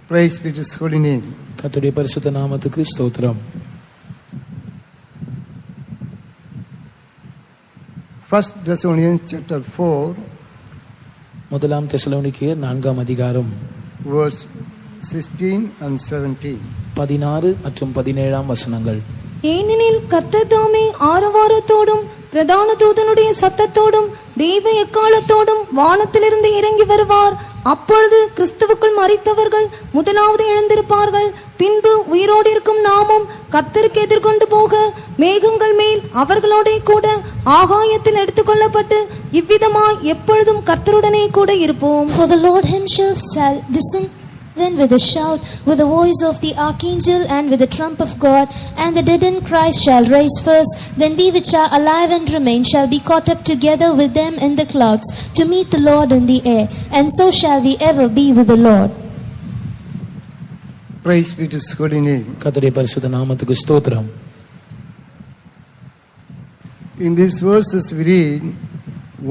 Praise be to His holy name. கர்த்தருடைய பரிசுத்த நாமத்துக்கு ஸ்தோத்திரம். 1 Thessalonians chapter 4 முதலாம் தெசலோனிக்கேயர் 4ஆம் அதிகாரம் verse 16 and 17. 16 மற்றும் 17ஆம் வசனங்கள். ஏனெனில் கர்த்தர் தாமே ஆரவாரத்தோடும் பிரதான தூதனுடைய சத்தத்தோடும் தெய்வ எக்காலத்தோடும் வானத்திலிருந்து இறங்கி வருவார். அப்பொழுது கிறிஸ்துவுக்குள் மரித்தவர்கள் முதலாவது எழுந்திருப்பார்கள். பின்பு உயிரோடு இருக்கும் நாமும் கர்த்தருக்கு எதிர்கொண்டு போக மேகங்கள் மேல் அவர்களோட கூட ஆகாயத்தில் எடுத்துக்கொள்ளப்பட்டு இவ்விதமாய் எப்பொழுதும் கர்த்தருடனே கூட இருப்போம். For the Lord himself shall descend with a shout, with the voice of the archangel, and with the trump of God, and the dead in Christ shall rise first. Then we which are alive and remain shall be caught up together with them in the clouds to meet the Lord in the air, and so shall we ever be with the Lord. Praise be to His holy name. கர்த்தருடைய பரிசுத்த நாமத்துக்கு ஸ்தோத்திரம். In these verses we read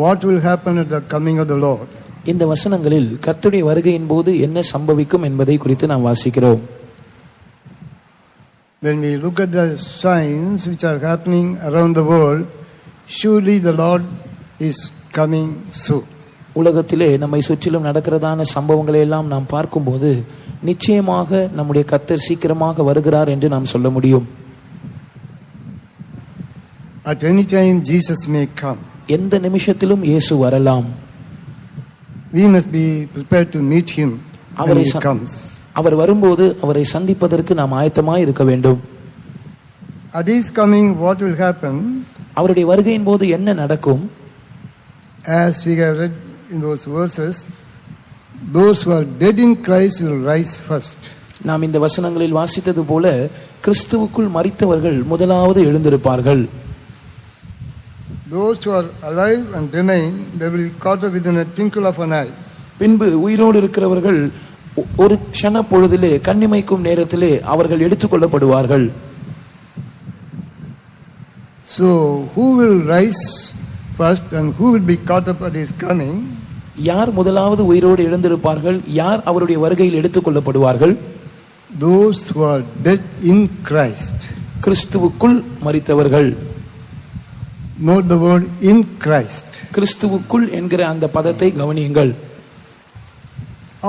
what will happen at the coming of the Lord. இந்த வசனங்களில் கர்த்தருடைய வருகையின் போது என்ன சம்பவிக்கும் என்பதை குறித்து நாம் வாசிக்கிறோம். When we look at the signs which are happening around the world, surely the Lord is coming soon. உலகத்திலே நம்மை சுற்றிலும் நடக்கிறதான சம்பவங்களை எல்லாம் நாம் பார்க்கும்போது நிச்சயமாக நம்முடைய கர்த்தர் சீக்கிரமாக வருகிறார் என்று நாம் சொல்ல முடியும். At any time Jesus may come. எந்த நிமிஷத்திலும் இயேசு வரலாம். We must be prepared to meet him when he comes. அவர் வரும்போது அவரை சந்திப்பதற்கு நாம் ஆயத்தமாய் இருக்க வேண்டும். At his coming what will happen? அவருடைய வருகையின் போது என்ன நடக்கும்? As we have read in those verses, those who are dead in Christ will rise first. நாம் இந்த வசனங்களில் வாசித்தது போல கிறிஸ்துவுக்குள் மரித்தவர்கள் முதலாவது எழுந்திருப்பார்கள். Those who are alive and remain, they will be caught up within a twinkle of an eye. பின்பு உயிரோடு இருக்கிறவர்கள் ஒரு க்ஷண பொழுதிலே கண்ணிமைக்கும் நேரத்திலே அவர்கள் எடுத்துக்கொள்ளப்படுவார்கள். So who will rise first and who will be caught up at his coming? யார் முதலாவது உயிரோடு எழுந்திருப்பார்கள்? யார் அவருடைய வருகையில் எடுத்துக்கொள்ளப்படுவார்கள்? Those who are dead in Christ. கிறிஸ்துவுக்குள் மரித்தவர்கள். Note the word in Christ. கிறிஸ்துவுக்குள் என்கிற அந்த பதத்தை கவனியுங்கள்.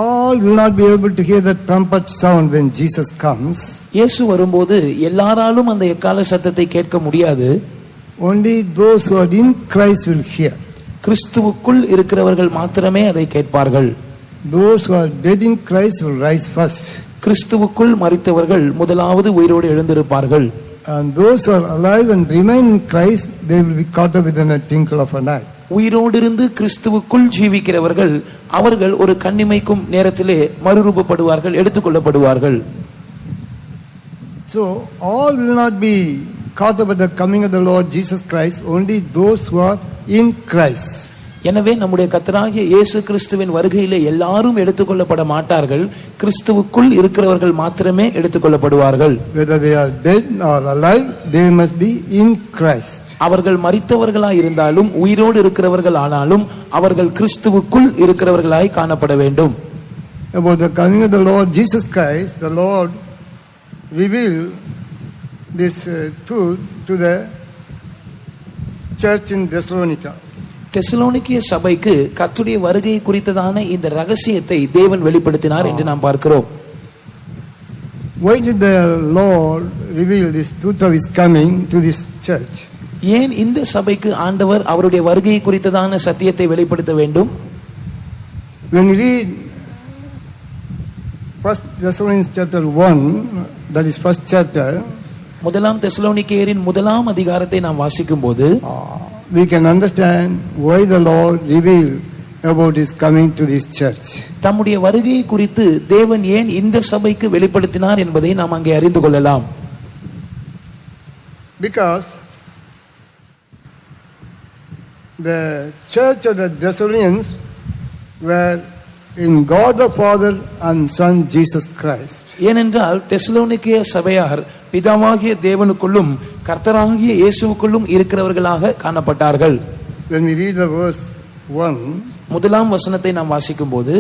All will not be able to hear the trumpet sound when Jesus comes. இயேசு வரும்போது எல்லாராலும் அந்த எக்கால சத்தத்தை கேட்க முடியாது. Only those who are in Christ will hear. கிறிஸ்துவுக்குள் இருக்கிறவர்கள் மாத்திரமே அதை கேட்பார்கள். Those who are dead in Christ will rise first. கிறிஸ்துவுக்குள் மரித்தவர்கள் முதலாவது உயிரோடு எழுந்திருப்பார்கள். And those who are alive and remain in Christ, they will be caught up within a twinkle of an eye. உயிரோடு இருந்து கிறிஸ்துவுக்குள் ஜீவிக்கிறவர்கள் அவர்கள் ஒரு கண்ணிமைக்கும் நேரத்திலே மறுரூபப்படுவார்கள், எடுத்துக்கொள்ளப்படுவார்கள். So all will not be caught up at the coming of the Lord Jesus Christ, only those who are in Christ. எனவே நம்முடைய கர்த்தராகிய இயேசு கிறிஸ்துவின் வருகையிலே எல்லாரும் எடுத்துக்கொள்ளப்பட மாட்டார்கள். கிறிஸ்துவுக்குள் இருக்கிறவர்கள் மாத்திரமே எடுத்துக்கொள்ளப்படுவார்கள். Whether they are dead or alive, they must be in Christ. அவர்கள் மரித்தவர்களாய் இருந்தாலும் உயிரோடு இருக்கிறவர்கள் ஆனாலும் அவர்கள் கிறிஸ்துவுக்குள் இருக்கிறவர்களாய் காணப்பட வேண்டும். About the coming of the Lord Jesus Christ, the Lord revealed this truth to the church in Thessalonica. Thessalonica சபைக்கு கர்த்தருடைய வருகை குறித்ததான இந்த ரகசியத்தை தேவன் வெளிப்படுத்தினார் என்று நாம் பார்க்கிறோம். Why did the Lord reveal this truth of his coming to this church? ஏன் இந்த சபைக்கு ஆண்டவர் அவருடைய வருகை குறித்ததான சத்தியத்தை வெளிப்படுத்த வேண்டும்? When we read 1 Thessalonians chapter 1, that is first chapter, முதலாம் தெசலோனிக்கேயரின் முதலாம் அதிகாரத்தை நாம் வாசிக்கும்போது we can understand why the Lord revealed about his coming to this church. தம்முடைய வருகையை குறித்து தேவன் ஏன் இந்த சபைக்கு வெளிப்படுத்தினார் என்பதை நாம் அங்கே அறிந்து கொள்ளலாம். Because the church of the Thessalonians were in God the Father and Son Jesus Christ. ஏனென்றால் தெசலோனிக்கே சபையார் பிதாவாகிய தேவனுக்குள்ளும் கர்த்தராகிய இயேசுவுக்குள்ளும் இருக்கிறவர்களாக காணப்பட்டார்கள். When we read the verse 1, முதலாம் வசனத்தை நாம் வாசிக்கும்போது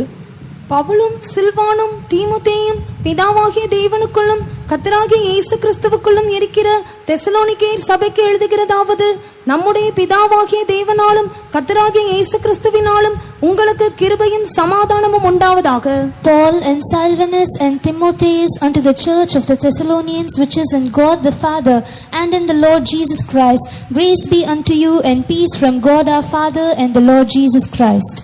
பவுலும் சில்வானும் தீமோத்தேயும் பிதாவாகிய தேவனுக்குள்ளும் கர்த்தராகிய இயேசு கிறிஸ்துவுக்குள்ளும் இருக்கிற தெசலோனிக்கேயர் சபைக்கு எழுதுகிறதாவது, நம்முடைய பிதாவாகிய தேவனாலும் கர்த்தராகிய இயேசு கிறிஸ்துவினாலும் உங்களுக்கு கிருபையும் சமாதானமும் உண்டாவதாக. Paul and Silvanus and Timotheus unto the church of the Thessalonians which is in God the Father and in the Lord Jesus Christ, grace be unto you and peace from God our Father and the Lord Jesus Christ.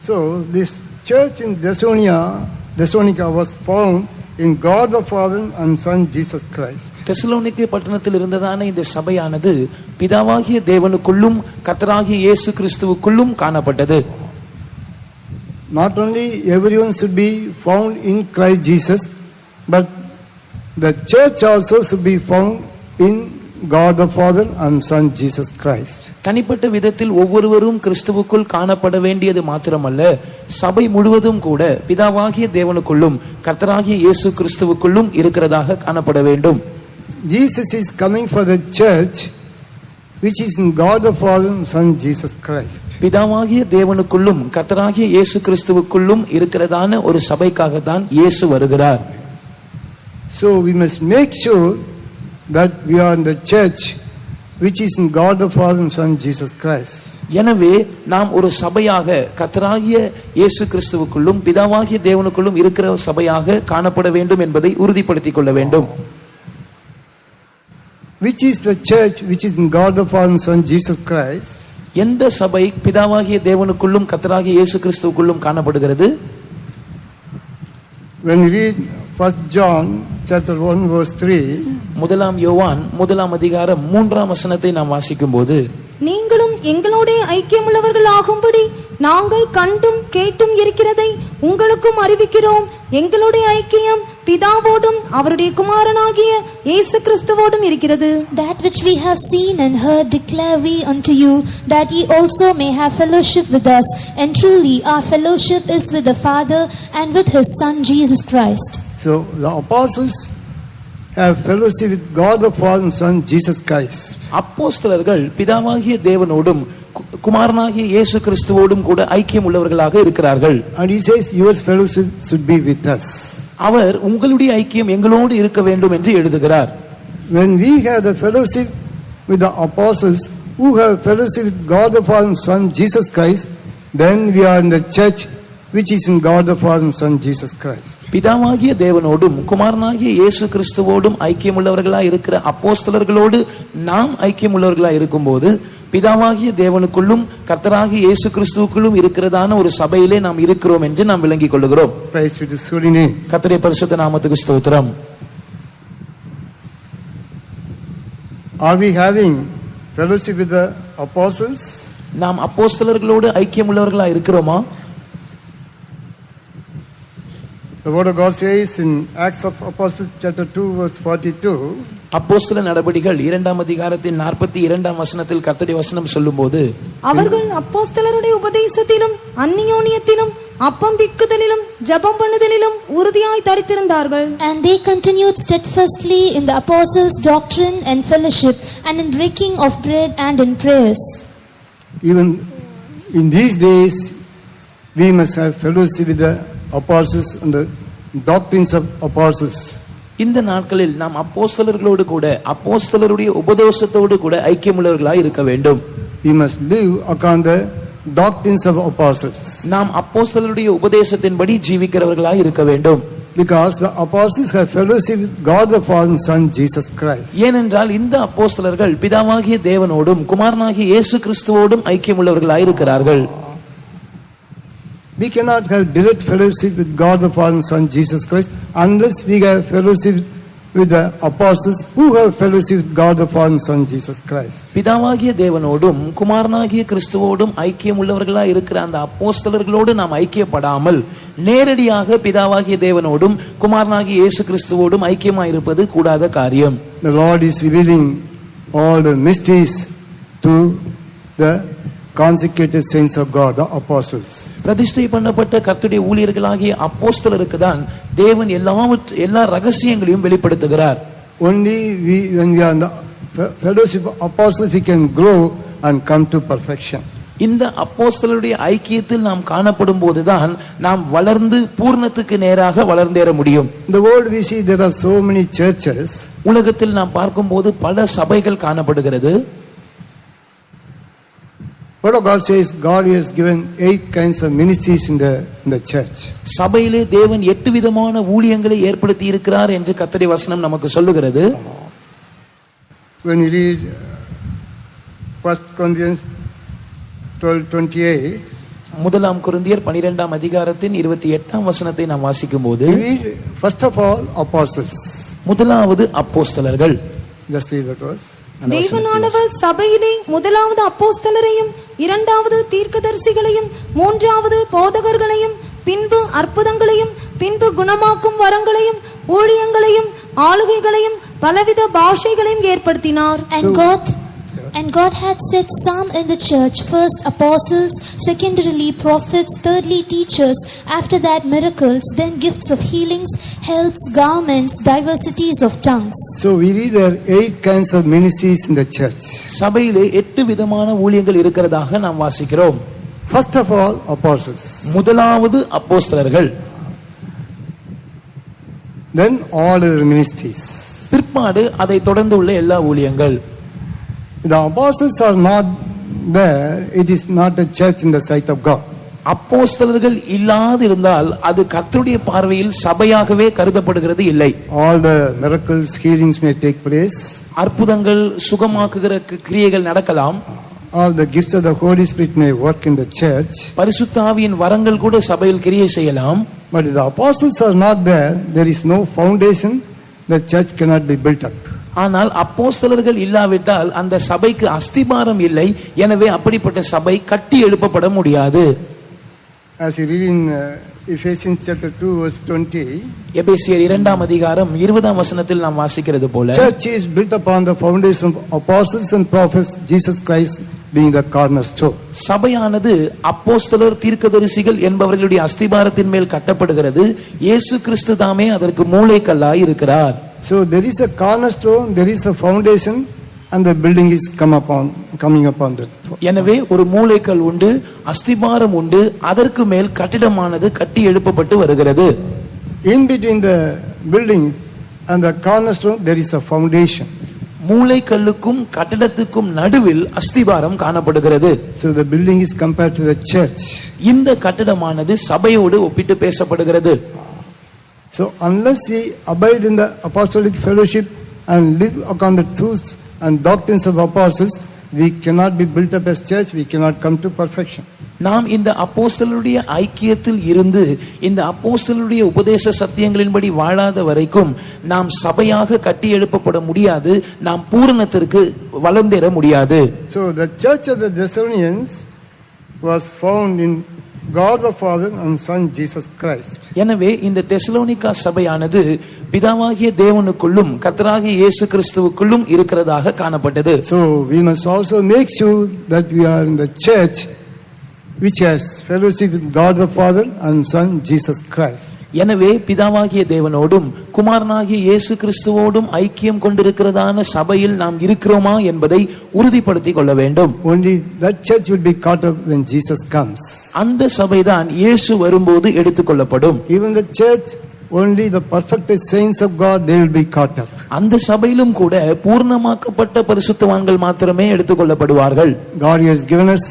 So this church in Thessalonica was found in God the Father and Son Jesus Christ. Thessalonica பட்டணத்தில் இருந்ததான இந்த சபையானது பிதாவாகிய தேவனுக்குள்ளும் கர்த்தராகிய இயேசு கிறிஸ்துவுக்குள்ளும் காணப்பட்டது. Not only everyone should be found in Christ Jesus, but the church also should be found in God the Father and Son Jesus Christ. தனிப்பட்ட விதத்தில் ஒவ்வொருவரும் கிறிஸ்துவுக்குள் காணப்பட வேண்டியது மாத்திரமல்ல, சபை முழுவதும் கூட பிதாவாகிய தேவனுக்குள்ளும் கர்த்தராகிய இயேசு கிறிஸ்துவுக்குள்ளும் இருக்கிறதாக காணப்பட வேண்டும். Jesus is coming for the church which is in God the Father and Son Jesus Christ. பிதாவாகிய தேவனுக்குள்ளும் கர்த்தராகிய இயேசு கிறிஸ்துவுக்குள்ளும் இருக்கிறதான ஒரு சபைக்காக தான் இயேசு வருகிறார். So we must make sure that we are in the church which is in God the Father and Son Jesus Christ. எனவே நாம் ஒரு சபையாக கர்த்தராகிய இயேசு கிறிஸ்துவுக்குள்ளும் பிதாவாகிய தேவனுக்குள்ளும் இருக்கிற சபையாக காணப்பட வேண்டும் என்பதை உறுதிப்படுத்திக் கொள்ள வேண்டும். Which is the church which is in God the Father and Son Jesus Christ? எந்த சபை பிதாவாகிய தேவனுக்குள்ளும் கர்த்தராகிய இயேசு கிறிஸ்துவுக்குள்ளும் காணப்படுகிறது? When we read 1 John chapter 1 verse 3, முதலாம் யோவான் முதலாம் அதிகாரம் 3ஆம் வசனத்தை நாம் வாசிக்கும்போது, நீங்களும் எங்களோட ஐக்கியமுள்ளவர்கள் ஆகும்படி நாங்கள் கண்டும் கேட்டும் இருக்கிறதை உங்களுக்கும் அறிவிக்கிறோம். எங்களுடைய ஐக்கியம் பிதாவோடும் அவருடைய குமாரனாகிய இயேசு கிறிஸ்துவோடும் இருக்கிறது. That which we have seen and heard declare we unto you, that ye also may have fellowship with us. And truly our fellowship is with the Father and with his Son Jesus Christ. so the apostles have fellowship with God the Father and Son Jesus Christ. அப்போஸ்தலர்கள் பிதாவாகிய தேவனோடும் குமாரனாகிய இயேசு கிறிஸ்துவோடும் கூட ஐக்கியம் உள்ளவர்களாக இருக்கிறார்கள். And he says your fellowship should be with us. அவர் உங்களுடைய ஐக்கியம் எங்களோடு இருக்க வேண்டும் என்று எழுதுகிறார். When we have the fellowship with the apostles who have fellowship with God the Father and Son Jesus Christ, then we are in the church which is in God the Father and Son Jesus Christ. பிதாவாகிய தேவனோடும் குமாரனாகிய இயேசு கிறிஸ்துவோடும் ஐக்கியம் உள்ளவர்களாக இருக்கிற அப்போஸ்தலர்களோடு நாம் ஐக்கியம் உள்ளவர்களாக இருக்கும்போது பிதாவாகிய தேவனுக்குள்ளும் கர்த்தராகிய இயேசு கிறிஸ்துவுக்குள்ளும் இருக்கிறதான ஒரு சபையிலே நாம் இருக்கிறோம் என்று நாம் விளங்கிக் கொள்கிறோம். Praise be to his holy name. கர்த்தருடைய பரிசுத்த நாமத்துக்கு ஸ்தோத்திரம். Are we having fellowship with the apostles? நாம் அப்போஸ்தலர்களோடு ஐக்கியம் உள்ளவர்களாக இருக்கிறோமா? The word of God says in Acts of Apostles chapter 2 verse 42, அப்போஸ்தல நடபடிகள் 2ஆம் அதிகாரத்தின் 42ஆம் வசனத்தில் கர்த்தருடைய வசனம் சொல்லும்போது, அவர்கள் அப்போஸ்தலருடைய உபதேசத்திலும் அந்நியோன்யத்திலும் அப்பம் பிட்குதலிலும் ஜெபம் பண்ணுதலிலும் உறுதியாய் தரித்திருந்தார்கள். And they continued steadfastly in the apostles' doctrine and fellowship, and in breaking of bread and in prayers. even in these days we must have fellowship with the apostles and the doctrines of apostles. இந்த நாட்களில் நாம் அப்போஸ்தலர்களோடு கூட அப்போஸ்தலருடைய உபதேசத்தோடு கூட ஐக்கியமுள்ளவர்களாய் இருக்க வேண்டும். We must live according the doctrines of apostles. நாம் அப்போஸ்தலருடைய உபதேசத்தின்படி ஜீவிக்கிறவர்களாய் இருக்க வேண்டும். Because the apostles have fellowship with God the Father and Son Jesus Christ. ஏனென்றால் இந்த அப்போஸ்தலர்கள் பிதாவாகிய தேவனோடும் குமாரனாகிய இயேசு கிறிஸ்துவோடும் ஐக்கியமுள்ளவர்களாய் இருக்கிறார்கள். We cannot have direct fellowship with God the Father and Son Jesus Christ unless we have fellowship with the apostles who have fellowship with God the Father and Son Jesus Christ. பிதாவாகிய தேவனோடும் குமாரனாகிய கிறிஸ்துவோடும் ஐக்கியம் உள்ளவர்களாய் இருக்கிற அந்த அப்போஸ்தலர்களோடு நாம் ஐக்கியப்படாமல் நேரடியாக பிதாவாகிய தேவனோடும் குமாரனாகிய இயேசு கிறிஸ்துவோடும் ஐக்கியமாய் இருப்பது கூடாத காரியம். The Lord is revealing all the mysteries to the consecrated saints of God, the apostles. பிரதிஷ்டை பண்ணப்பட்ட கர்த்தருடைய ஊழியர்களாகிய அப்போஸ்தலருக்கு தான் தேவன் எல்லா ரகசியங்களையும் வெளிப்படுத்துகிறார். Only when we are in the fellowship of apostles we can grow and come to perfection. இந்த அப்போஸ்தலருடைய ஐக்கியத்தில் நாம் காணப்படும் போதுதான் நாம் வளர்ந்து பூர்ணத்துக்கு நேராக வளர்ந்தேற முடியும். In the world we see there are so many churches. உலகத்தில் நாம் பார்க்கும்போது பல சபைகள் காணப்படுகிறது. What God says, God has given 8 kinds of ministries in the church. சபையிலே தேவன் 8 விதமான ஊழியங்களை ஏற்படுத்தி இருக்கிறார் என்று கர்த்தருடைய வசனம் நமக்கு சொல்லுகிறது. When you read 1 Corinthians 12:28, முதலாம் கொரிந்தியர் 12ஆம் அதிகாரத்தின் 28ஆம் வசனத்தை நாம் வாசிக்கும்போது, we read first of all apostles. முதலாவது அப்போஸ்தலர்கள். Just read the verse. தேவனானவர் சபையிலே முதலாவது அப்போஸ்தலரையும், இரண்டாவது தீர்க்கதரிசிகளையும், மூன்றாவது போதகர்களையும், பின்பு அற்புதங்களையும், பின்பு குணமாக்கும் வரங்களையும், ஊழியங்களையும், ஆளுகைகளையும், பலவித பாஷைகளையும் ஏற்படுத்தினார். And God had set some in the church, first apostles, secondarily prophets, thirdly teachers, after that miracles, then gifts of healings, helps, garments, diversities of tongues. So we read there are 8 kinds of ministries in the church. சபையிலே 8 விதமான ஊழியங்கள் இருக்கிறதாக நாம் வாசிக்கிறோம். First of all apostles. முதலாவது அப்போஸ்தலர்கள். Then all other ministries. பிற்பாடு அதை தொடர்ந்து உள்ள எல்லா ஊழியங்கள். The apostles are not there, it is not a church in the sight of God. அப்போஸ்தலர்கள் இல்லாது இருந்தால் அது கர்த்தருடைய பார்வையில் சபையாகவே கருதப்படுகிறது இல்லை. All the miracles, healings may take place. அற்புதங்கள், சுகமாக்குகிற கிரியைகள் நடக்கலாம். All the gifts of the Holy Spirit may work in the church. பரிசுத்த ஆவியின் வரங்கள் கூட சபையில் கிரியை செய்யலாம். But if the apostles are not there, there is no foundation, the church cannot be built up. ஆனால் அப்போஸ்தலர்கள் இல்லாவிட்டால் அந்த சபைக்கு அஸ்திபாரம் இல்லை. எனவே அப்படிப்பட்ட சபை கட்டி எழுப்பப்பட முடியாது. As you read in Ephesians chapter 2 verse 20, எபேசியர் 2ஆம் அதிகாரம் 20ஆம் வசனத்தில் நாம் வாசிக்கிறது போல, church is built upon the foundation of apostles and prophets, Jesus Christ being the cornerstone. சபையானது அப்போஸ்தலர், தீர்க்கதரிசிகள் என்பவர்களுடைய அஸ்திபாரத்தின் மேல் கட்டப்படுகிறது. இயேசு கிறிஸ்து தாமே அதற்கு மூலைக்கல்லாய் இருக்கிறார். So there is a cornerstone, there is a foundation, and the building is coming upon that. எனவே ஒரு மூலைக்கல் உண்டு, அஸ்திபாரம் உண்டு, அதற்கு மேல் கட்டிடமானது கட்டி எழுப்பப்பட்டு வருகிறது. In between the building and the cornerstone there is a foundation. மூலைக்கல்லுக்கும் கட்டிடத்துக்கும் நடுவில் அஸ்திபாரம் காணப்படுகிறது. So the building is compared to the church. இந்த கட்டிடமானது சபையோடு ஒப்பிட்டு பேசப்படுகிறது. So unless we abide in the apostolic fellowship and live upon the truths and doctrines of apostles, we cannot be built up as church, we cannot come to perfection. நாம் இந்த அப்போஸ்தலருடைய ஐக்கியத்தில் இருந்து இந்த அப்போஸ்தலருடைய உபதேச சத்தியங்களின்படி வாழாத வரைக்கும் நாம் சபையாக கட்டி எழுப்பப்பட முடியாது, நாம் பூரணத்திற்கு வளர்ந்தேற முடியாது. So the church of the Thessalonians was found in God the Father and Son Jesus Christ. எனவே இந்த தெசலோனிக்கா சபையானது பிதாவாகிய தேவனுக்குள்ளும் கர்த்தராகிய இயேசு கிறிஸ்துவுக்குள்ளும் இருக்கிறதாக காணப்பட்டது. So we must also make sure that we are in the church which has fellowship with God the Father and Son Jesus Christ. எனவே பிதாவாகிய தேவனோடும் குமாரனாகிய இயேசு கிறிஸ்துவோடும் ஐக்கியம் கொண்டிருக்கிறதான சபையில் நாம் இருக்கிறோமா என்பதை உறுதிப்படுத்திக் கொள்ள வேண்டும். Only that church will be caught up when Jesus comes. அந்த சபைதான் இயேசு வரும்போது எடுத்துக்கொள்ளப்படும். Even the church, only the perfected saints of God, they will be caught up. அந்த சபையிலும் கூட பூர்ணமாக்கப்பட்ட பரிசுத்தவான்கள் மாத்திரமே எடுத்துக்கொள்ளப்படுவார்கள். God has given us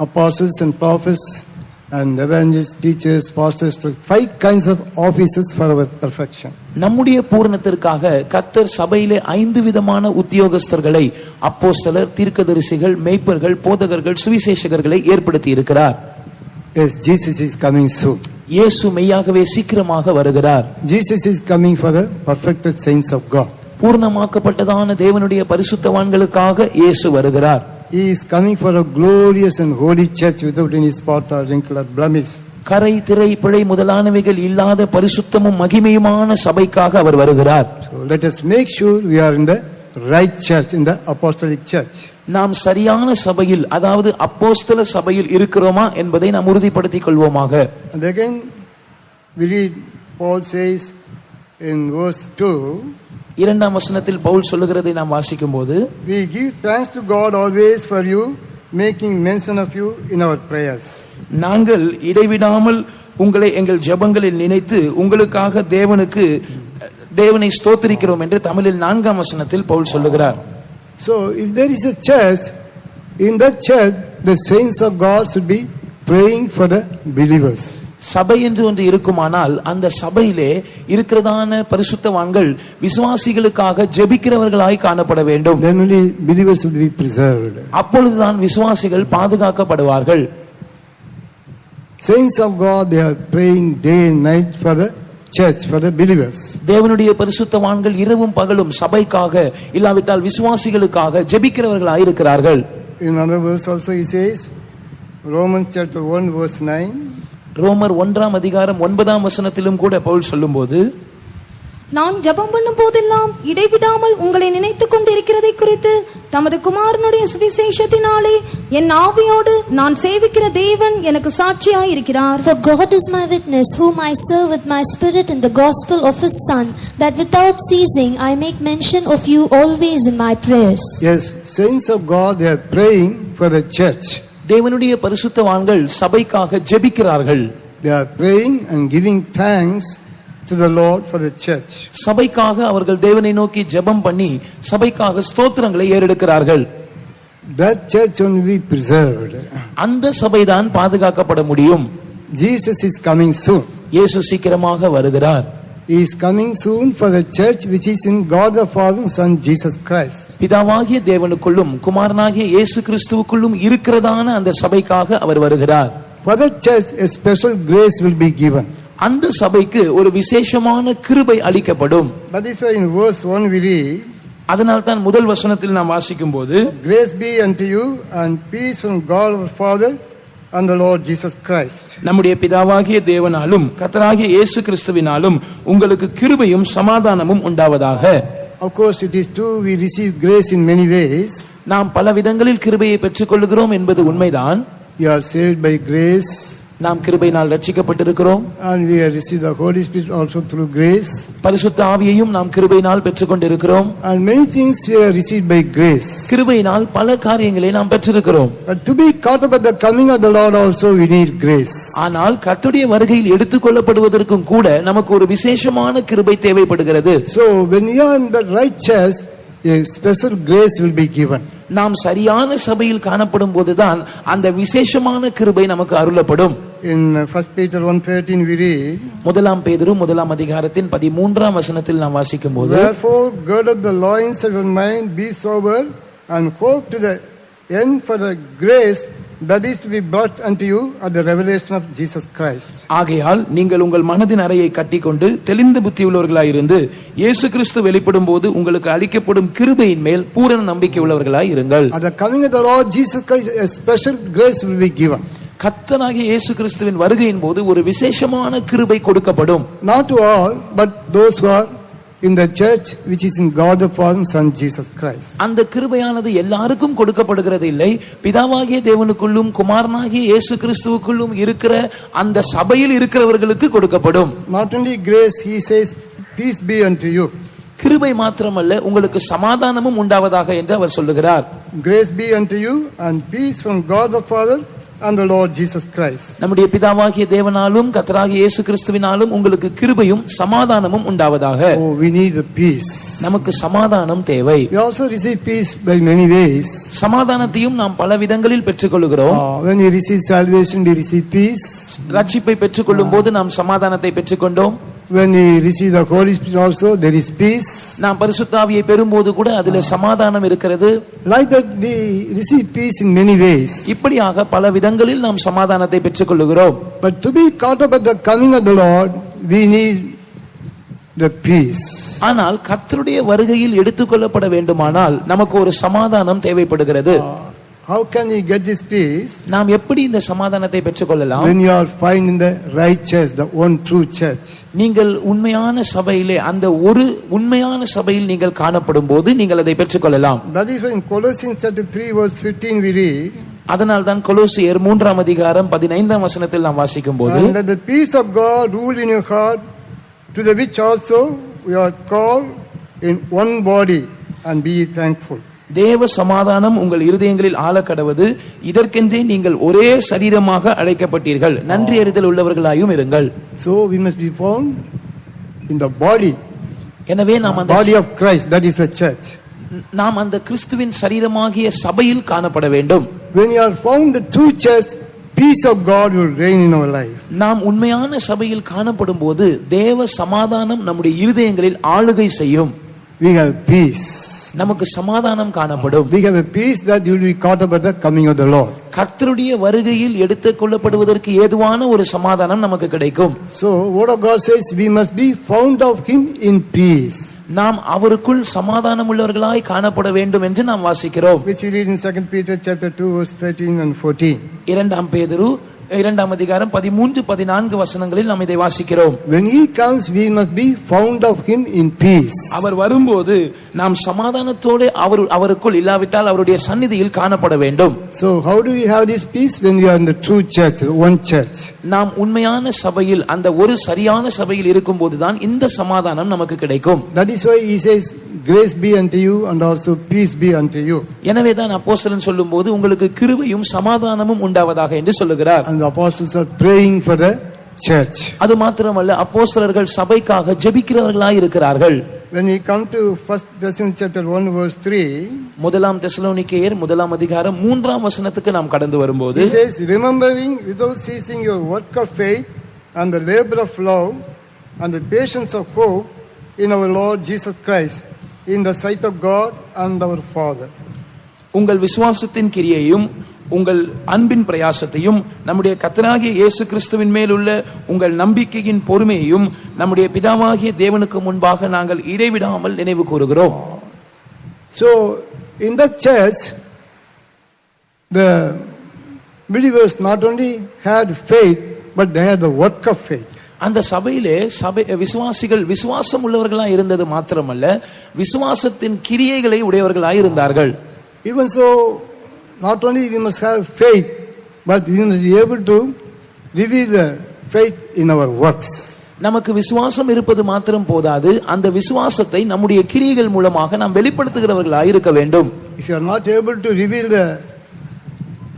apostles and prophets and evangelists, teachers, pastors, 5 kinds of offices for our perfection. நம்முடைய பூரணத்திற்காக கர்த்தர் சபையிலே 5 விதமான உத்தியோகஸ்தர்களை, அப்போஸ்தலர், தீர்க்கதரிசிகள், மேய்ப்பர்கள், போதகர்கள், சுவிசேஷகர்களை ஏற்படுத்தி இருக்கிறார். Yes, Jesus is coming soon. இயேசு மெய்யாகவே சீக்கிரமாக வருகிறார். Jesus is coming for the perfected saints of God. பூர்ணமாக்கப்பட்டதான தேவனுடைய பரிசுத்தவான்களுக்காக இயேசு வருகிறார். He is coming for a glorious and holy church without any spot or wrinkle or blemish. கரை, திரை, பிழை முதலானவைகள் இல்லாத பரிசுத்தமும் மகிமையுமான சபைக்காக அவர் வருகிறார். So let us make sure we are in the right church, in the apostolic church. நாம் சரியான சபையில், அதாவது அப்போஸ்தல சபையில் இருக்கிறோமா என்பதை நாம் உறுதிப்படுத்திக் கொள்வோமாக. And again we read, Paul says in verse 2, 2ஆம் வசனத்தில் பவுல் சொல்லுகிறதை நாம் வாசிக்கும் போது, we give thanks to God always for you, making mention of you in our prayers. நாங்கள் இடைவிடாமல் உங்களை எங்கள் ஜெபங்களில் நினைத்து உங்களுக்காக தேவனை ஸ்தோத்திரிக்கிறோம் என்று தமிழில் 4ஆம் வசனத்தில் பவுல் சொல்லுகிறார். So if there is a church, in that church the saints of God should be praying for the believers. சபை என்று ஒன்று இருக்குமானால் அந்த சபையிலே இருக்கிறதான பரிசுத்தவான்கள் விசுவாசிகளுக்காக ஜெபிக்கிறவர்களாய் காணப்பட வேண்டும். Then only believers will be preserved. அப்பொழுதுதான் விசுவாசிகள் பாதுகாக்கப்படுவார்கள். Saints of God, they are praying day and night for the church, for the believers. தேவனுடைய பரிசுத்தவான்கள் இரவும் பகலும் சபைக்காக இல்லாவிட்டால் விசுவாசிகளுக்காக ஜெபிக்கிறவர்களாய் இருக்கிறார்கள். In another verse also he says, Romans chapter 1 verse 9. ரோமர் 1ஆம் அதிகாரம் 9ஆம் வசனத்திலும் கூட பவுல் சொல்லும்போது, நான் ஜெபம் பண்ணும் போதெல்லாம் இடைவிடாமல் உங்களை நினைத்துக் கொண்டிருக்கிறதை குறித்து தமது குமாரனுடைய சுவிசேஷத்தினாலே என் ஆவியோடு நான் சேவிக்கிற தேவன் எனக்கு சாட்சியாய் இருக்கிறார். For God is my witness, whom I serve with my spirit in the gospel of his Son, that without ceasing I make mention of you always in my prayers. Yes, saints of God, they are praying for the church. தேவனுடைய பரிசுத்தவான்கள் சபைக்காக ஜெபிக்கிறார்கள். They are praying and giving thanks to the Lord for the church. சபைக்காக அவர்கள் தேவனை நோக்கி ஜெபம் பண்ணி சபைக்காக ஸ்தோத்திரங்களை ஏறெடுக்கிறார்கள். That church only be preserved. அந்த சபைதான் பாதுகாக்கப்பட முடியும். Jesus is coming soon. இயேசு சீக்கிரமாக வருகிறார். He is coming soon for the church which is in God the Father and Son Jesus Christ. பிதாவாகிய தேவனுக்குள்ளும் குமாரனாகிய இயேசு கிறிஸ்துவுக்குள்ளும் இருக்கிறதான அந்த சபைக்காக அவர் வருகிறார். For the church a special grace will be given. அந்த சபைக்கு ஒரு விசேஷமான கிருபை அளிக்கப்படும். That is why in verse 1 we read, அதனால் தான் முதல் வசனத்தில் நாம் வாசிக்கும் போது, grace be unto you and peace from God our Father and the Lord Jesus Christ. நம்முடைய பிதாவாகிய தேவனாலும் கர்த்தராகிய இயேசு கிறிஸ்துவினாலும் உங்களுக்கு கிருபையும் சமாதானமும் உண்டாவதாக. Of course it is true we receive grace in many ways. நாம் பல விதங்களில் கிருபையை பெற்றுக்கொள்கிறோம் என்பது உண்மைதான். We are saved by grace. நாம் கிருபையினால் ரட்சிக்கப்பட்டிருக்கிறோம். And we have received the Holy Spirit also through grace. பரிசுத்த ஆவியையும் நாம் கிருபையினால் பெற்றுக்கொண்டிருக்கிறோம். And many things we have received by grace. கிருபையினால் பல காரியங்களை நாம் பெற்றிருக்கிறோம். But to be caught up at the coming of the Lord also we need grace. ஆனால் கர்த்தருடைய வருகையில் எடுத்துக்கொள்ளப்படுவதற்கும் கூட நமக்கு ஒரு விசேஷமான கிருபை தேவைப்படுகிறது. So when you are in the right church, a special grace will be given. நாம் சரியான சபையில் காணப்படும் போதுதான் அந்த விசேஷமான கிருபை நமக்கு அருளப்படும். In 1 Peter 1:13 we read, முதலாம் பேதுரு 1ஆம் அதிகாரத்தின் 13ஆம் வசனத்தில் நாம் வாசிக்கும் போது, therefore gird up the loins of your mind, be sober and hope to the end for the grace that is to be brought unto you at the revelation of Jesus Christ. ஆகையால் நீங்கள் உங்கள் மனதின் அறையை கட்டிக்கொண்டு தெளிந்த புத்தியுள்ளவர்களாய் இருந்து இயேசு கிறிஸ்து வெளிப்படும் போது உங்களுக்கு அளிக்கப்படும் கிருபையின் மேல் பூரண நம்பிக்கை உள்ளவர்களாய் இருங்கள். At the coming of the Lord Jesus Christ a special grace will be given. கர்த்தராகிய இயேசு கிறிஸ்துவின் வருகையின் போது ஒரு விசேஷமான கிருபை கொடுக்கப்படும். Not to all, but those who are in the church which is in God the Father and Son Jesus Christ. அந்த கிருபையானது எல்லாருக்கும் கொடுக்கப்படுகிறது இல்லை. பிதாவாகிய தேவனுக்குள்ளும் குமாரனாகிய இயேசு கிறிஸ்துவுக்குள்ளும் இருக்கிற அந்த சபையில் இருக்கிறவர்களுக்கு கொடுக்கப்படும். Not only grace, he says, peace be unto you. கிருபை மாத்திரமல்ல, உங்களுக்கு சமாதானமும் உண்டாவதாக என்று அவர் சொல்லுகிறார். Grace be unto you and peace from God the Father and the Lord Jesus Christ. நம்முடைய பிதாவாகிய தேவனாலும் கர்த்தராகிய இயேசு கிறிஸ்துவினாலும் உங்களுக்கு கிருபையும் சமாதானமும் உண்டாவதாக. Oh, we need the peace. நமக்கு சமாதானம் தேவை. We also receive peace by many ways. சமாதானத்தையும் நாம் பல விதங்களில் பெற்றுக்கொள்கிறோம். When we receive salvation, we receive peace. ரட்சிப்பை பெற்றுக்கொள்ளும் போது நாம் சமாதானத்தை பெற்றுக்கொண்டோம். When we receive the Holy Spirit also, there is peace. நாம் பரிசுத்த ஆவியை பெறும்போது கூட அதிலே சமாதானம் இருக்கிறது. Like that we receive peace in many ways. இப்படியாக பல விதங்களில் நாம் சமாதானத்தை பெற்றுக்கொள்கிறோம். But to be caught up at the coming of the Lord, we need the peace. ஆனால் கர்த்தருடைய வருகையில் எடுத்துக்கொள்ளப்பட வேண்டுமானால் நமக்கு ஒரு சமாதானம் தேவைப்படுகிறது. How can you get this peace? நாம் எப்படி இந்த சமாதானத்தை பெற்றுக்கொள்ளலாம்? When you are found in the right church, the one true church. நீங்கள் உண்மையான சபையிலே, அந்த ஒரு உண்மையான சபையில் நீங்கள் காணப்படும் போது நீங்கள் அதை பெற்றுக்கொள்ளலாம். That is why in Colossians chapter 3 verse 15 we read, அதனால் தான் கொலோசியர் 3ஆம் அதிகாரம் 15ஆம் வசனத்தில் நாம் வாசிக்கும் போது, and that the peace of God rule in your heart, to the which also we are called in one body, and be thankful. தேவ சமாதானம் உங்கள் இருதயங்களில் ஆளக்கடவது, இதற்கென்றே நீங்கள் ஒரே சரீரமாக அழைக்கப்பட்டீர்கள், நன்றி அறிதல் உள்ளவர்களாயும் இருங்கள். So we must be found in the body, எனவே நாம் அந்த body of Christ, that is the church. நாம் அந்த கிறிஸ்துவின் சரீரமாகிய சபையில் காணப்பட வேண்டும். When you are found the true church, peace of God will reign in our life. நாம் உண்மையான சபையில் காணப்படும் போது தேவ சமாதானம் நம்முடைய இருதயங்களில் ஆளுகை செய்யும். We have peace. நமக்கு சமாதானம் காணப்படும். We have a peace that you will be caught up at the coming of the Lord. கர்த்தருடைய வருகையில் எடுத்துக் கொள்ளப்படுவதற்கு ஏதுவான ஒரு சமாதானம் நமக்கு கிடைக்கும். So word of God says we must be found of him in peace. நாம் அவருக்குள் சமாதானம் உள்ளவர்களாய் காணப்பட வேண்டும் என்று நாம் வாசிக்கிறோம். Which we read in 2 Peter chapter 2 verse 13 and 14. இரண்டாம் பேதுரு 2ஆம் அதிகாரம் 13-14 வசனங்களில் நாம் இதை வாசிக்கிறோம். When he comes, we must be found of him in peace. அவர் வரும்போது நாம் சமாதானத்தோடு அவருக்குள், இல்லாவிட்டால் அவருடைய சந்நிதியில் காணப்பட வேண்டும். So how do we have this peace? When we are in the true church, one church. நாம் உண்மையான சபையில், அந்த ஒரு சரியான சபையில் இருக்கும்போதுதான் இந்த சமாதானம் நமக்கு கிடைக்கும். That is why he says, grace be unto you and also peace be unto you. எனவே தான் அப்போஸ்தலன் சொல்லும்போது உங்களுக்கு கிருபையும் சமாதானமும் உண்டாவதாக என்று சொல்லுகிறார். And the apostles are praying for the church. அது மாத்திரமல்ல, அப்போஸ்தலர்கள் சபைக்காக ஜெபிக்கிறவர்களாய் இருக்கிறார்கள். When we come to 1 Thessalonians chapter 1 verse 3, முதலாம் தெசலோனிக்கேயர் 1ஆம் அதிகாரம் 3ஆம் வசனத்துக்கு நாம் கடந்து வரும்போது, he says, remembering without ceasing your work of faith and the labor of love and the patience of hope in our Lord Jesus Christ, in the sight of God and our Father. உங்கள் விசுவாசத்தின் கிரியையும் உங்கள் அன்பின் பிரயாசத்தையும் நம்முடைய கர்த்தராகிய இயேசு கிறிஸ்துவின் மேல் உள்ள உங்கள் நம்பிக்கையின் பொறுமையையும் நம்முடைய பிதாவாகிய தேவனுக்கு முன்பாக நாங்கள் இடைவிடாமல் நினைவு கூறுகிறோம். So in the church, the believers not only had faith, but they had the work of faith. அந்த சபையிலே விசுவாசிகள் விசுவாசம் உள்ளவர்களாய் இருந்தது மாத்திரமல்ல, விசுவாசத்தின் கிரியைகளை உடையவர்களாய் இருந்தார்கள். Even so, not only we must have faith, but we must be able to reveal the faith in our works. நமக்கு விசுவாசம் இருப்பது மாத்திரம் போதாது, அந்த விசுவாசத்தை நம்முடைய கிரியைகள் மூலமாக நாம் வெளிப்படுத்துகிறவர்களாய் இருக்க வேண்டும். If you are not able to reveal the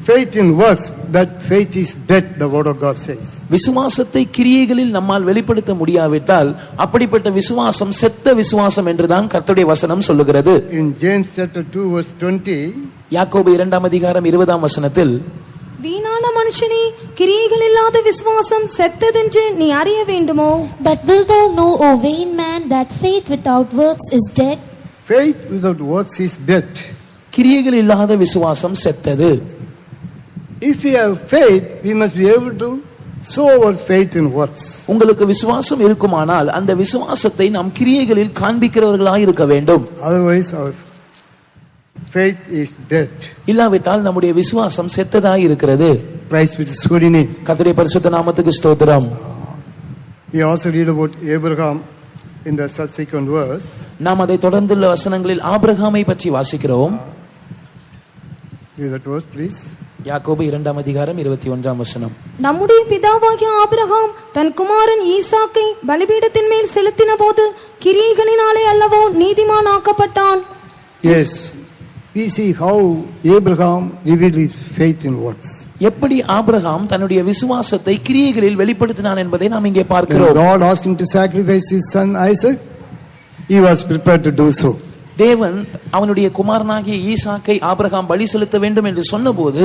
faith in works, that faith is dead, the word of God says. விசுவாசத்தை கிரியைகளில் நம்மால் வெளிப்படுத்த முடியாவிட்டால் அப்படிப்பட்ட விசுவாசம் செத்த விசுவாசம் என்றுதான் கர்த்தருடைய வசனம் சொல்லுகிறது. In James chapter 2 verse 20, யாக்கோபு 2ஆம் அதிகாரம் 20ஆம் வசனத்தில், வீணான மனுஷனே, கிரியைகள் இல்லாத விசுவாசம் செத்ததென்று நீ அறிய வேண்டுமோ? But wilt thou know, O vain man, that faith without works is dead? faith without works is dead. கிரியைகள் இல்லாத விசுவாசம் செத்தது. If we have faith, we must be able to show our faith in works. உங்களுக்கு விசுவாசம் இருக்குமானால் அந்த விசுவாசத்தை நாம் கிரியைகளில் காண்பிக்கிறவர்களாய் இருக்க வேண்டும். Otherwise our faith is dead. இல்லாவிட்டால் நம்முடைய விசுவாசம் செத்ததாய் இருக்கிறது. Christ with his holy name. கர்த்தருடைய பரிசுத்த நாமத்துக்கு ஸ்தோத்திரம். We also read about Abraham in the subsequent verse. நாம் அதை தொடர்ந்துள்ள வசனங்களில் ஆபிரகாமை பற்றி வாசிக்கிறோம். Read that verse please. யாக்கோபு 2ஆம் அதிகாரம் 21ஆம் வசனம். நம்முடைய பிதாவாகிய ஆபிரகாம் தன் குமாரன் ஈசாக்கை பலிபீடத்தின் மேல் செலுத்தின போது கிரியைகளினாலே அல்லவோ நீதிமான் ஆக்கப்பட்டான். Yes, we see how Abraham revealed his faith in works. எப்படி ஆபிரகாம் தன்னுடைய விசுவாசத்தை கிரியைகளில் வெளிப்படுத்தினான் என்பதை நாம் இங்கே When பார்க்கிறோம். God asked him to sacrifice his son Isaac, he was prepared to do so. தேவன் அவனுடைய குமாரனாகிய ஈசாக்கை ஆபிரகாம் பலி செலுத்த வேண்டும் என்று சொன்னபோது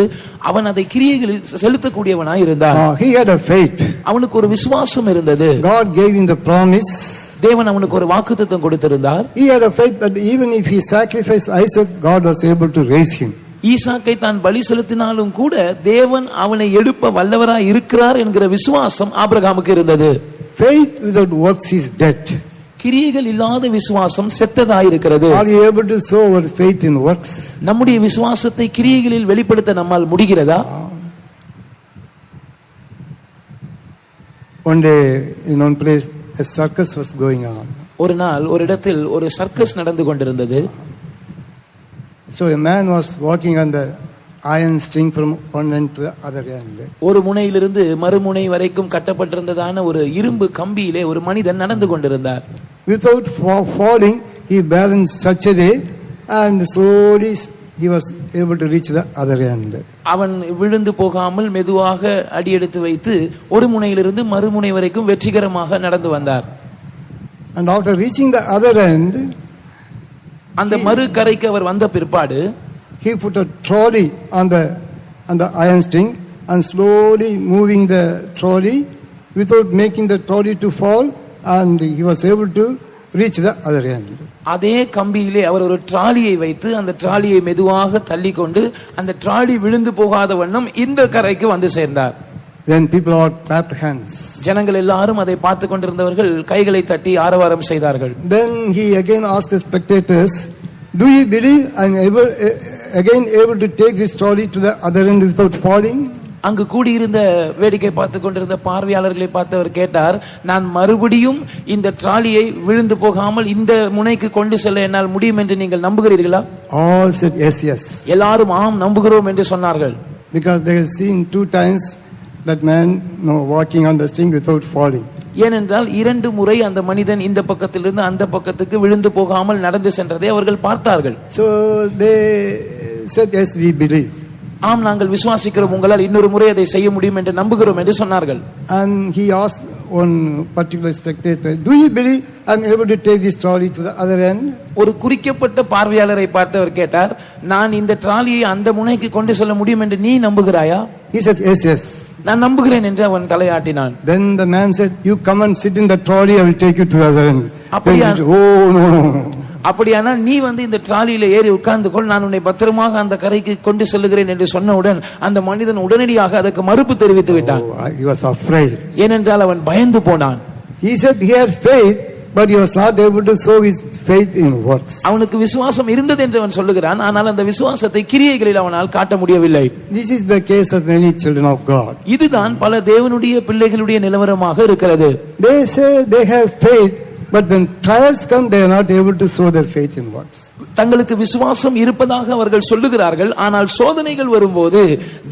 அவன் அதை கிரியைகளில் செலுத்தக்கூடியவனாய் இருந்தான். He had a faith. அவனுக்கு ஒரு விசுவாசம் இருந்தது. God gave him the promise. தேவன் அவனுக்கு ஒரு வாக்குத்தத்தம் கொடுத்திருந்தார். He had a faith that even if he sacrificed Isaac, God was able to raise him. ஈசாக்கை தான் பலி செலுத்தினாலும் கூட தேவன் அவனை எழுப்ப வல்லவராய் இருக்கிறார் என்கிற விசுவாசம் ஆபிரகாமுக்கு இருந்தது. Faith without works is dead. கிரியைகள் இல்லாத விசுவாசம் செத்ததாய் இருக்கிறது. Are you able to show our faith in works? நம்முடைய விசுவாசத்தை கிரியைகளில் வெளிப்படுத்த நம்மால் முடிகிறதா? One day in one place a circus was going on. ஒரு நாள் ஒரு இடத்தில் ஒரு சர்க்கஸ் நடந்து கொண்டிருந்தது. So a man was walking on the iron string from one end to the other end. ஒரு முனையிலிருந்து மறுமுனை வரைக்கும் கட்டப்பட்டிருந்ததான ஒரு இரும்பு கம்பியிலே ஒரு மனிதன் நடந்து கொண்டிருந்தார். Without falling, he balanced such a way and slowly he was able to reach the other end. அவன் விழுந்து போகாமல் மெதுவாக அடியெடுத்து வைத்து ஒரு முனையிலிருந்து மறுமுனை வரைக்கும் வெற்றிகரமாக நடந்து வந்தார். And after reaching the other end, அந்த மறு கரைக்கு அவர் வந்த பிற்பாடு he put a trolley on the iron string and slowly moving the trolley without making the trolley to fall, and he was able to reach the other end. அதே கம்பியிலே அவர் ஒரு டிராலியை வைத்து அந்த டிராலியை மெதுவாக தள்ளி கொண்டு அந்த டிராலி விழுந்து போகாத வண்ணம் இந்த கரைக்கு வந்து சேர்ந்தார். Then people all clapped hands. ஜனங்கள் எல்லாரும் அதை பார்த்து கொண்டிருந்தவர்கள் கைகளை தட்டி ஆரவாரம் செய்தார்கள். Then he again asked the spectators, do you believe I am again able to take this trolley to the other end without falling? அங்கு கூடியிருந்த வேடிக்கை பார்த்து கொண்டிருந்த பார்வையாளர்களை பார்த்து அவர் கேட்டார், நான் மறுபடியும் இந்த டிராலியை விழுந்து போகாமல் இந்த முனைக்கு கொண்டு செல்ல என்னால் முடியும் என்று நீங்கள் நம்புகிறீர்களா? All said yes, yes. எல்லாரும் ஆம் நம்புகிறோம் என்று சொன்னார்கள். Because they had seen 2 times that man walking on the string without falling. ஏனென்றால் 2 முறை அந்த மனிதன் இந்த பக்கத்திலிருந்து அந்த பக்கத்துக்கு விழுந்து போகாமல் நடந்து சென்றதை அவர்கள் பார்த்தார்கள். So they said yes, we believe. ஆம் நாங்கள் விசுவாசிக்கிறோம், உங்களால் இன்னொரு முறை அதை செய்ய முடியும் என்று நம்புகிறோம் என்று சொன்னார்கள். And he asked one particular spectator, do you believe I am able to take this trolley to the other end? ஒரு குறிக்கப்பட்ட பார்வையாளரை பார்த்து அவர் கேட்டார், நான் இந்த டிராலியை அந்த முனைக்கு கொண்டு செல்ல முடியும் என்று நீ நம்புகிறாயா? He said yes, yes. நான் நம்புகிறேன் என்று அவன் தலையாட்டினான். Then the man said, you come and sit in the trolley, I will take you to the other end. அப்படியா? Said, oh no. அப்படியானால் நீ வந்து இந்த டிராலியில ஏறி உட்கார்ந்து கொள், நான் உன்னை பத்திரமாக அந்த கரைக்கு கொண்டு செல்லுகிறேன் என்று சொன்னவுடன் அந்த மனிதன் உடனடியாக அதற்கு மறுப்பு தெரிவித்து விட்டான். He was afraid. ஏனென்றால் அவன் பயந்து போனான். He said he had faith, but he was not able to show his faith in works. அவனுக்கு விசுவாசம் இருந்தது என்று அவன் சொல்லுகிறான், ஆனால் அந்த விசுவாசத்தை கிரியைகளில் அவனால் காட்ட முடியவில்லை. This is the case of many children of God. இதுதான் பல தேவனுடைய பிள்ளைகளுடைய நிலவரமாக இருக்கிறது. They say they have faith, but when trials come, they are not able to show their faith in works. தங்களுக்கு விசுவாசம் இருப்பதாக அவர்கள் சொல்லுகிறார்கள், ஆனால் சோதனைகள் வரும்போது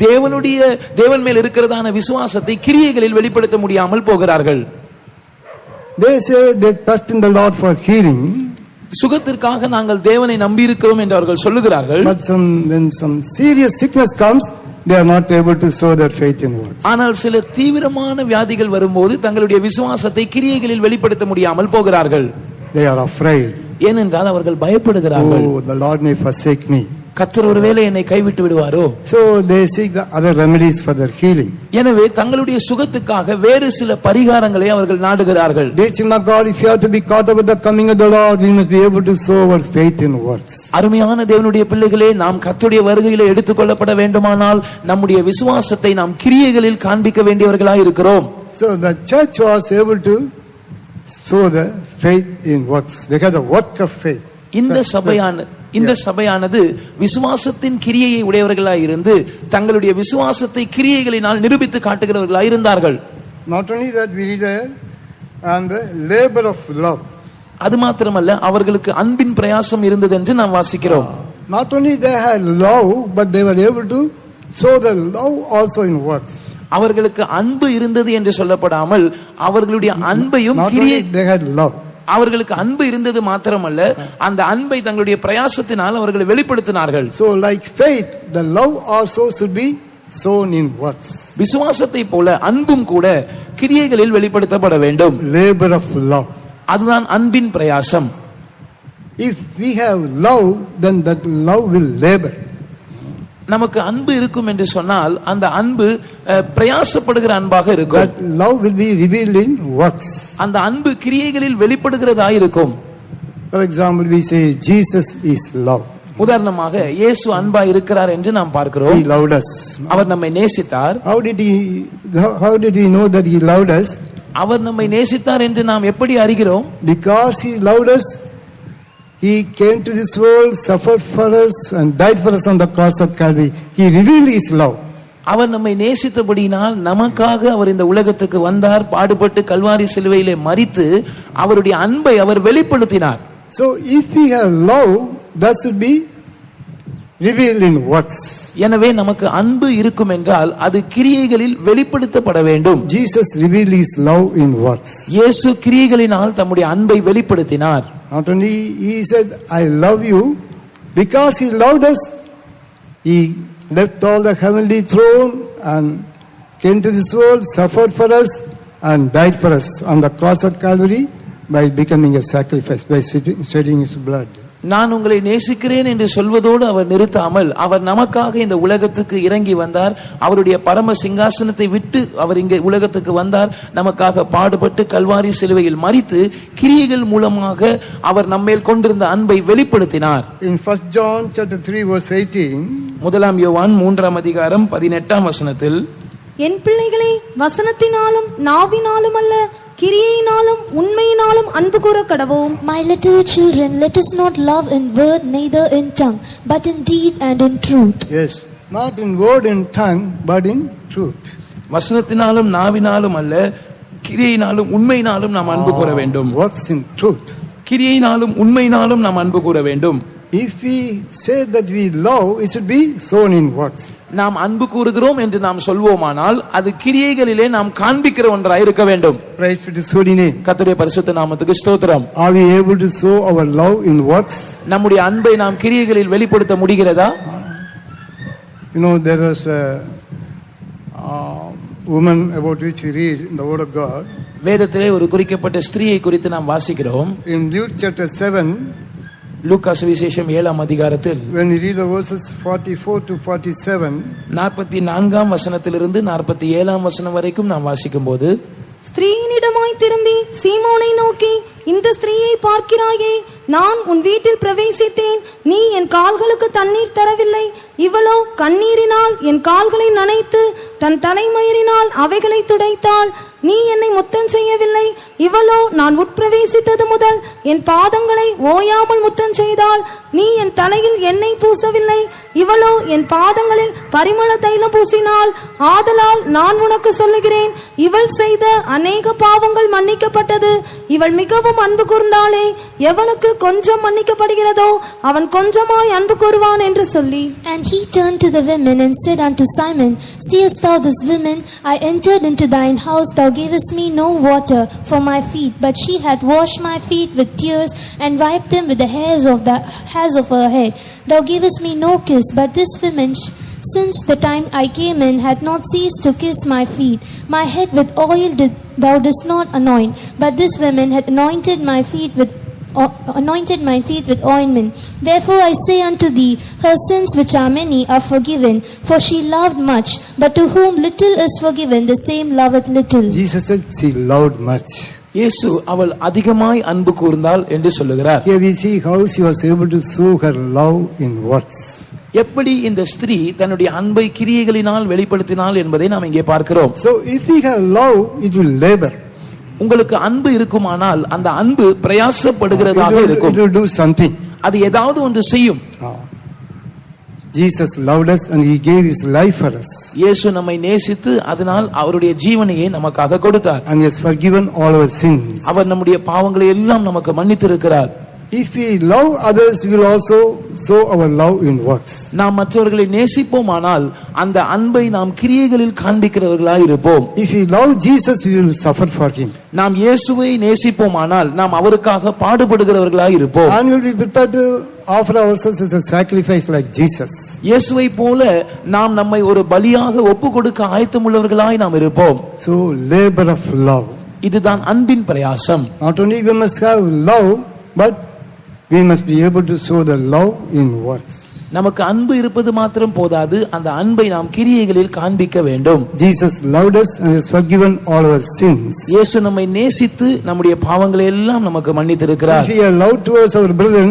தேவன் மேல் இருக்கிறதான விசுவாசத்தை கிரியைகளில் வெளிப்படுத்த முடியாமல் போகிறார்கள். They say they trust in the Lord for healing, சுகத்திற்காக நாங்கள் தேவனை நம்பி இருக்கிறோம் என்று அவர்கள் சொல்லுகிறார்கள். but when some serious sickness comes, they are not able to show their faith in works. ஆனால் சில தீவிரமான வியாதிகள் வரும்போது தங்களுடைய விசுவாசத்தை கிரியைகளில் வெளிப்படுத்த முடியாமல் போகிறார்கள். They are afraid. ஏனென்றால் அவர்கள் பயப்படுகிறார்கள். Oh, the Lord may forsake me. கர்த்தர் ஒருவேளை என்னை கைவிட்டு விடுவாரோ? So they seek the other remedies for their healing. எனவே தங்களுடைய சுகத்துக்காக வேறு சில பரிகாரங்களை அவர்கள் நாடுகிறார்கள். Dear children of God, if you are to be caught up with the coming of the Lord, we must be able to show our faith in works. அருமையான தேவனுடைய பிள்ளைகளே, நாம் கர்த்தருடைய வருகையிலே எடுத்துக்கொள்ளப்பட வேண்டுமானால் நம்முடைய விசுவாசத்தை நாம் கிரியைகளில் காண்பிக்க வேண்டியவர்களாய் இருக்கிறோம். So the church was able to show the faith in works. They had the work of faith. இந்த சபையானது விசுவாசத்தின் கிரியையை உடையவர்களாய் இருந்து தங்களுடைய விசுவாசத்தை கிரியைகளினால் நிரூபித்து காட்டுகிறவர்களாய் இருந்தார்கள். Not only that, we read and the labor of love. அது மாத்திரமல்ல, அவர்களுக்கு அன்பின் பிரயாசம் இருந்தது என்று நாம் வாசிக்கிறோம். Not only they had love, but they were able to show the love also in works. அவர்களுக்கு அன்பு இருந்தது என்று சொல்லப்படாமல் அவர்களுடைய அன்பையும் கிரியை, they had love. அவர்களுக்கு அன்பு இருந்தது மாத்திரமல்ல, அந்த அன்பை தங்களுடைய பிரயாசத்தினால் அவர்கள் வெளிப்படுத்தினார்கள். So like faith, the love also should be shown in works. விசுவாசத்தை போல அன்பும் கூட கிரியைகளில் வெளிப்படுத்தப்பட வேண்டும். Labor of love. அதுதான் அன்பின் பிரயாசம். If we have love, then that love will labor. நமக்கு அன்பு இருக்கும் என்று சொன்னால் அந்த அன்பு பிரயாசப்படுகிற அன்பாக இருக்கும். That love will be revealed in works. அந்த அன்பு கிரியைகளில் வெளிப்படுகிறதா இருக்கும். For example, we say Jesus is love. உதாரணமாக இயேசு அன்பா இருக்கிறார் என்று நாம் பார்க்கிறோம். He loved us. அவர் நம்மை நேசித்தார். How did he know that he loved us? அவர் நம்மை நேசித்தார் என்று நாம் எப்படி அறிகிறோம்? Because he loved us, he came to this world, suffered for us and died for us on the cross of Calvary. He revealed his love. அவர் நம்மை நேசித்தபடியினால் நமக்காக அவர் இந்த உலகத்துக்கு வந்தார், பாடுபட்டு கல்வாரி சிலுவையிலே மரித்து அவருடைய அன்பை அவர் வெளிப்படுத்தினார். So if we have love, that should be revealed in works. எனவே நமக்கு அன்பு இருக்கும் என்றால் அது கிரியைகளில் வெளிப்படுத்தப்பட வேண்டும். Jesus revealed his love in works. இயேசு கிரியைகளினால் தம்முடைய அன்பை வெளிப்படுத்தினார். Not only he said I love you, Because He loved us, He left all the heavenly throne and came to this world, suffered for us, and died for us on the cross of Calvary by becoming a sacrifice, by shedding His blood. நான் உங்களை நேசிக்கிறேன் என்று சொல்வதோடு அவர் நிறுத்தாமல் அவர் நமக்காக இந்த உலகத்துக்கு இறங்கி வந்தார். அவருடைய பரம சிங்காசனத்தை விட்டு அவர் இங்கே உலகத்துக்கு வந்தார். நமக்காக பாடுபட்டு கல்வாரி சிலுவையில் மரித்து கிரியைகள் மூலமாக அவர் நம்மேல் கொண்டிருந்த அன்பை வெளிப்படுத்தினார். In 1 John chapter 3 verse 18, முதலாம் யோவான் 3ஆம் அதிகாரம் 18ஆம் வசனத்தில், என் பிள்ளைகளை வசனத்தினாலும் நாவினாலும் அல்ல கிரியையினாலும் உண்மையினாலும் அன்பு கூற கடவோம். My little children, let us not love in word neither in tongue, but in deed and in truth. yes, not in word and tongue, but in truth. வசனத்தினாலும் நாவினாலும் அல்ல கிரியையினாலும் உண்மையினாலும் நாம் அன்பு கூற வேண்டும். Works in truth. கிரியையினாலும் உண்மையினாலும் நாம் அன்பு கூற வேண்டும். If we say that we love, it should be shown in works. நாம் அன்பு கூறுகிறோம் என்று நாம் சொல்வோமானால் அது கிரியைகளிலே நாம் காண்பிக்கிற ஒன்றாய் இருக்க வேண்டும். Praise be to His holy name. கர்த்தருடைய பரிசுத்த நாமத்துக்கு ஸ்தோத்திரம். Are we able to show our love in works? நம்முடைய அன்பை நாம் கிரியைகளில் வெளிப்படுத்த முடிகிறதா? You know, there was a woman about which we read in the Word of God. வேதத்திலே ஒரு குறிக்கப்பட்ட ஸ்திரீயை குறித்து நாம் வாசிக்கிறோம். In Luke chapter 7, லூக்கா சுவிசேஷம் 7ஆம் அதிகாரத்தில் when we read the verses 44 to 47, 44ஆம் வசனத்திலிருந்து 47ஆம் வசனம் வரைக்கும் நாம் வாசிக்கும்போது, ஸ்திரீயினிடமாய் திரும்பி சீமோனை நோக்கி, இந்த ஸ்திரீயை பார்க்கிறாயே, நான் உன் வீட்டில் பிரவேசித்தேன், நீ என் கால்களுக்கு தண்ணீர் தரவில்லை, இவளோ கண்ணீரினால் என் கால்களை நனைத்து தன் தலைமயிரினால் அவைகளை துடைத்தாள். நீ என்னை முத்தம் செய்யவில்லை, இவளோ நான் உட்பிரவேசித்தது முதல் என் பாதங்களை ஓயாமல் முத்தம் செய்தாள். நீ என் தலையில் எண்ணெய் பூசவில்லை, இவளோ என் பாதங்களில் பரிமள தைலம் பூசினாள். ஆதலால் நான் உனக்கு சொல்லுகிறேன், இவள் செய்த அநேக பாவங்கள் மன்னிக்கப்பட்டது, இவள் மிகவும் அன்பு கூர்ந்தாளே. எவனுக்கு கொஞ்சம் மன்னிக்கப்படுகிறதோ அவன் கொஞ்சமாய் அன்பு கூறுவான் என்று சொல்லி. And he turned to the women and said unto Simon, Seest thou this woman? I entered into thine house, thou gavest me no water for my feet, but she hath washed my feet with tears and wiped them with the hairs of her head. Thou gavest me no kiss, but this woman since the time I came in hath not ceased to kiss my feet. My head with oil thou didst not anoint, but this woman hath anointed my feet with ointment. Therefore I say unto thee, her sins which are many are forgiven, for she loved much. But to whom little is forgiven, the same loveth little. Jesus said she loved much. இயேசு அவள் அதிகமாய் அன்பு கூர்ந்தாள் என்று சொல்லுகிறார். Here we see how she was able to show her love in works. எப்படி இந்த ஸ்திரீ தன்னுடைய அன்பை கிரியைகளினால் வெளிப்படுத்தினாள் என்பதை நாம் இங்கே பார்க்கிறோம். So if we have love, it will labor. உங்களுக்கு அன்பு இருக்குமானால் அந்த அன்பு பிரயாசப்படுகிறதாக இருக்கும். It will do something. அது ஏதாவது ஒன்று செய்யும். Jesus loved us and He gave His life for us. இயேசு நம்மை நேசித்து அதனால் அவருடைய ஜீவனையே நமக்காக கொடுத்தார். And He has forgiven all our sins. அவர் நம்முடைய பாவங்களை எல்லாம் நமக்கு மன்னித்திருக்கிறார். If we love others, we will also show our love in works. நாம் மற்றவர்களை நேசிப்போமானால் அந்த அன்பை நாம் கிரியைகளில் காண்பிக்கிறவர்களாய் இருப்போம். If we love Jesus, we will suffer for Him. நாம் இயேசுவை நேசிப்போமானால் நாம் அவருக்காக பாடுபடுகிறவர்களாய் இருப்போம். And we will be prepared to offer ourselves as a sacrifice like Jesus. இயேசுவை போல நாம் நம்மை ஒரு பலியாக ஒப்பு கொடுக்க ஆயத்தமுள்ளவர்களாய் நாம் இருப்போம். So labor of love. இதுதான் அன்பின் பிரயாசம். Not only we must have love, but we must be able to show the love in works. நமக்கு அன்பு இருப்பது மாத்திரம் போதாது, அந்த அன்பை நாம் கிரியைகளில் காண்பிக்க வேண்டும். Jesus loved us and has forgiven all our sins. இயேசு நம்மை நேசித்து நம்முடைய பாவங்களை எல்லாம் நமக்கு மன்னித்திருக்கிறார். If we are loved towards our brethren,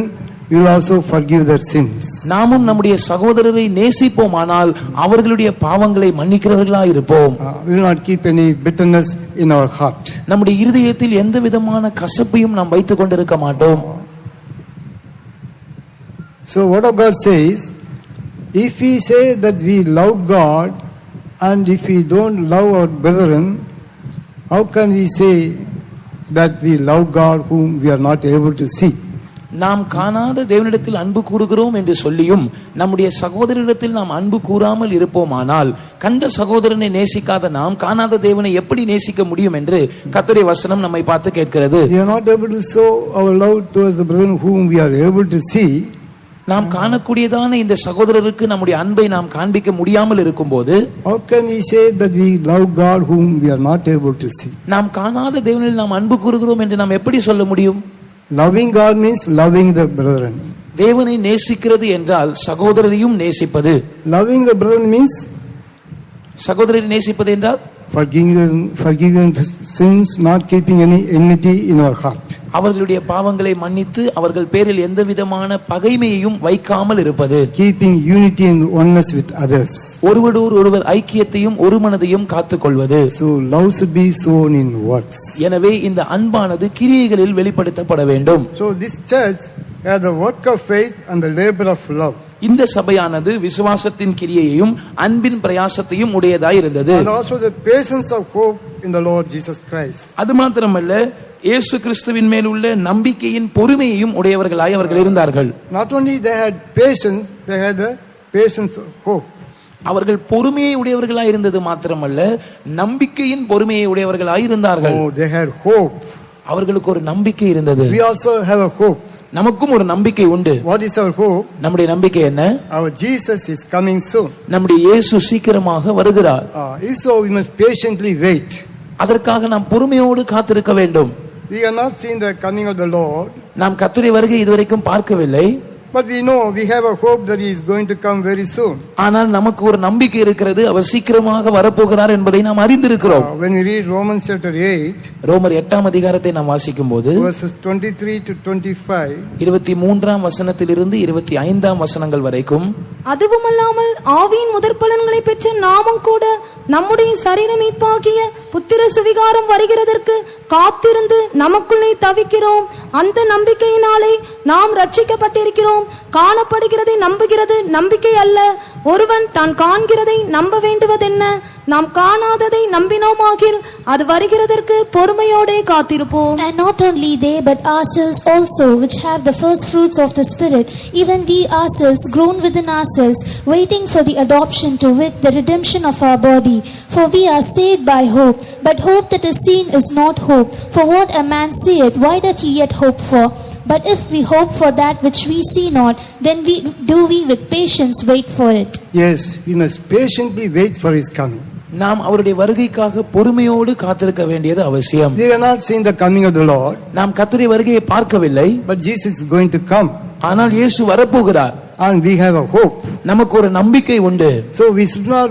we will also forgive their sins. நாமும் நம்முடைய சகோதரரை நேசிப்போமானால் அவர்களுடைய பாவங்களை மன்னிக்கிறவர்களாய் இருப்போம். We will not keep any bitterness in our heart. நம்முடைய இருதயத்தில் எந்த விதமான கசப்பையும் நாம் வைத்துக் கொண்டிருக்க மாட்டோம். So what of God says, if we say that we love God and if we don't love our brethren, how can we say that we love God whom we are not able to see? நாம் காணாத தேவனிடத்தில் அன்பு கூறுகிறோம் என்று சொல்லியும் நம்முடைய சகோதரரிடத்தில் நாம் அன்பு கூறாமல் இருப்போமானால் கண்ட சகோதரனை நேசிக்காத நாம் காணாத தேவனை எப்படி நேசிக்க முடியும் என்று கர்த்தருடைய வசனம் நம்மை பார்த்து கேட்கிறது. We are not able to show our love towards the brethren whom we are able to see. நாம் காணக்கூடியதான இந்த சகோதரருக்கு நம்முடைய அன்பை நாம் காண்பிக்க முடியாமல் இருக்கும்போது how can we say that we love God whom we are not able to see? நாம் காணாத தேவனில் நாம் அன்பு கூறுகிறோம் என்று நாம் எப்படி சொல்ல முடியும்? Loving God means loving the brethren. தேவனை நேசிக்கிறது என்றால் சகோதரரையும் நேசிப்பது. Loving the brethren means சகோதரரை நேசிப்பது என்றால் forgiving the sins, not keeping any enmity in our heart. அவர்களுடைய பாவங்களை மன்னித்து அவர்கள் பேரில் எந்த விதமான பகைமையையும் வைக்காமல் இருப்பது. Keeping unity and oneness with others. ஒருவர் ஐக்கியத்தையும் ஒரு மனதையும் காத்துக்கொள்வது. So love should be shown in works. எனவே இந்த அன்பானது கிரியைகளில் வெளிப்படுத்தப்பட வேண்டும். So this church has the work of faith and the labor of love. இந்த சபையானது விசுவாசத்தின் கிரியையையும் அன்பின் பிரயாசத்தையும் உடையதாய் இருந்தது. And also the patience of hope in the Lord Jesus Christ. அது மாத்திரமல்ல இயேசு கிறிஸ்துவின் மேல் உள்ள நம்பிக்கையின் பொறுமையையும் உடையவர்களாய் அவர்கள் இருந்தார்கள். Not only they had patience, they had the patience of hope. அவர்கள் பொறுமையை உடையவர்களாய் இருந்தது மாத்திரமல்ல நம்பிக்கையின் பொறுமையை உடையவர்களாய் இருந்தார்கள். Oh, they had hope. அவர்களுக்கு ஒரு நம்பிக்கை இருந்தது. We also have a hope. நமக்கும் ஒரு நம்பிக்கை உண்டு. What is our hope? நம்முடைய நம்பிக்கை என்ன? Our Jesus is coming soon. நம்முடைய இயேசு சீக்கிரமாக வருகிறார். If so, we must patiently wait. அதற்காக நாம் பொறுமையோடு காத்திருக்க வேண்டும். We have not seen the coming of the Lord. நாம் கர்த்தருடைய வருகை இதுவரைக்கும் பார்க்கவில்லை. But we know, we have a hope that he is going to come very soon. ஆனால் நமக்கு ஒரு நம்பிக்கை இருக்கிறது, அவர் சீக்கிரமாக வரப்போகிறார் என்பதை நாம் அறிந்திருக்கிறோம். When we read Romans chapter 8, ரோமர் 8ஆம் அதிகாரத்தை நாம் வாசிக்கும்போது verses 23 to 25, 23ஆம் வசனத்திலிருந்து 25ஆம் வசனங்கள் வரைக்கும், அதுவுமல்லாமல் ஆவியின் முதற்பலன்களை பெற்ற நாமும் கூட நம்முடைய சரீர மீட்பாகிய புத்திர சுவிகாரம் வருகிறதற்கு காத்திருந்து நமக்குள்ளே தவிக்கிறோம். அந்த நம்பிக்கையினாலே நாம் ரட்சிக்கப்பட்டிருக்கிறோம். காணப்படுகிறதை நம்புகிறது நம்பிக்கை அல்ல. ஒருவன் தான் காண்கிறதை நம்ப வேண்டுவதென்ன? நாம் காணாததை நம்பினோமாகில் அது வருகிறதற்கு பொறுமையோடே காத்திருப்போம். And not only they, but ourselves also, which have the first fruits of the Spirit, even we ourselves groan within ourselves, waiting for the adoption, to wit, the redemption of our body. For we are saved by hope. But hope that is seen is not hope. For what a man seeth, why doth he yet hope for? But if we hope for that which we see not, then we with patience wait for it. yes, we must patiently wait for his coming. நாம் அவருடைய வருகைக்காக பொறுமையோடு காத்திருக்க வேண்டியது அவசியம். We have not seen the coming of the Lord. நாம் கர்த்தருடைய வருகையை பார்க்கவில்லை. But Jesus is going to come. ஆனால் இயேசு வரப்போகிறார். And we have a hope. நமக்கு ஒரு நம்பிக்கை உண்டு. So we should not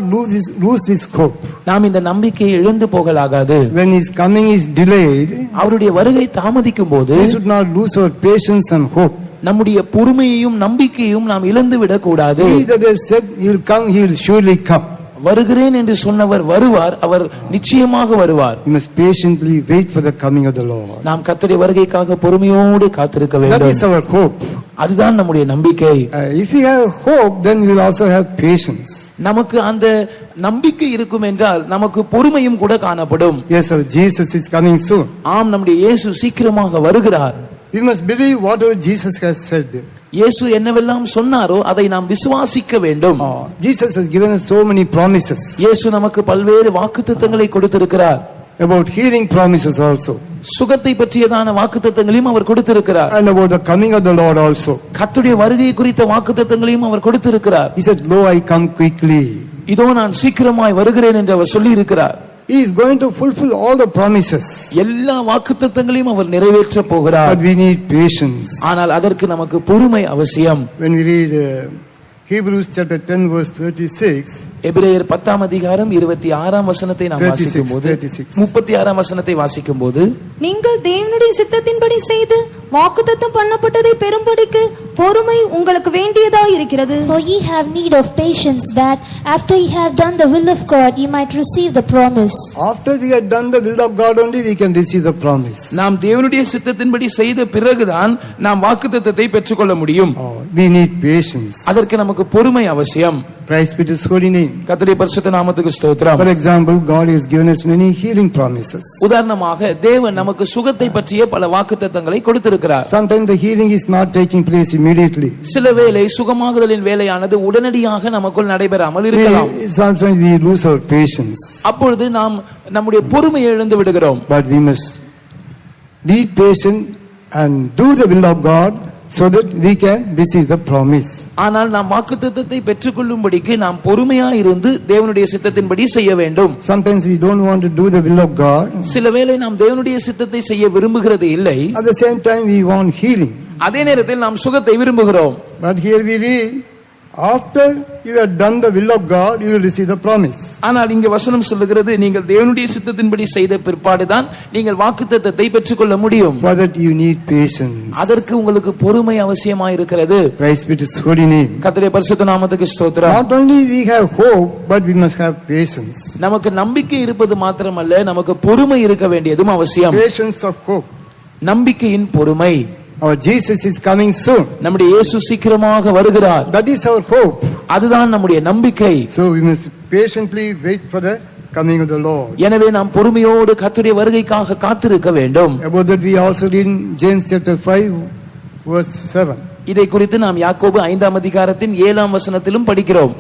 lose this hope. நாம் இந்த நம்பிக்கையை இழந்து போகலாகாது. When his coming is delayed, அவருடைய வருகை தாமதிக்கும் போது we should not lose our patience and hope. நம்முடைய பொறுமையையும் நம்பிக்கையும் நாம் இழந்து விடக் கூடாது. He that has said he will come, he will surely come. வருகிறேன் என்று சொன்னவர் வருவார், அவர் நிச்சயமாக வருவார். We must patiently wait for the coming of the Lord. நாம் கர்த்தருடைய வருகைக்காக பொறுமையோடு காத்திருக்க That வேண்டும். is our hope. அதுதான் நம்முடைய நம்பிக்கை. If we have hope, then we will also have patience. நமக்கு அந்த நம்பிக்கை இருக்கும் என்றால் நமக்கு பொறுமையும் கூட காணப்படும். Yes, our Jesus is coming soon. ஆம், நம்முடைய இயேசு சீக்கிரமாக வருகிறார். We must believe whatever Jesus has said. இயேசு என்னவெல்லாம் சொன்னாரோ அதை நாம் விசுவாசிக்க வேண்டும். Jesus has given us so many promises. இயேசு நமக்கு பல்வேறு வாக்குத்தத்தங்களை கொடுத்திருக்கிறார். About healing promises also. சுகத்தை பற்றியதான வாக்குத்தத்தங்களையும் அவர் கொடுத்திருக்கிறார். And about the coming of the Lord also. கர்த்தருடைய வருகை குறித்த வாக்குத்தத்தங்களையும் அவர் கொடுத்திருக்கிறார். He said, "Lo, I come quickly." இதோ நான் சீக்கிரமாய் வருகிறேன் என்று அவர் சொல்லி இருக்கிறார். He is going to fulfill all the promises. எல்லா வாக்குத்தத்தங்களையும் அவர் நிறைவேற்ற போகிறார். But we need patience. ஆனால் அதற்கு நமக்கு பொறுமை அவசியம். When we read Hebrews chapter 10 verse 36, எபிரேயர் 10ஆம் அதிகாரம் 26ஆம் வசனத்தை நாம் வாசிக்கும்போது 36ஆம் வசனத்தை வாசிக்கும்போது, நீங்கள் தேவனுடைய சித்தத்தின்படி செய்து வாக்குத்தத்தம் பண்ணப்பட்டதை பெறும்படிக்கு பொறுமை உங்களுக்கு வேண்டியதாய் இருக்கிறது. For ye have need of patience, that after ye have done the will of God, ye might receive the promise. after we have done the will of God only, we can receive the promise. நாம் தேவனுடைய சித்தத்தின்படி செய்த பிறகுதான் நாம் வாக்குத்தத்தத்தை பெற்றுக்கொள்ள முடியும். We need patience. அதற்கு நமக்கு பொறுமை அவசியம். Praise be to his holy name. கர்த்தருடைய பரிசுத்த நாமத்துக்கு ஸ்தோத்திரம். For example, God has given us many healing promises. உதாரணமாக தேவன் நமக்கு சுகத்தை பற்றிய பல வாக்குத்தத்தங்களை கொடுத்திருக்கிறார். Sometimes the healing is not taking place immediately. சில வேளை சுகமாகுதலின் வேலையானது உடனடியாக நமக்குள் நடைபெறாமல் இருக்கலாம். Sometimes we lose our patience. அப்பொழுது நாம் நம்முடைய பொறுமையை இழந்து விடுகிறோம். But we must be patient and do the will of God so that we can receive the promise. ஆனால் நாம் வாக்குத்தத்தத்தை பெற்றுக்கொள்ளும்படிக்கு நாம் பொறுமையா இருந்து தேவனுடைய சித்தத்தின்படி செய்ய வேண்டும். Sometimes we don't want to do the will of God. சிலவேளை நாம் தேவனுடைய சித்தத்தை செய்ய விரும்புகிறது இல்லை. At the same time we want healing. அதே நேரத்தில் நாம் சுகத்தை விரும்புகிறோம். But here we read, after you have done the will of God, you will receive the promise. ஆனால் இங்க வசனம் சொல்லுகிறது, நீங்கள் தேவனுடைய சித்தத்தின்படி செய்த பிற்பாடுதான் நீங்கள் வாக்குத்தத்தத்தை பெற்றுக்கொள்ள முடியும். For that you need patience. அதற்கு உங்களுக்கு பொறுமை அவசியமாய் இருக்கிறது. Praise be to His holy name. கர்த்தருடைய பரிசுத்த நாமத்துக்கு ஸ்தோத்திரம். Not only we have hope, but we must have patience. நமக்கு நம்பிக்கை இருப்பது மாத்திரமல்ல, நமக்கு பொறுமை இருக்க வேண்டியதும் அவசியம். Patience of hope. நம்பிக்கையின் பொறுமை. Our Jesus is coming soon. நம்முடைய இயேசு சீக்கிரமாக வருகிறார். That is our hope. அதுதான் நம்முடைய நம்பிக்கை. So we must patiently wait for the coming of the Lord. எனவே நாம் பொறுமையோடு கர்த்தருடைய வருகைக்காக காத்திருக்க வேண்டும். About that we also read in James chapter 5 verse 7. இதை குறித்து நாம் யாக்கோபு 5ஆம் அதிகாரத்தின் 7ஆம் வசனத்திலும் படிக்கிறோம்.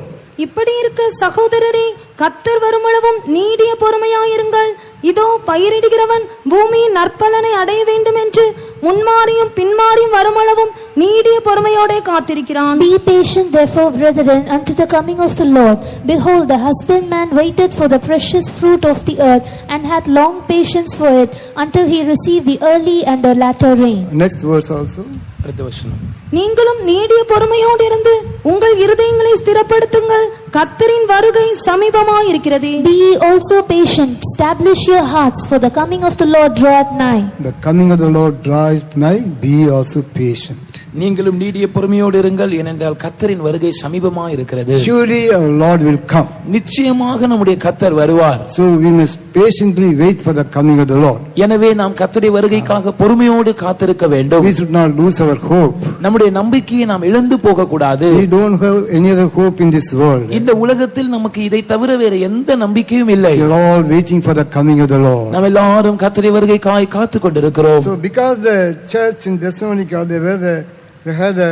இப்படி இருக்க சகோதரரே, கர்த்தர் வருமளவும் நீடிய பொறுமையாயிருங்கள். இதோ பயிரிடுகிறவன் பூமியின் நற்பலனை அடைய வேண்டும் என்று முன்மாறியும் பின்மாறியும் வருமளவும் நீடிய பொறுமையோடே காத்திருக்கிறான். Be patient therefore, brethren, unto the coming of the Lord. Behold, the husbandman waited for the precious fruit of the earth, and had long patience for it, until he received the early and the latter rain. Next verse also. அடுத்த வசனம். நீங்களும் நீடிய பொறுமையோடு இருந்து உங்கள் இருதயங்களை ஸ்திரப்படுத்துங்கள், கர்த்தரின் வருகை சமீபமாயிருக்கிறது. Be ye also patient, establish your hearts, for the coming of the Lord draweth nigh. The coming of the Lord draweth nigh, be ye also patient. நீங்களும் நீடிய பொறுமையோடு இருங்கள், ஏனென்றால் கர்த்தரின் வருகை சமீபமாக இருக்கிறது. Surely our Lord will come. நிச்சயமாக நம்முடைய கர்த்தர் வருவார். So we must patiently wait for the coming of the Lord. எனவே நாம் கர்த்தருடைய வருகைக்காக பொறுமையோடு காத்திருக்க வேண்டும். We should not lose our hope. நம்முடைய நம்பிக்கையை நாம் இழந்து போக கூடாது. We don't have any other hope in this world. இந்த உலகத்தில் நமக்கு இதை தவிர வேற எந்த நம்பிக்கையும் இல்லை. We are all waiting for the coming of the Lord. நாம் எல்லாரும் கர்த்தருடைய வருகைக்காக காத்துக் கொண்டிருக்கிறோம். So because the church in Thessalonica, they had the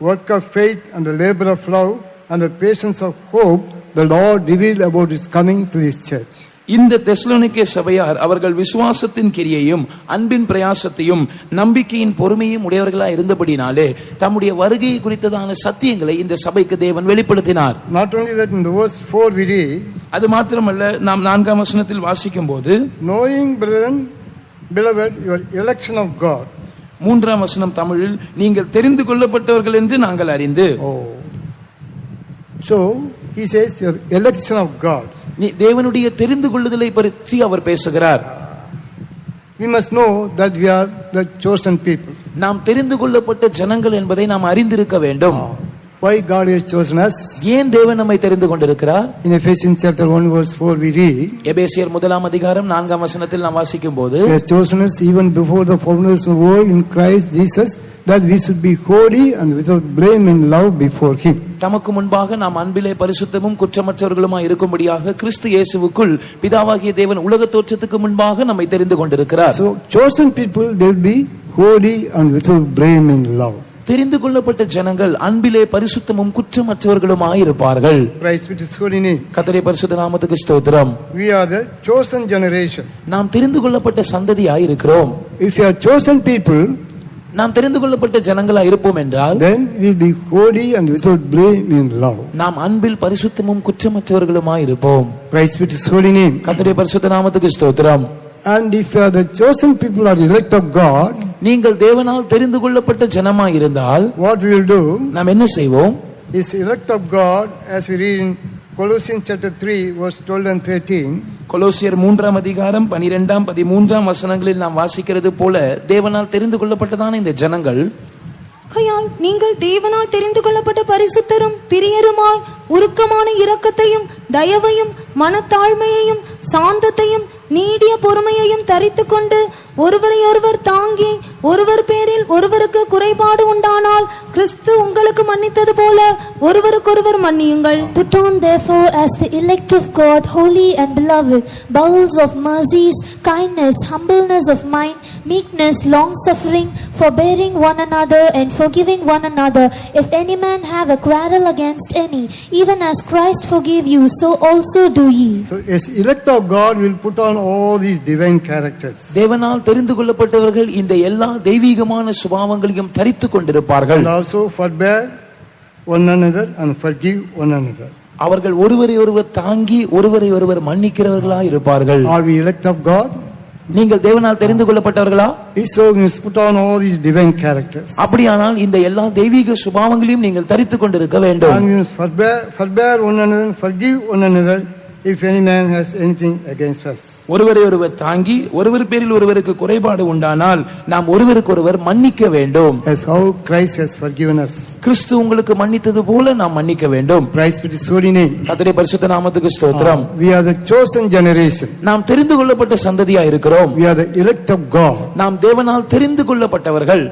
work of faith and the labor of love and the patience of hope, the Lord revealed about His coming to His church. இந்த Thessalonica சபையார் அவர்கள் விசுவாசத்தின் கிரியையும் அன்பின் பிரயாசத்தையும் நம்பிக்கையின் பொறுமையும் உடையவர்களாய் இருந்தபடினாலே தம்முடைய வருகை குறித்ததான சத்தியங்களை இந்த சபைக்கு தேவன் வெளிப்படுத்தினார். Not only that, in the verse 4 we read, அது மாத்திரமல்ல, நாம் 4ஆம் வசனத்தில் வாசிக்கும் போது, knowing, brethren, beloved, your election of God. 3ஆம் வசனம் தமிழில், நீங்கள் தெரிந்து கொள்ளப்பட்டவர்கள் என்று நாங்கள் அறிந்து. So he says your election of God. தேவனுடைய தெரிந்து கொள்ளுதலை பற்றி அவர் பேசுகிறார். We must know that we are the chosen people. நாம் தெரிந்து கொள்ளப்பட்ட ஜனங்கள் என்பதை நாம் அறிந்திருக்க வேண்டும். Why God has chosen us? ஏன் தேவன் நம்மை தெரிந்து கொண்டிருக்கிறார்? In Ephesians chapter 1 verse 4 we read, எபேசியர் 1ஆம் அதிகாரம் 4ஆம் வசனத்தில் நாம் வாசிக்கும் போது, He has chosen us even before the foundation of the world in Christ Jesus, that we should be holy and without blame in love before Him. தமக்கு முன்பாக நாம் அன்பிலே பரிசுத்தமும் குற்றமற்றவர்களுமாய் இருக்கும்படியாக கிறிஸ்து இயேசுவுக்குள் பிதாவாகிய தேவன் உலக தோற்றத்துக்கு முன்பாக நம்மை தெரிந்து கொண்டிருக்கிறார். So chosen people, they will be holy and without blame in love. தெரிந்து கொள்ளப்பட்ட ஜனங்கள் அன்பிலே பரிசுத்தமும் குற்றமற்றவர்களுமாய் இருப்பார்கள். Praise be to His holy name. கர்த்தருடைய பரிசுத்த நாமத்துக்கு ஸ்தோத்திரம். We are the chosen generation. நாம் தெரிந்து கொள்ளப்பட்ட சந்ததியாய் இருக்கிறோம். If you are chosen people, நாம் தெரிந்து கொள்ளப்பட்ட ஜனங்களா இருப்போம் என்றால், then we will be holy and without blame in love. நாம் அன்பில் பரிசுத்தமும் குற்றமற்றவர்களுமாய் இருப்போம். Praise be to His holy name. கர்த்தருடைய பரிசுத்த நாமத்துக்கு ஸ்தோத்திரம். And if you are the chosen people or elect of God, நீங்கள் தேவனால் தெரிந்து கொள்ளப்பட்ட ஜனமாய் இருந்தால், what we will do நாம் என்ன செய்வோம்? is elect of God, as we read in Colossians chapter 3 verse 12 and 13. கொலோசியர் 3ஆம் அதிகாரம் 12ஆம் 13ஆம் வசனங்களில் நாம் வாசிக்கிறது போல, தேவனால் தெரிந்து கொள்ளப்பட்டதான இந்த ஜனங்கள், ஆகையால் நீங்கள் தேவனால் தெரிந்து கொள்ளப்பட்ட பரிசுத்தரும் பிரியருமாய் உருக்கமான இரக்கத்தையும் தயவையும் மனத்தாழ்மையையும் சாந்தத்தையும் நீடிய பொறுமையையும் தரித்துக் கொண்டு ஒருவரை ஒருவர் தாங்கி ஒருவர் பேரில் ஒருவருக்கு குறைபாடு உண்டானால் கிறிஸ்து உங்களுக்கு மன்னித்தது போல ஒருவருக்கொருவர் மன்னியுங்கள். Put on therefore as the elect of God, holy and beloved, bowels of mercies, kindness, humbleness of mind, meekness, long-suffering, forbearing one another and forgiving one another. If any man have a quarrel against any, even as Christ forgave you, so also do ye. So as elect of God will put on all these divine characters. தேவனால் தெரிந்து கொள்ளப்பட்டவர்கள் இந்த எல்லா தெய்வீகமான சுபாவங்களையும் தரித்துக் கொண்டிருப்பார்கள். And also forbear one another and forgive one another. அவர்கள் ஒருவரை ஒருவர் தாங்கி ஒருவரை ஒருவர் மன்னிக்கிறவர்களாக இருப்பார்கள். Are we elect of God? நீங்கள் தேவனால் தெரிந்து கொள்ளப்பட்டவர்களா? So we must put on all these divine characters. அப்படியானால் இந்த எல்லா தெய்வீக சுபாவங்களையும் நீங்கள் தரித்துக் கொண்டிருக்க வேண்டும். And we must forbear one another and forgive one another if any man has anything against us. ஒருவரை ஒருவர் தாங்கி ஒருவர் பேரில் ஒருவருக்கு குறைபாடு உண்டானால் நாம் ஒருவருக்கொருவர் மன்னிக்க வேண்டும். As how Christ has forgiven us. கிறிஸ்து உங்களுக்கு மன்னித்தது போல நாம் மன்னிக்க வேண்டும். Praise be His holy name. கர்த்தருடைய பரிசுத்த நாமத்துக்கு ஸ்தோத்திரம். We are the chosen generation. நாம் தெரிந்து கொள்ளப்பட்ட சந்ததியா இருக்கிறோம். We are the elect of God. நாம் தேவனால் தெரிந்து கொள்ளப்பட்டவர்கள்.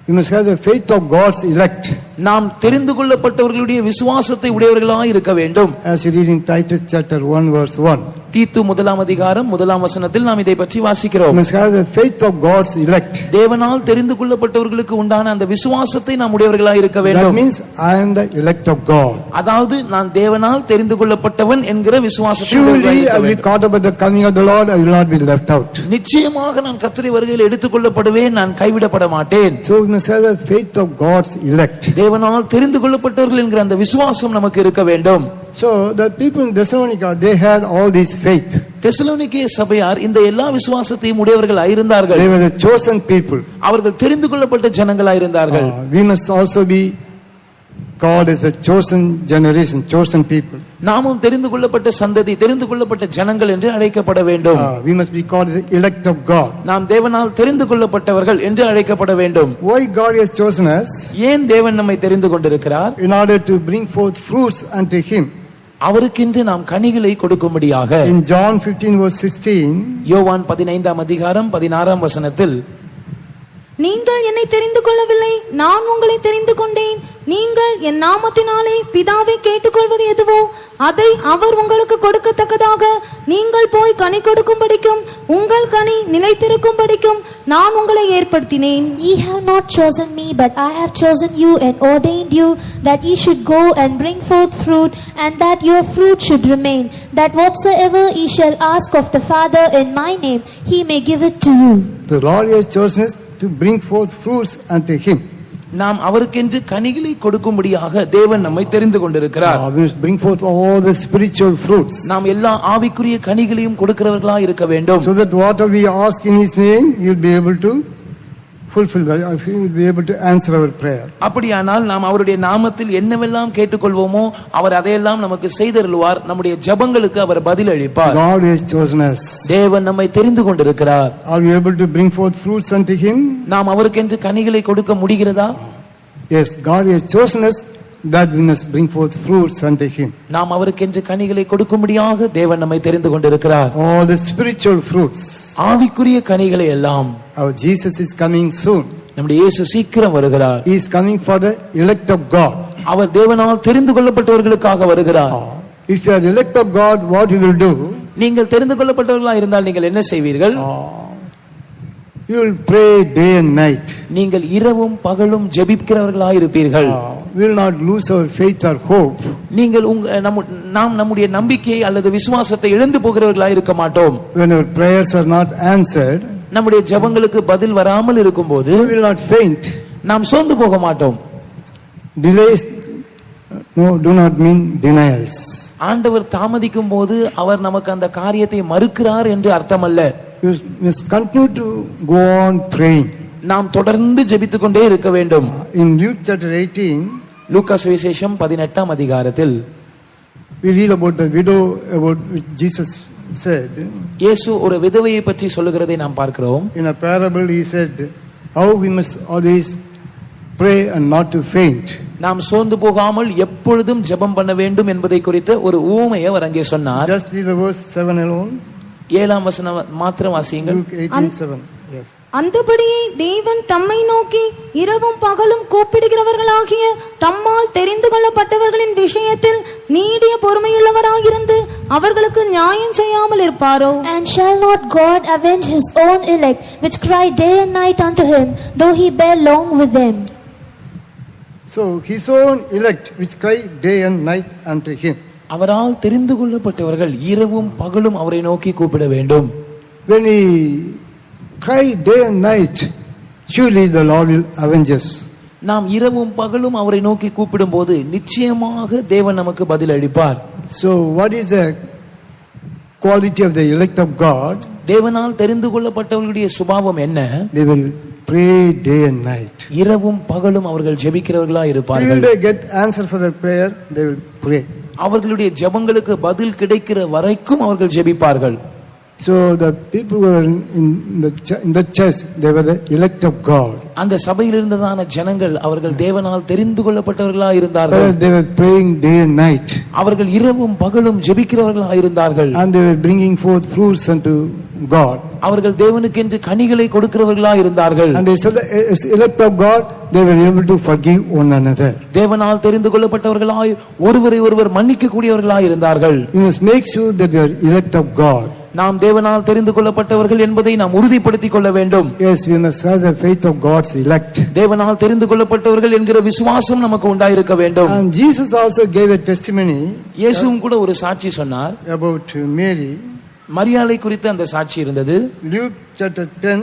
You must have the faith of God's elect. நாம் தெரிந்து கொள்ளப்பட்டவர்களுடைய விசுவாசத்தை உடையவர்களாக இருக்க வேண்டும். As you read in Titus chapter 1 verse 1. தீத்து 1 வசனத்தில் நாம் இதை பற்றி வாசிக்கிறோம். You must have the faith of God's elect. தேவனால் தெரிந்து கொள்ளப்பட்டவர்களுக்கு உண்டான அந்த விசுவாசத்தை நாம் உடையவர்களாக இருக்க வேண்டும். That means I am the elect of God. அதாவது நான் தேவனால் தெரிந்து கொள்ளப்பட்டவன் என்கிற விசுவாசத்தை Surely I will be caught up at the coming of the Lord. I will not be left out. நிச்சயமாக நான் கர்த்தருடைய வருகையில் எடுத்துக்கொள்ளப்படுவேன், நான் கைவிடப்பட மாட்டேன். So we must have the faith of God's elect. தேவனால் தெரிந்து கொள்ளப்பட்டவர்கள் என்கிற அந்த விசுவாசம் நமக்கு இருக்க வேண்டும். So the people in Thessalonica, they had all this faith. Thessalonica சபையார் இந்த எல்லா விசுவாசத்தையும் உடையவர்களாக இருந்தார்கள். They were the chosen people. அவர்கள் தெரிந்து கொள்ளப்பட்ட ஜனங்களாக இருந்தார்கள். We must also be called as a chosen generation, chosen people. நாமும் தெரிந்து கொள்ளப்பட்ட சந்ததி, தெரிந்து கொள்ளப்பட்ட ஜனங்கள் என்று அழைக்கப்பட வேண்டும். We must be called as the elect of God. நாம் தேவனால் தெரிந்து கொள்ளப்பட்டவர்கள் என்று அழைக்கப்பட வேண்டும். Why God has chosen us? ஏன் தேவன் நம்மை தெரிந்து கொண்டிருக்கிறார்? In order to bring forth fruits unto Him. அவருக்கென்று நாம் கனிகளை கொடுக்கும்படியாக. In John 15 verse 16, யோவான் 15 வசனத்தில், நீங்கள் என்னை தெரிந்து கொள்ளவில்லை, நான் உங்களை தெரிந்து கொண்டேன். நீங்கள் என் நாமத்தினாலே பிதாவை கேட்டுக்கொள்வது எதுவோ அதை அவர் உங்களுக்கு கொடுக்கத்தக்கதாக நீங்கள் போய் கனி கொடுக்கும்படிக்கும் உங்கள் கனி நிலைத்திருக்கும்படிக்கும் நான் உங்களை ஏற்படுத்தினேன். Ye have not chosen me, but I have chosen you and ordained you, that ye should go and bring forth fruit, and that your fruit should remain, that whatsoever ye shall ask of the Father in my name, he may give it to you. the Lord has chosen us to bring forth fruits unto Him. நாம் அவருக்கென்று கனிகளை கொடுக்கும்படியாக தேவன் நம்மை தெரிந்து கொண்டிருக்கிறார். We must bring forth all the spiritual fruits. நாம் எல்லா ஆவிக்குரிய கனிகளையும் கொடுக்கிறவர்களாக இருக்க வேண்டும். So that whatever we ask in His name, He will be able to fulfill that. He will be able to answer our prayer. அப்படியானால் நாம் அவருடைய நாமத்தில் என்னவெல்லாம் கேட்டுக்கொள்வோமோ அவர் அதையெல்லாம் நமக்கு செய்தருள்வார். நம்முடைய ஜெபங்களுக்கு அவர் பதில் அளிப்பார். God has chosen us. தேவன் நம்மை தெரிந்து கொண்டிருக்கிறார். Are we able to bring forth fruits unto Him? நாம் அவருக்கென்று கனிகளை கொடுக்க முடிகிறதா? Yes, God has chosen us that we must bring forth fruits unto Him. நாம் அவருக்கென்று கனிகளை கொடுக்கும்படியாக தேவன் நம்மை தெரிந்து கொண்டிருக்கிறார். All the spiritual fruits. ஆவிக்குரிய கனிகளை எல்லாம். Our Jesus is coming soon. நம்முடைய இயேசு சீக்கிரம் வருகிறார். He is coming for the elect of God. அவர் தேவனால் தெரிந்து கொள்ளப்பட்டவர்களுக்காக வருகிறார். If you are the elect of God, what you will do? நீங்கள் தெரிந்து கொள்ளப்பட்டவர்களாக இருந்தால் நீங்கள் என்ன செய்வீர்கள்? You will pray day and night. நீங்கள் இரவும் பகலும் ஜெபிக்கிறவர்களாக இருப்பீர்கள். We will not lose our faith or hope. நீங்கள் நாம் நம்முடைய நம்பிக்கை அல்லது விசுவாசத்தை இழந்து போகிறவர்களாக இருக்க மாட்டோம். When our prayers are not answered, நம்முடைய ஜெபங்களுக்கு பதில் வராமல் இருக்கும்போது we will not faint. நாம் சோர்ந்து போக மாட்டோம். Delays do not mean denials. ஆண்டவர் தாமதிக்கும் போது அவர் நமக்கு அந்த காரியத்தை மறுக்கிறார் என்று அர்த்தமல்ல. You must continue to go on praying. நாம் தொடர்ந்து ஜெபித்துக் கொண்டே இருக்க வேண்டும். In Luke chapter 18, லூக்கா சுவிசேஷம் 18 we read about the widow about which Jesus said. இயேசு ஒரு விதவையை பற்றி சொல்லுகிறதை நாம் பார்க்கிறோம். In a parable he said how we must always pray and not to faint. நாம் சோர்ந்து போகாமல் எப்பொழுதும் ஜெபம் பண்ண வேண்டும் என்பதை குறித்த ஒரு ஊமையை அவர் அங்கே சொன்னார். Just read the verse 7 alone. 7 வசனம் மாத்திரம் வாசியுங்கள். Luke 18:7. Yes. அந்தபடியே தேவன் தம்மை நோக்கி இரவும் பகலும் கூப்பிடுகிறவர்களாகிய தம்மால் தெரிந்து கொள்ளப்பட்டவர்களின் விஷயத்தில் நீடிய பொறுமையுள்ளவராயிருந்து அவர்களுக்கு நியாயம் செய்யாமல் இருப்பாரோ? And shall not God avenge his own elect, which cry day and night unto him, though he bear long with them? So his own elect which cry day and night unto him. அவரால் தெரிந்து கொள்ளப்பட்டவர்கள் இரவும் பகலும் அவரை நோக்கி கூப்பிட வேண்டும். When he cry day and night, surely the Lord will avenge us. நாம் இரவும் பகலும் அவரை நோக்கி கூப்பிடும்போது நிச்சயமாக தேவன் நமக்கு பதில் அளிப்பார். So what is the quality of the elect of God? தேவனால் தெரிந்து கொள்ளப்பட்டவர்களுடைய சுபாவம் என்ன? They will pray day and night. இரவும் பகலும் அவர்கள் ஜெபிக்கிறவர்களா Till இருப்பார்கள். they get answer for their prayer, they will pray. அவர்களுடைய ஜெபங்களுக்கு பதில் கிடைக்கிற வரைக்கும் அவர்கள் ஜெபிப்பார்கள். So the people who were in the church, they were the elect of God. அந்த சபையில் இருந்ததான ஜனங்கள் அவர்கள் தேவனால் தெரிந்து கொள்ளப்பட்டவர்களா இருந்தார்கள். They were praying day and night. அவர்கள் இரவும் பகலும் ஜெபிக்கிறவர்களா இருந்தார்கள். And they were bringing forth fruits unto God. அவர்கள் தேவனுக்கென்று கனிகளை கொடுக்கிறவர்களா இருந்தார்கள். And they said, as elect of God, they were able to forgive one another. தேவனால் தெரிந்து கொள்ளப்பட்டவர்களாய் ஒருவரை ஒருவர் மன்னிக்க கூடியவர்களாய் இருந்தார்கள். You must make sure that you are elect of God. நாம் தேவனால் தெரிந்து கொள்ளப்பட்டவர்கள் என்பதை நாம் உறுதிப்படுத்திக் கொள்ள வேண்டும். Yes, we must have the faith of God's elect. தேவனால் தெரிந்து கொள்ளப்பட்டவர்கள் என்கிற விசுவாசம் நமக்கு உண்டாயிருக்க வேண்டும். And Jesus also gave a testimony இயேசுவும் கூட ஒரு சாட்சி சொன்னார். about Mary. மரியாளை குறித்து அந்த சாட்சி இருந்தது. Luke chapter 10,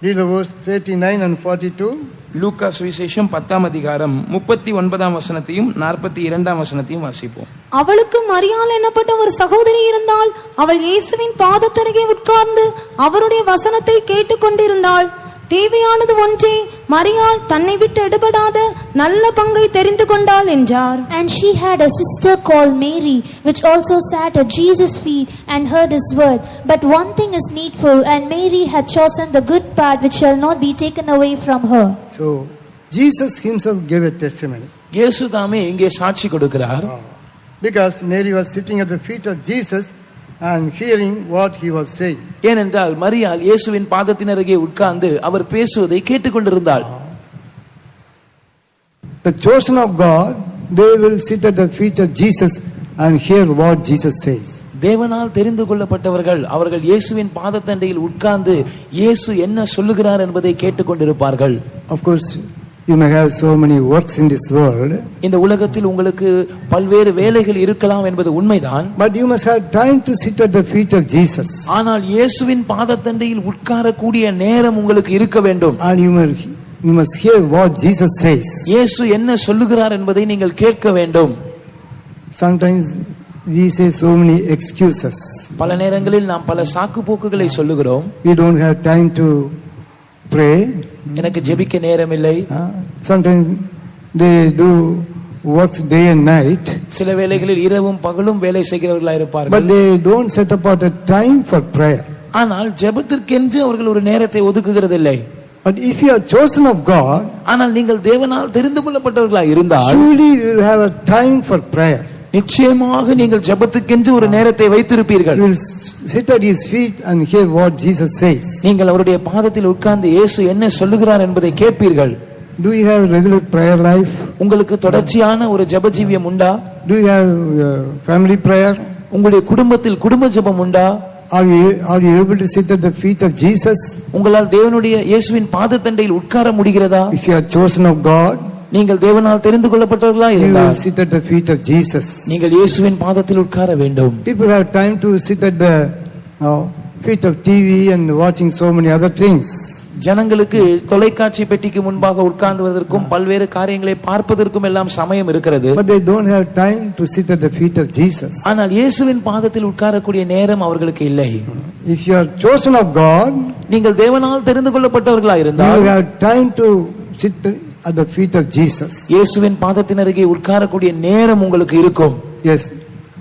read the verse 39 and 42. லூக்கா சுவிசேஷம் 10ஆம் அதிகாரம் 39ஆம் வசனத்தையும் 42ஆம் வசனத்தையும் வாசிப்போம். அவளுக்கு மரியாள் என்னப்பட்ட ஒரு சகோதரி இருந்தாள். அவள் இயேசுவின் பாதத்தருகே உட்கார்ந்து அவருடைய வசனத்தை கேட்டுக்கொண்டிருந்தாள். தேவையானது ஒன்றே, மரியாள் தன்னை விட்டு எடுபடாத நல்ல பங்கை தெரிந்து கொண்டாள் என்றார். And she had a sister called Mary, which also sat at Jesus' feet and heard his word. But one thing is needful, and Mary had chosen the good part which shall not be taken away from her. So Jesus himself gave a testimony. இயேசு தாமே இங்கே சாட்சி கொடுக்கிறார். Because Mary was sitting at the feet of Jesus and hearing what he was saying. ஏனென்றால் மரியாள் இயேசுவின் பாதத்தின் அருகே உட்கார்ந்து அவர் பேசுவதை கேட்டுக்கொண்டிருந்தாள். The chosen of God, they will sit at the feet of Jesus and hear what Jesus says. தேவனால் தெரிந்து கொள்ளப்பட்டவர்கள் அவர்கள் இயேசுவின் பாதத்தண்டையில் உட்கார்ந்து இயேசு என்ன சொல்லுகிறார் என்பதை கேட்டுக்கொண்டிருப்பார்கள். Of course, you may have so many works in this world. இந்த உலகத்தில் உங்களுக்கு பல்வேறு வேலைகள் இருக்கலாம் என்பது உண்மைதான். But you must have time to sit at the feet of Jesus. ஆனால் இயேசுவின் பாதத்தண்டையில் உட்காரக்கூடிய நேரம் உங்களுக்கு இருக்க வேண்டும். And you must hear what Jesus says. இயேசு என்ன சொல்லுகிறார் என்பதை நீங்கள் கேட்க வேண்டும். Sometimes we say so many excuses. பல நேரங்களில் நாம் பல சாக்கு போக்குகளை சொல்லுகிறோம். We don't have time to pray. எனக்கு ஜெபிக்க நேரம் இல்லை. Sometimes they do works day and night. சில வேளைகளில் இரவும் பகலும் வேலை செய்கிறவர்களா இருப்பார்கள். But they don't set apart a time for prayer. ஆனால் ஜெபத்திற்கென்று அவர்கள் ஒரு நேரத்தை ஒதுக்குகிறதில்லை. But if you are chosen of God, ஆனால் நீங்கள் தேவனால் தெரிந்து கொள்ளப்பட்டவர்களா இருந்தால் surely you will have a time for prayer. நிச்சயமாக நீங்கள் ஜெபத்துக்கென்று ஒரு நேரத்தை வைத்திருப்பீர்கள். You will sit at his feet and hear what Jesus says. நீங்கள் அவருடைய பாதத்தில் உட்கார்ந்து இயேசு என்ன சொல்லுகிறார் என்பதை கேட்பீர்கள். Do you have regular prayer life? உங்களுக்கு தொடர்ச்சியான ஒரு ஜெப ஜீவியம் உண்டா? Do you have family prayer? உங்களுடைய குடும்பத்தில் குடும்ப ஜெபம் உண்டா? Are you able to sit at the feet of Jesus? உங்களால் தேவனுடைய இயேசுவின் பாதத்தண்டையில் உட்கார முடிகிறதா? If you are chosen of God, நீங்கள் தேவனால் தெரிந்து கொள்ளப்பட்டவர்களா you will இருந்தால் sit at the feet of Jesus. நீங்கள் இயேசுவின் பாதத்தில் உட்கார வேண்டும். People have time to sit at the feet of TV and watching so many other things. ஜனங்களுக்கு தொலைக்காட்சி பெட்டிக்கு முன்பாக உட்கார்ந்துவதற்கும் பல்வேறு காரியங்களை பார்ப்பதற்கும் எல்லாம் சமயம் இருக்கிறது. But they don't have time to sit at the feet of Jesus. ஆனால் இயேசுவின் பாதத்தில் உட்காரக்கூடிய நேரம் அவர்களுக்கு இல்லை. If you are chosen of God, நீங்கள் தேவனால் தெரிந்து கொள்ளப்பட்டவர்களா you இருந்தால் will have time to sit at the feet of Jesus. இயேசுவின் பாதத்தின் அருகே உட்காரக்கூடிய நேரம் உங்களுக்கு இருக்கும். Yes,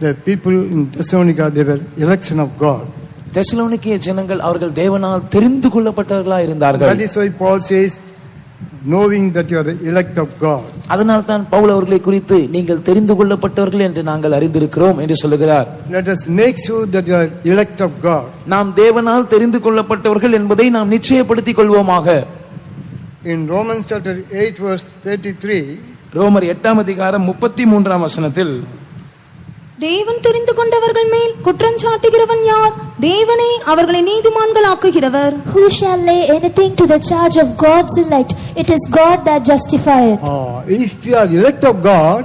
the people in Thessalonica, they were election of God. தெசலோனிக்கேய ஜனங்கள் அவர்கள் தேவனால் தெரிந்து கொள்ளப்பட்டவர்களா இருந்தார்கள். That is why Paul says, knowing that you are the elect of God. அதனால் தான் பவுல் அவர்களை குறித்து நீங்கள் தெரிந்து கொள்ளப்பட்டவர்கள் என்று நாங்கள் அறிந்திருக்கிறோம் என்று சொல்லுகிறார். Let us make sure that you are elect of God. நாம் தேவனால் தெரிந்து கொள்ளப்பட்டவர்கள் என்பதை நாம் நிச்சயப்படுத்திக் கொள்வோமாக. In Romans chapter 8 verse 33, ரோமர் 8ஆம் அதிகாரம் 33ஆம் வசனத்தில், தேவன் தெரிந்து கொண்டவர்கள் மேல் குற்றம் சாட்டுகிறவன் யார்? தேவனே அவர்களை நீதிமான்கள் ஆக்குகிறவர். Who shall lay anything to the charge of God's elect? It is God that justifieth. if you are elect of God,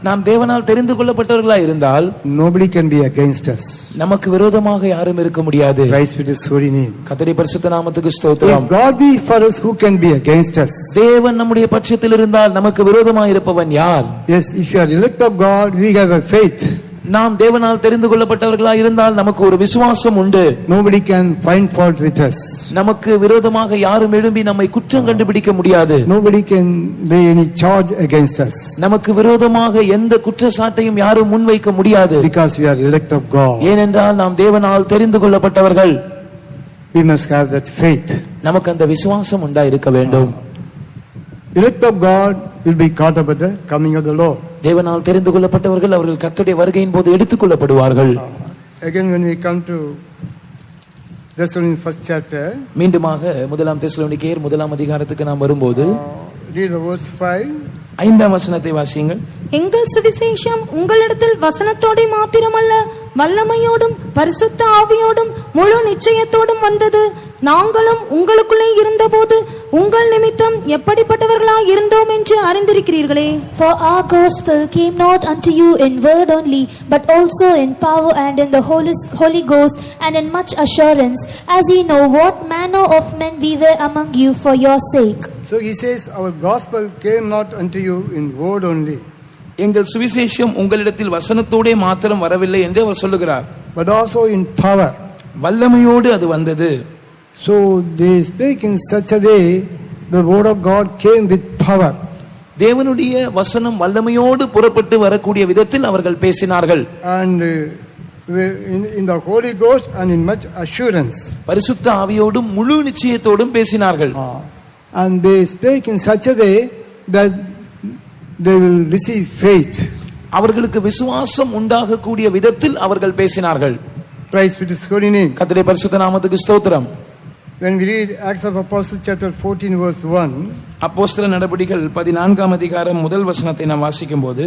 நாம் தேவனால் தெரிந்து கொள்ளப்பட்டவர்களாய் இருந்தால் nobody can be against us. நமக்கு விரோதமாக யாரும் இருக்க முடியாது. Christ with his holy name. கர்த்தருடைய பரிசுத்த நாமத்துக்கு ஸ்தோத்திரம். If God be for us, who can be against us? தேவன் நம்முடைய பட்சத்தில் இருந்தால் நமக்கு விரோதமாய் இருப்பவன் யார்? Yes, if you are elect of God, we have a faith. நாம் தேவனால் தெரிந்து கொள்ளப்பட்டவர்களாய் இருந்தால் நமக்கு ஒரு விசுவாசம் உண்டு. Nobody can find fault with us. நமக்கு விரோதமாக யாரும் எழும்பி நம்மை குற்றம் கண்டுபிடிக்க முடியாது. Nobody can lay any charge against us. நமக்கு விரோதமாக எந்த குற்றச்சாட்டையும் யாரும் முன்வைக்க முடியாது. Because we are elect of God. ஏனென்றால் நாம் தேவனால் தெரிந்து கொள்ளப்பட்டவர்கள். We must have that faith. நமக்கு அந்த விசுவாசம் உண்டாயிருக்க வேண்டும். Elect of God will be caught up at the coming of the Lord. தேவனால் தெரிந்து கொள்ளப்பட்டவர்கள் அவர்கள் கர்த்தருடைய வருகையின் போது எடுத்துக் கொள்ளப்படுவார்கள். Again, when we come to Thessalonians first chapter, மீண்டுமாக முதலாம் தெசலோனிக்கேயர் 1ஆம் அதிகாரத்துக்கு நாம் வரும்போது read the verse 5. 5ஆம் வசனத்தை வாசியுங்கள். எங்கள் சுவிசேஷம் உங்களிடத்தில் வசனத்தோடு மாத்திரமல்ல, வல்லமையோடும் பரிசுத்த ஆவியோடும் முழு நிச்சயத்தோடும் வந்தது. நாங்களும் உங்களுக்குள்ளே இருந்தபோது உங்கள் நிமித்தம் எப்படிப்பட்டவர்களாய் இருந்தோம் என்று அறிந்திருக்கிறீர்களே. For our gospel came not unto you in word only, but also in power and in the Holy Ghost and in much assurance, as ye know what manner of men we were among you for your sake. So he says, our gospel came not unto you in word only, எங்கள் சுவிசேஷம் உங்களிடத்தில் வசனத்தோடே மாத்திரம் வரவில்லை என்று அவர் சொல்லுகிறார், but also in power. வல்லமையோடு அது வந்தது. So they speak in such a way, the word of God came with power. தேவனுடைய வசனம் வல்லமையோடு புறப்பட்டு வரக்கூடிய விதத்தில் அவர்கள் பேசினார்கள். And in the Holy Ghost and in much assurance. பரிசுத்த ஆவியோடும் முழு நிச்சயத்தோடும் பேசினார்கள். And they speak in such a way that they will receive faith. அவர்களுக்கு விசுவாசம் உண்டாகக்கூடிய விதத்தில் அவர்கள் பேசினார்கள். Praise be to his holy name. கர்த்தருடைய பரிசுத்த நாமத்துக்கு ஸ்தோத்திரம். When we read Acts of Apostles chapter 14 verse 1, அப்போஸ்தல நடபடிகள் 14ஆம் அதிகாரம் முதல் வசனத்தை நாம் வாசிக்கும்போது,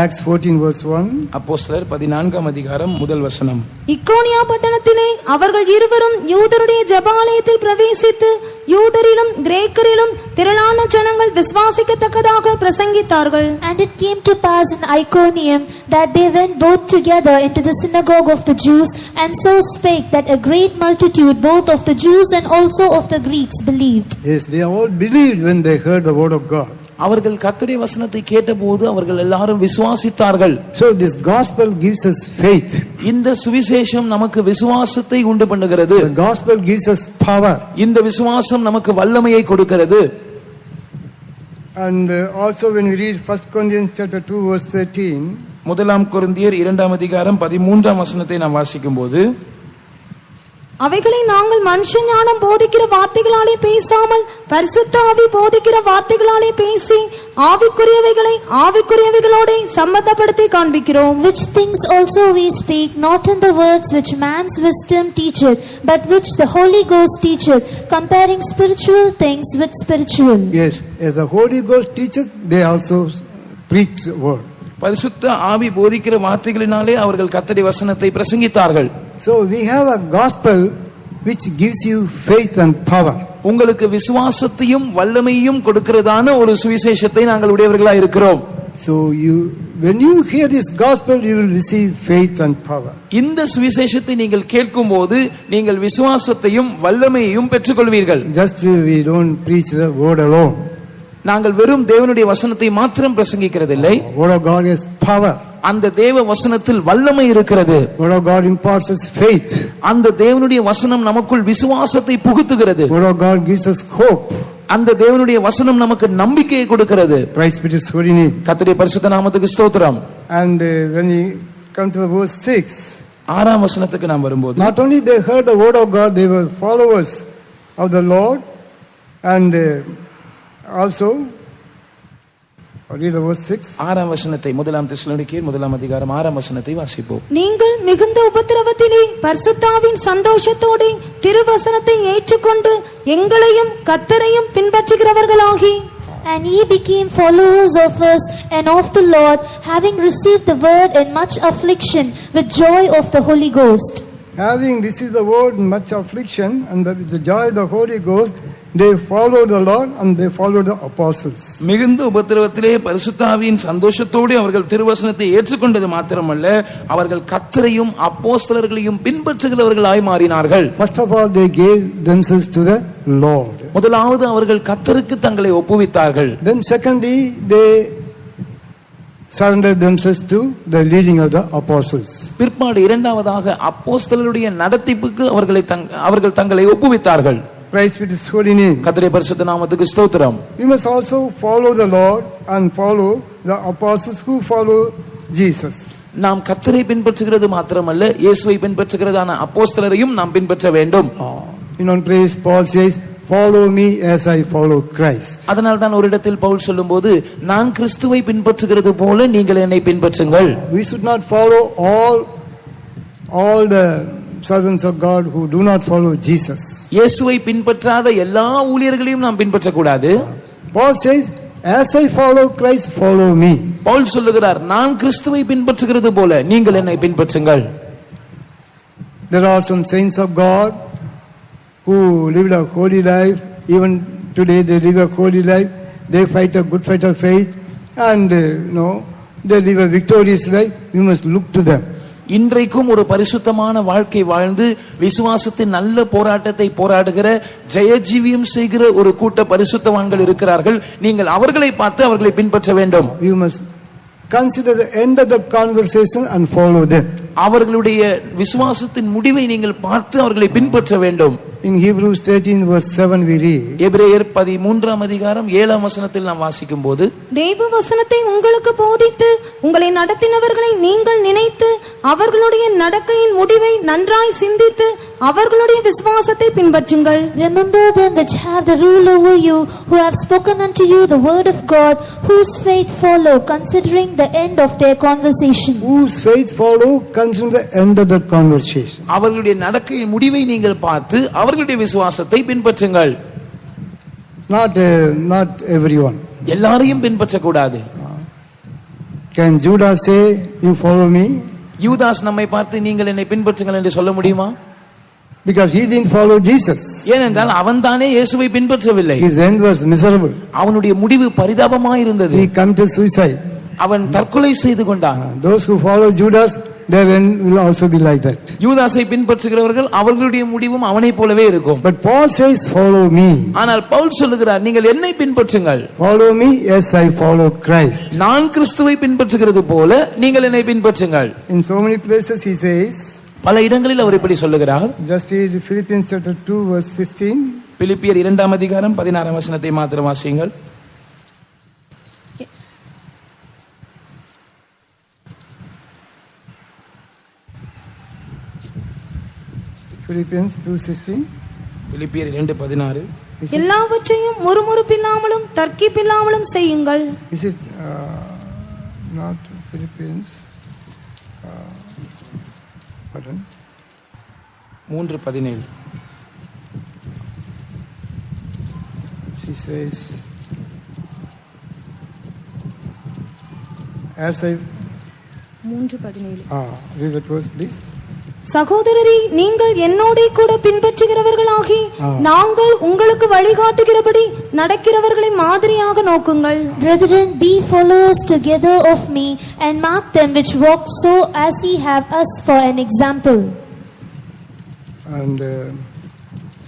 Acts 14 verse 1, அப்போஸ்தலர் 14ஆம் அதிகாரம் முதல் வசனம். இக்கோனியா பட்டணத்திலே அவர்கள் இருவரும் யூதருடைய ஜெபாலயத்தில் பிரவேசித்து யூதரிலும் கிரேக்கரிலும் திரளான ஜனங்கள் விசுவாசிக்கத்தக்கதாக பிரசங்கித்தார்கள். And it came to pass in Iconium that they went both together into the synagogue of the Jews, and so spake that a great multitude both of the Jews and also of the Greeks believed. yes, they all believed when they heard the word of God. அவர்கள் கர்த்தருடைய வசனத்தை கேட்டபோது அவர்கள் எல்லாரும் விசுவாசித்தார்கள். So this gospel gives us faith. இந்த சுவிசேஷம் நமக்கு விசுவாசத்தை உண்டு பண்ணுகிறது. The gospel gives us power. இந்த விசுவாசம் நமக்கு வல்லமையை கொடுக்கிறது. And also when we read 1 Corinthians chapter 2 verse 13, முதலாம் கொரிந்தியர் 2ஆம் அதிகாரம் 13ஆம் வசனத்தை நாம் வாசிக்கும்போது, அவைகளை நாங்கள் மனுஷ ஞானம் போதிக்கிற வார்த்தைகளாலே பேசாமல் பரிசுத்த ஆவி போதிக்கிற வார்த்தைகளாலே பேசி ஆவிக்குரியவைகளை ஆவிக்குரியவைகளோட சம்பந்தப்படுத்தி காண்பிக்கிறோம். Which things also we speak, not in the words which man's wisdom teacheth, but which the Holy Ghost teacheth, comparing spiritual things with spiritual. yes, as the Holy Ghost teaches, they also preach the word. பரிசுத்த ஆவி போதிக்கிற வார்த்தைகளினாலே அவர்கள் கர்த்தருடைய வசனத்தை பிரசங்கித்தார்கள். So we have a gospel which gives you faith and power. உங்களுக்கு விசுவாசத்தையும் வல்லமையும் கொடுக்கிறதான ஒரு சுவிசேஷத்தை நாங்கள் உடையவர்களாய் இருக்கிறோம். So when you hear this gospel, you will receive faith and power. இந்த சுவிசேஷத்தை நீங்கள் கேட்கும்போது நீங்கள் விசுவாசத்தையும் வல்லமையையும் பெற்றுக்கொள்வீர்கள். Just we don't preach the word alone. நாங்கள் வெறும் தேவனுடைய வசனத்தை மாத்திரம் பிரசங்கிக்கிறதில்லை. Word of God is power. அந்த தேவ வசனத்தில் வல்லமை இருக்கிறது. Word of God imparts us faith. அந்த தேவனுடைய வசனம் நமக்குள் விசுவாசத்தை புகுத்துகிறது. Word of God gives us hope. அந்த தேவனுடைய வசனம் நமக்கு நம்பிக்கையை கொடுக்கிறது. Praise be to his holy name. கர்த்தருடைய பரிசுத்த நாமத்துக்கு ஸ்தோத்திரம். And when we come to the verse 6, 6ஆம் வசனத்துக்கு நாம் வரும்போது, not only they heard the word of God, they were followers of the Lord. And also, read the verse 6. 6ஆம் வசனத்தை முதலாம் தெசலோனிக்கேயர் 1ஆம் அதிகாரம் 6ஆம் வசனத்தை வாசிப்போம். நீங்கள் மிகுந்த உபத்திரவத்திலே பரிசுத்தாவின் சந்தோஷத்தோடு திருவசனத்தை ஏற்றுக்கொண்டு எங்களையும் கர்த்தரையும் பின்பற்றுகிறவர்களாகி, And ye became followers of us and of the Lord, having received the word in much affliction with joy of the Holy Ghost. Having received the word in much affliction and with the joy of the Holy Ghost, they followed the Lord and they followed the apostles. மிகுந்த உபத்திரவத்திலே பரிசுத்தாவியின் சந்தோஷத்தோடு அவர்கள் திருவசனத்தை ஏற்றுக்கொண்டது மாத்திரமல்ல, அவர்கள் கர்த்தரையும் அப்போஸ்தலர்களையும் பின்பற்றுகிறவர்களாய் மாறினார்கள். First of all, they gave themselves to the Lord. முதலாவது அவர்கள் கர்த்தருக்கு தங்களை ஒப்புவித்தார்கள். Then secondly, they surrendered themselves to the leading of the apostles. பிற்பாடு இரண்டாவதாக அப்போஸ்தலருடைய நடத்திப்புக்கு அவர்கள் தங்களை ஒப்புவித்தார்கள். Praise be to His holy name. கர்த்தருடைய பரிசுத்த நாமத்துக்கு ஸ்தோத்திரம். We must also follow the Lord and follow the apostles who follow Jesus. நாம் கர்த்தரை பின்பற்றுகிறது மாத்திரமல்ல, இயேசுவை பின்பற்றுகிறதான அப்போஸ்தலரையும் நாம் பின்பற்ற வேண்டும். Praise Paul says, follow me as I follow Christ. அதனால் தான் ஒரு இடத்தில் பவுல் சொல்லும்போது, நான் கிறிஸ்துவை பின்பற்றுகிறது போல நீங்கள் என்னை பின்பற்றுங்கள். We should not follow all the servants of God who do not follow Jesus. இயேசுவை பின்பற்றாத எல்லா ஊழியர்களையும் நாம் பின்பற்ற கூடாது. Paul says, as I follow Christ, follow me. Pavul சொல்லுகிறார், நான் கிறிஸ்துவை பின்பற்றுகிறது போல நீங்கள் என்னை பின்பற்றுங்கள். There are some saints of God who lived a holy life. Even today they live a holy life. They fight a good fight of faith, and they live a victorious life. We must look to them. இன்றைக்கும் ஒரு பரிசுத்தமான வாழ்க்கை வாழ்ந்து விசுவாசத்தின் நல்ல போராட்டத்தை போராடுகிற ஜெயஜீவியம் செய்கிற ஒரு கூட்ட பரிசுத்தவான்கள் இருக்கிறார்கள். நீங்கள் அவர்களை பார்த்து அவர்களை பின்பற்ற வேண்டும். You must consider the end of the conversation and follow them. அவர்களுடைய விசுவாசத்தின் முடிவை நீங்கள் பார்த்து அவர்களை பின்பற்ற வேண்டும். In Hebrews 13 verse 7 we read. எபிரேயர் 13ஆம் அதிகாரம் 7ஆம் வசனத்தில் நாம் வாசிக்கும்போது, தேவ வசனத்தை உங்களுக்கு போதித்து உங்களை நடத்தினவர்களை நீங்கள் நினைத்து அவர்களுடைய நடக்கையின் முடிவை நன்றாய் சிந்தித்து அவர்களுடைய விசுவாசத்தை பின்பற்றுங்கள். Remember them which have the rule over you, who have spoken unto you the word of God, whose faith follow, considering the end of their conversation. Whose faith follow, considering the end of the conversation. அவர்களுடைய நடக்கையின் முடிவை நீங்கள் பார்த்து அவர்களுடைய விசுவாசத்தை பின்பற்றுங்கள். Not everyone. எல்லாரையும் பின்பற்ற கூடாது. Can Judas say, you follow me? யூதாஸ் நம்மை பார்த்து நீங்கள் என்னை பின்பற்றுங்கள் என்று சொல்ல முடியுமா? Because he didn't follow Jesus. ஏனென்றால் அவன் தானே இயேசுவை பின்பற்றவில்லை. His end was miserable. அவனுடைய முடிவு பரிதாபமாய் இருந்தது. He committed suicide. அவன் தற்கொலை செய்து கொண்டான். Those who follow Judas, their end will also be like that. யூதாசை பின்பற்றுகிறவர்கள் அவர்களுடைய முடிவும் அவனைப் போலவே இருக்கும். But Paul says, follow me. ஆனால் பவுல் சொல்லுகிறார், நீங்கள் என்னை பின்பற்றுங்கள். Follow me as I follow Christ. நான் கிறிஸ்துவை பின்பற்றுகிறது போல நீங்கள் என்னை பின்பற்றுங்கள். In so many places he says, பல இடங்களில் அவர் இப்படி சொல்லுகிறார். just read Philippians chapter 2 verse 16. பிலிப்பியர் 2ஆம் அதிகாரம் 16ஆம் வசனத்தை மாத்திரம் வாசியுங்கள். Philippians 2:16. பிலிப்பியர் 2:16. எல்லாவற்றையும் முறுமுறுப்பில்லாமலும் தர்க்கிப்பில்லாமலும் செய்யுங்கள். Is it not Philippians? Pardon? 3:17. She says, as I 3:17. read that verse please. சகோதரரை நீங்கள் என்னோட கூட பின்பற்றுகிறவர்களாகி நாங்கள் உங்களுக்கு வழிகாட்டுகிறபடி நடக்கிறவர்களை மாதிரியாக நோக்குங்கள். Brethren, be followers together of me, and mark them which walk so as ye have us for an example. And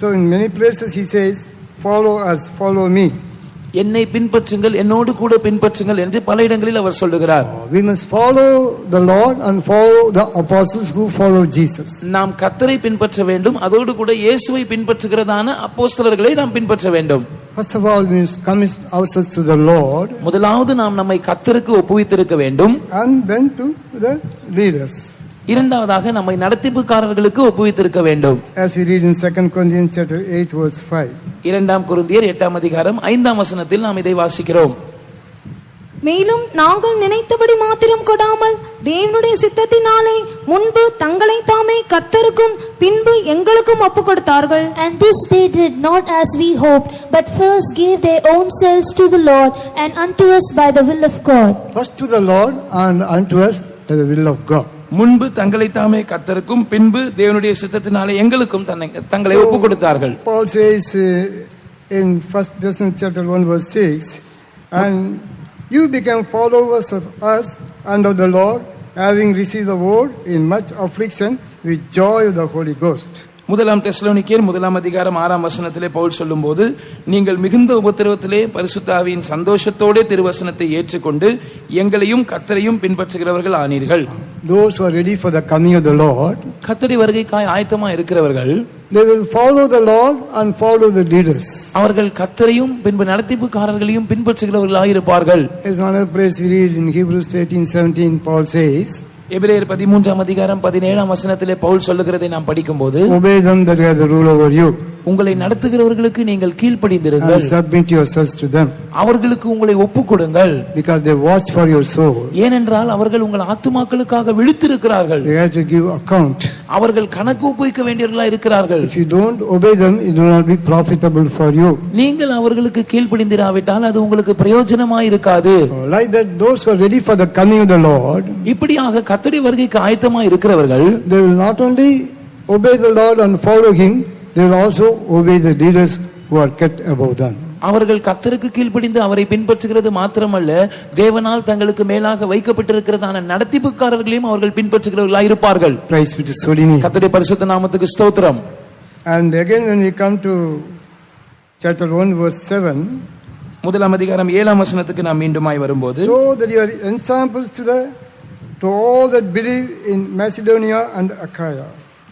so in many places he says, follow us, follow me. என்னை பின்பற்றுங்கள், என்னோடு கூட பின்பற்றுங்கள் என்று பல இடங்களில் அவர் சொல்லுகிறார். We must follow the Lord and follow the apostles who follow Jesus. நாம் கர்த்தரை பின்பற்ற வேண்டும், அதோடு கூட இயேசுவை பின்பற்றுகிறதான அப்போஸ்தலர்களை நாம் பின்பற்ற வேண்டும். First of all, we must commit ourselves to the Lord. முதலாவது நாம் நம்மை கர்த்தருக்கு ஒப்புவித்திருக்க வேண்டும். And then to the leaders. இரண்டாவதாக நம்மை நடத்திப்புக்காரர்களுக்கு ஒப்புவித்திருக்க வேண்டும். As we read in 2 Corinthians chapter 8 verse 5. 2 கொரிந்தியர் 8 அதிகாரம் 5 வசனத்தில் நாம் இதை வாசிக்கிறோம். மேலும் நாங்கள் நினைத்தபடி மாத்திரம் கொடாமல் தேவனுடைய சித்தத்தினாலே முன்பு தங்களை தாமே கர்த்தருக்கும் பின்பு எங்களுக்கும் ஒப்புக் கொடுத்தார்கள். And this they did not as we hoped, but first gave their own selves to the Lord and unto us by the will of God. First to the Lord and unto us by the will of God. முன்பு தங்களை தாமே கர்த்தருக்கும் பின்பு தேவனுடைய சித்தத்தினாலே எங்களுக்கும் தங்களை ஒப்புக் கொடுத்தார்கள். Paul says in 1 Thessalonians chapter 1 verse 6, and you became followers of us and of the Lord, having received the word in much affliction with joy of the Holy Ghost. முதலாம் தெசலோனிக்கேயர் 1 அதிகாரம் 6 வசனத்திலே பவுல் சொல்லும்போது, நீங்கள் மிகுந்த உபத்திரவத்திலே பரிசுத்த ஆவியின் சந்தோஷத்தோட திருவசனத்தை ஏற்றுக்கொண்டு எங்களையும் கர்த்தரையும் பின்பற்றுகிறவர்கள் ஆனீர்கள். Those who are ready for the coming of the Lord, கர்த்தருடைய வருகைக்காய் ஆயத்தமா இருக்கிறவர்கள், they will follow the Lord and follow the leaders. அவர்கள் கர்த்தரையும் பின்பு நடத்திப்புக்காரர்களையும் பின்பற்றுகிறவர்களாய் இருப்பார்கள். There's another place we read in Hebrews 13:17. Paul says, எபிரேயர் 13 அதிகாரம் 17 வசனத்திலே பவுல் சொல்லுகிறதை நாம் படிக்கும்போது, obey them that have the rule over you, உங்களை நடத்துகிறவர்களுக்கு நீங்கள் கீழ்ப்படிந்திருங்கள், and submit yourselves to them, அவர்களுக்கு உங்களை ஒப்புக் கொடுங்கள், because they watch for your soul. ஏனென்றால் அவர்கள் உங்கள் ஆத்துமாக்களுக்காக விழித்திருக்கிறார்கள். They have to give account. அவர்கள் கணக்கு ஒப்புவிக்க வேண்டியவர்களாய் இருக்கிறார்கள். If you don't obey them, it will not be profitable for you. நீங்கள் அவர்களுக்கு கீழ்ப்படிந்திராவிட்டால் அது உங்களுக்கு பிரயோஜனமாய் இருக்காது. Like that, those who are ready for the coming of the Lord, இப்படியாக கர்த்தருடைய வருகைக்கு ஆயத்தமாய் இருக்கிறவர்கள், they will not only obey the Lord and follow Him, they will also obey the leaders who are kept above them. அவர்கள் கர்த்தருக்கு கீழ்ப்படிந்து அவரை பின்பற்றுகிறது மாத்திரமல்ல, தேவனால் தங்களுக்கு மேலாக வைக்கப்பட்டிருக்கிறதான நடத்திப்புக்காரர்களையும் அவர்கள் பின்பற்றுகிறவர்களாய் இருப்பார்கள். Praise be to His holy name. கர்த்தருடைய பரிசுத்த நாமத்துக்கு ஸ்தோத்திரம். And again, when we come to chapter 1 verse 7, 1 அதிகாரம் 7 வசனத்துக்கு நாம் மீண்டுமாய் வரும்போது, so that you are examples to all that believe in Macedonia and Achaia.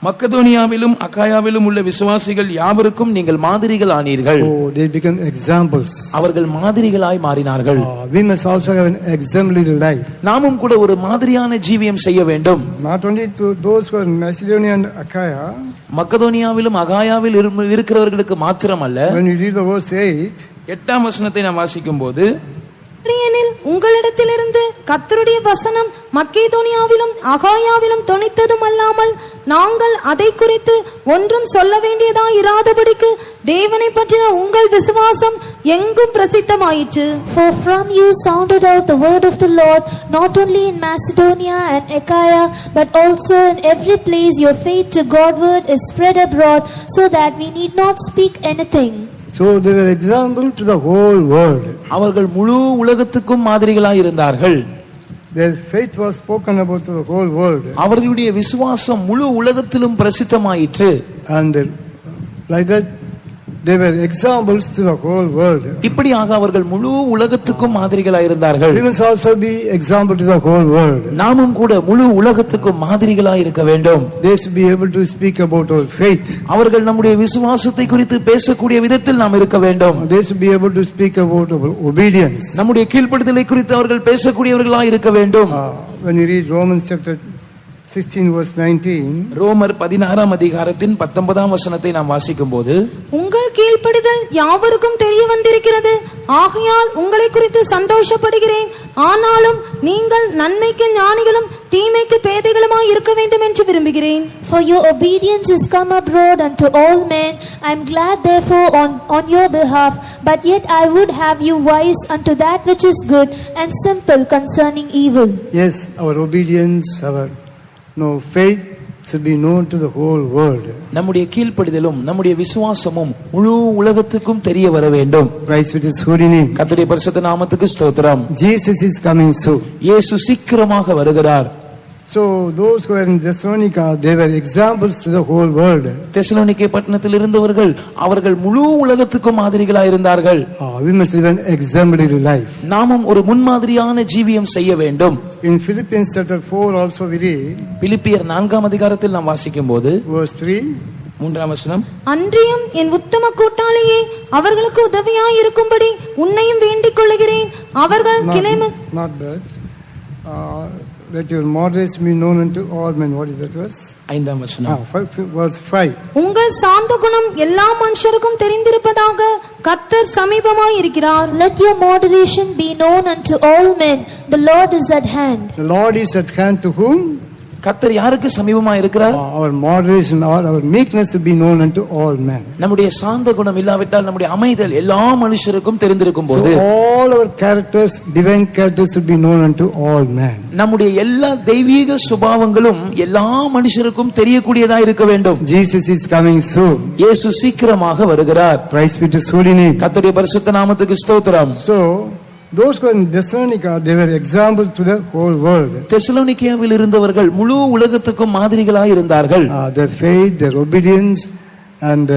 மக்கதோனியாவிலும் அகாயாவிலும் உள்ள விசுவாசிகள் யாவருக்கும் நீங்கள் மாதிரிகள் ஆனீர்கள். Oh, they become examples. அவர்கள் மாதிரிகளாய் மாறினார்கள். We must also have an exemplary life. நாமும் கூட ஒரு மாதிரியான ஜீவியம் செய்ய வேண்டும். Not only to those who are in Macedonia and Achaia, மக்கதோனியாவிலும் அகாயாவில் இருக்கிறவர்களுக்கு மாத்திரமல்ல. when you read the verse 8, 8 வசனத்தை நாம் வாசிக்கும் போது, உங்களிடத்திலிருந்து கர்த்தருடைய வசனம் மக்கேதோனியாவிலும் அகாயாவிலும் தொனித்ததும் அல்லாமல் நாங்கள் அதை குறித்து ஒன்றும் சொல்ல வேண்டியதா இராதபடிக்கு தேவனை பற்றின உங்கள் விசுவாசம் எங்கும் பிரசித்தமாயிற்று. For from you sounded out the word of the Lord, not only in Macedonia and Achaia, but also in every place your faith to Godward is spread abroad, so that we need not speak anything. so they were example to the whole world. அவர்கள் முழு உலகத்துக்கும் மாதிரிகளாய் இருந்தார்கள். Their faith was spoken about to the whole world. அவர்களுடைய விசுவாசம் முழு உலகத்திலும் பிரசித்தமாயிற்று. And like that, they were examples to the whole world. இப்படியாக அவர்கள் முழு உலகத்துக்கும் மாதிரிகளாய் இருந்தார்கள். We must also be example to the whole world. நாமும் கூட முழு உலகத்துக்கும் மாதிரிகளாய் இருக்க வேண்டும். They should be able to speak about our faith. அவர்கள் நம்முடைய விசுவாசத்தை குறித்து பேசக்கூடிய விதத்தில் நாம் இருக்க வேண்டும். They should be able to speak about our obedience. நம்முடைய கீழ்ப்படிதலை குறித்து அவர்கள் பேசக்கூடியவர்களாய் இருக்க வேண்டும். When you read Romans chapter 16 verse 19, ரோமர் 16 அதிகாரத்தின் 19 வசனத்தை நாம் வாசிக்கும் போது, உங்கள் கீழ்ப்படிதல் யாவருக்கும் தெரிய வந்திருக்கிறது, ஆகையால் உங்களை குறித்து சந்தோஷப்படுகிறேன். ஆனாலும் நீங்கள் நன்மைக்கு ஞானிகளும் தீமைக்கு பேதைகளுமாய் இருக்க வேண்டும் என்று விரும்புகிறேன். For your obedience is come abroad unto all men. I am glad therefore on your behalf, but yet I would have you wise unto that which is good, and simple concerning evil. yes, our obedience, our faith should be known to the whole world. நம்முடைய கீழ்ப்படிதலும் நம்முடைய விசுவாசமும் முழு உலகத்துக்கும் தெரிய வர வேண்டும். Praise be to His holy name. கர்த்தருடைய பரிசுத்த நாமத்துக்கு ஸ்தோத்திரம். Jesus is coming soon. இயேசு சீக்கிரமாக வருகிறார். So those who are in Thessalonica, they were examples to the whole world. Thessalonica பட்டணத்தில் இருந்தவர்கள் அவர்கள் முழு உலகத்துக்கும் மாதிரிகளாய் இருந்தார்கள். We must live an exemplary life. நாமும் ஒரு முன்மாதிரியான ஜீவியம் செய்ய வேண்டும். In Philippians chapter 4 also we read, பிலிப்பியர் 4 அதிகாரத்தில் நாம் வாசிக்கும் போது, verse 3, 3 வசனம், அன்றியும் என் உத்தம கூட்டாளியே அவர்களுக்கு உதவியாய் இருக்கும்படி உன்னையும் வேண்டிக் கொள்கிறேன். அவர்கள் not that. let your moderation be known unto all men. What is that verse? 5ஆம் வசனம். Verse 5. உங்கள் சாந்த குணம் எல்லா மனுஷருக்கும் தெரிந்திருப்பதாக கர்த்தர் சமீபமாய் இருக்கிறார். Let your moderation be known unto all men. The Lord is at hand. The Lord is at hand to whom? கர்த்தர் யாருக்கு சமீபமா இருக்கிறார்? Our moderation or our meekness to be known unto all men. நம்முடைய சாந்த குணம் இல்லாவிட்டால் நம்முடைய அமைதல் எல்லா மனுஷருக்கும் தெரிந்திருக்கும் போது, So all our characters, divine characters, should be known unto all men. நம்முடைய எல்லா தெய்வீக சுபாவங்களும் எல்லா மனுஷருக்கும் தெரியக்கூடியதா இருக்க வேண்டும். Jesus is coming soon. இயேசு சீக்கிரமாக வருகிறார். Praise be to His holy name. கர்த்தருடைய பரிசுத்த நாமத்துக்கு ஸ்தோத்திரம். So those who are in Thessalonica, they were examples to the whole world. தெசலோனிக்கேவில் இருந்தவர்கள் முழு உலகத்துக்கும் மாதிரிகளாய் இருந்தார்கள். Their faith, their obedience, and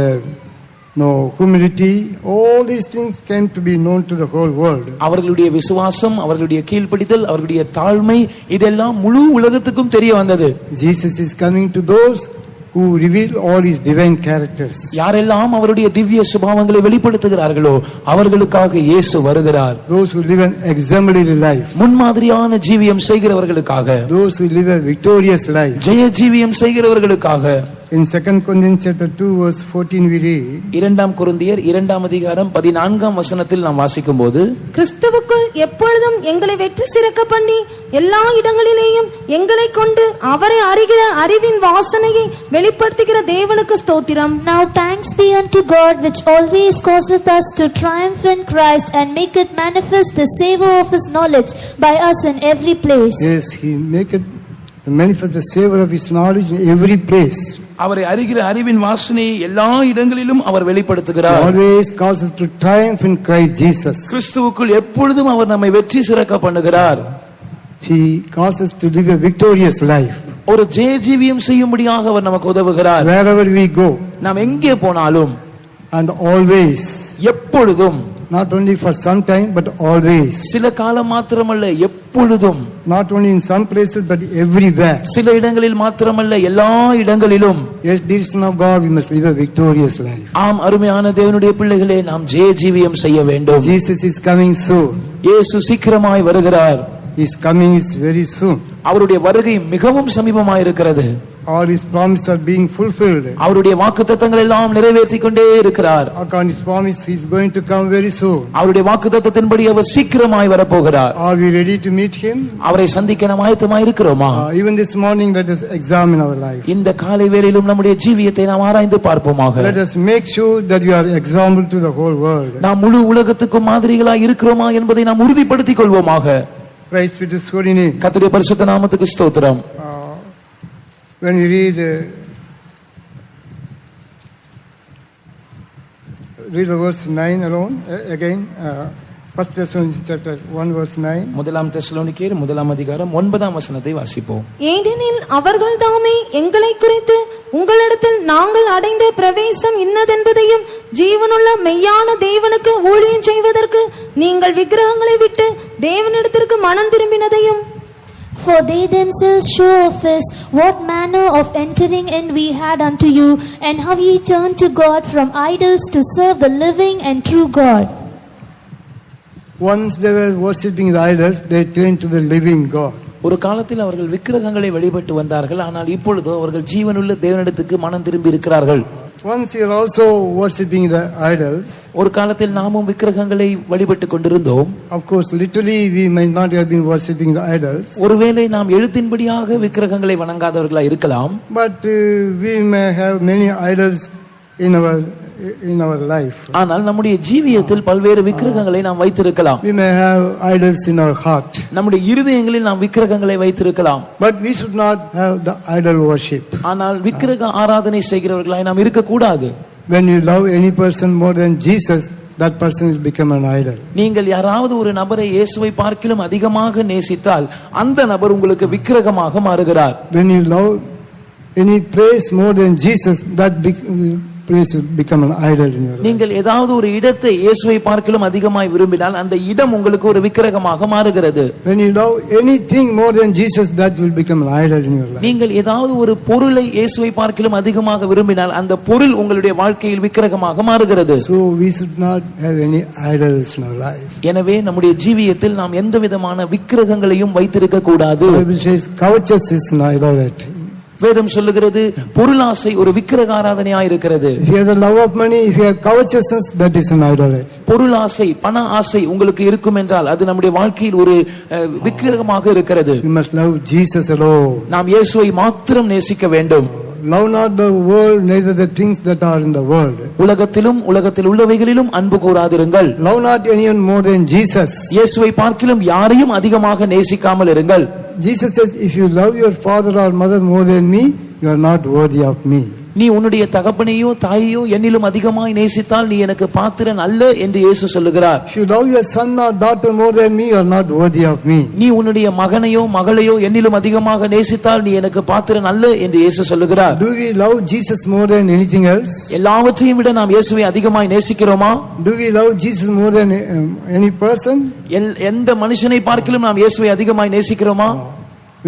humility, all these things came to be known to the whole world. அவர்களுடைய விசுவாசம், அவர்களுடைய கீழ்ப்படிதல், அவர்களுடைய தாழ்மை, இதெல்லாம் முழு உலகத்துக்கும் தெரிய வந்தது. Jesus is coming to those who reveal all His divine characters. யாரெல்லாம் அவருடைய திவ்ய சுபாவங்களை வெளிப்படுத்துகிறார்களோ அவர்களுக்காக இயேசு வருகிறார். Those who live an exemplary life. முன்மாதிரியான ஜீவியம் செய்கிறவர்களுக்காக. Those who live a victorious life. ஜெய ஜீவியம் செய்கிறவர்களுக்காக. In 2 Corinthians chapter 2 verse 14 we read. 2 கொரிந்தியர் 2ஆம் அதிகாரம் 14ஆம் வசனத்தில் நாம் வாசிக்கும்போது, கிறிஸ்துவுக்குள் எப்பொழுதும் எங்களை வெற்றி சிறக்க பண்ணி எல்லா இடங்களிலேயும் எங்களை கொண்டு அவரை அறிகிற அறிவின் வாசனையை வெளிப்படுத்துகிற தேவனுக்கு ஸ்தோத்திரம். Now thanks be unto God which always causeth us to triumph in Christ and maketh manifest the savour of His knowledge by us in every place. Yes, He maketh manifest the savour of His knowledge in every place. அவரை அறிகிற அறிவின் வாசனையை எல்லா இடங்களிலும் அவர் வெளிப்படுத்துகிறார். Always calls us to triumph in Christ Jesus. கிறிஸ்துவுக்குள் எப்பொழுதும் அவர் நம்மை வெற்றி சிறக்க பண்ணுகிறார். He calls us to live a victorious life. ஒரு ஜெய ஜீவியம் செய்யும்படியாக அவர் நமக்கு உதவுகிறார். Wherever we go, நாம் எங்கே போனாலும் and always, எப்பொழுதும், not only for some time but always, சில காலம் மாத்திரமல்ல எப்பொழுதும், not only in some places but everywhere. சில இடங்களில் மாத்திரமல்ல எல்லா இடங்களிலும். Yes, dear son of God, we must live a victorious life. ஆம் அருமையான தேவனுடைய பிள்ளைகளே, நாம் ஜெய ஜீவியம் செய்ய வேண்டும். Jesus is coming soon. இயேசு சீக்கிரமாய் வருகிறார். His coming is very soon. அவருடைய வருகை மிகவும் சமீபமாய் இருக்கிறது. All His promises are being fulfilled. அவருடைய வாக்குத்தத்தங்கள் எல்லாம் நிறைவேற்றிக் கொண்டே இருக்கிறார். According to His promise, He is going to come very soon. அவருடைய வாக்குத்தத்தத்தின்படி அவர் சீக்கிரமாய் வரப்போகிறார். Are we ready to meet Him? அவரை சந்திக்க நாம் ஆயத்தமாய் இருக்கிறோமா? Even this morning, let us examine our life. இந்த காலை வேளையிலும் நம்முடைய ஜீவியத்தை நாம் ஆராய்ந்து பார்ப்போமாக. Let us make sure that we are example to the whole world. நாம் முழு உலகத்துக்கும் மாதிரிகளாய் இருக்கிறோமா என்பதை நாம் உறுதிப்படுத்திக் கொள்வோமாக. Praise be to His holy name. கர்த்தருடைய பரிசுத்த நாமத்துக்கு ஸ்தோத்திரம். When we read the verse 9 alone, again, 1 Thessalonians chapter 1 verse 9. முதலாம் தெசலோனிக்கேயர் 1ஆம் அதிகாரம் 9ஆம் வசனத்தை வாசிப்போம். ஏனெனில் அவர்கள் தாமே எங்களை குறித்து உங்களிடத்தில் நாங்கள் அடைந்த பிரவேசம் இன்னதென்பதையும் ஜீவனுள்ள மெய்யான தேவனுக்கு ஊழியம் செய்வதற்கு நீங்கள் விக்கிரகங்களை விட்டு தேவனிடத்திற்கு மனம் திரும்பினதையும், For they themselves show of us what manner of entering in we had unto you, and how ye turned to God from idols to serve the living and true God. Once they were worshipping the idols, they turned to the living God. ஒரு காலத்தில் அவர்கள் விக்கிரகங்களை வழிபட்டு வந்தார்கள். ஆனால் இப்பொழுது அவர்கள் ஜீவனுள்ள தேவனிடத்துக்கு மனம் திரும்பி இருக்கிறார்கள். Once you are also worshipping the idols. ஒரு காலத்தில் நாமும் விக்கிரகங்களை வழிபட்டு கொண்டிருந்தோம். Of course, literally we might not have been worshipping the idols. ஒருவேளை நாம் எழுத்தின்படியாக விக்கிரகங்களை வணங்காதவர்களா இருக்கலாம். But we may have many idols in our life. ஆனால் நம்முடைய ஜீவியத்தில் பல்வேறு விக்கிரகங்களை நாம் வைத்திருக்கலாம். We may have idols in our heart. நம்முடைய இருதயங்களில் நாம் விக்கிரகங்களை வைத்திருக்கலாம். But we should not have the idol worship. ஆனால் விக்கிரக ஆராதனை செய்கிறவர்களாய் நாம் இருக்க கூடாது. When you love any person more than Jesus, that person will become an idol. நீங்கள் யாராவது ஒரு நபரை இயேசுவை பார்க்கிலும் அதிகமாக நேசித்தால் அந்த நபர் உங்களுக்கு விக்கிரகமாக மாறுகிறார். When you love any place more than Jesus, that place will become an idol in your life. நீங்கள் ஏதாவது ஒரு இடத்தை இயேசுவை பார்க்கிலும் அதிகமாய் விரும்பினால் அந்த இடம் உங்களுக்கு ஒரு விக்கிரகமாக மாறுகிறது. When you love anything more than Jesus, that will become an idol in your life. நீங்கள் ஏதாவது ஒரு பொருளை இயேசுவை பார்க்கிலும் அதிகமாக விரும்பினால் அந்த பொருள் உங்களுடைய வாழ்க்கையில் விக்கிரகமாக மாறுகிறது. So we should not have any idols in our life. எனவே நம்முடைய ஜீவியத்தில் நாம் எந்த விதமான விக்கிரகங்களையும் வைத்திருக்க கூடாது. The Bible says covetousness is an idolatry. வேதம் சொல்லுகிறது பொருளாசை ஒரு விக்கிரக ஆராதனையா இருக்கிறது. If you have the love of money, if you have covetousness, that is an idolatry. பொருளாசை பண ஆசை உங்களுக்கு இருக்கும் என்றால் அது நம்முடைய வாழ்க்கையில் ஒரு விக்கிரகமாக இருக்கிறது. You must love Jesus alone. நாம் இயேசுவை மாத்திரம் நேசிக்க வேண்டும். Love not the world, neither the things that are in the world. உலகத்திலும் உலகத்தில் உள்ளவைகளிலும் அன்பு கூறாதிருங்கள். Love not anyone more than Jesus. இயேசுவை பார்க்கிலும் யாரையும் அதிகமாக நேசிக்காமல் இருங்கள். Jesus says, if you love your father or mother more than me, you are not worthy of me. நீ உன்னுடைய தகப்பனையோ தாயையோ என்னிலும் அதிகமாய் நேசித்தால் நீ எனக்கு பாத்திரன் அல்ல என்று இயேசு சொல்லுகிறார். If you love your son or daughter more than me, you are not worthy of me. நீ உன்னுடைய மகனையோ மகளையோ என்னிலும் அதிகமாக நேசித்தால் நீ எனக்கு பாத்திரன் அல்ல என்று இயேசு சொல்லுகிறார். Do we love Jesus more than anything else? எல்லாவற்றையும் விட நாம் இயேசுவை அதிகமாய் நேசிக்கிறோமா? Do we love Jesus more than any person? எந்த மனுஷனை பார்க்கிலும் நாம் இயேசுவை அதிகமாய் நேசிக்கிறோமா?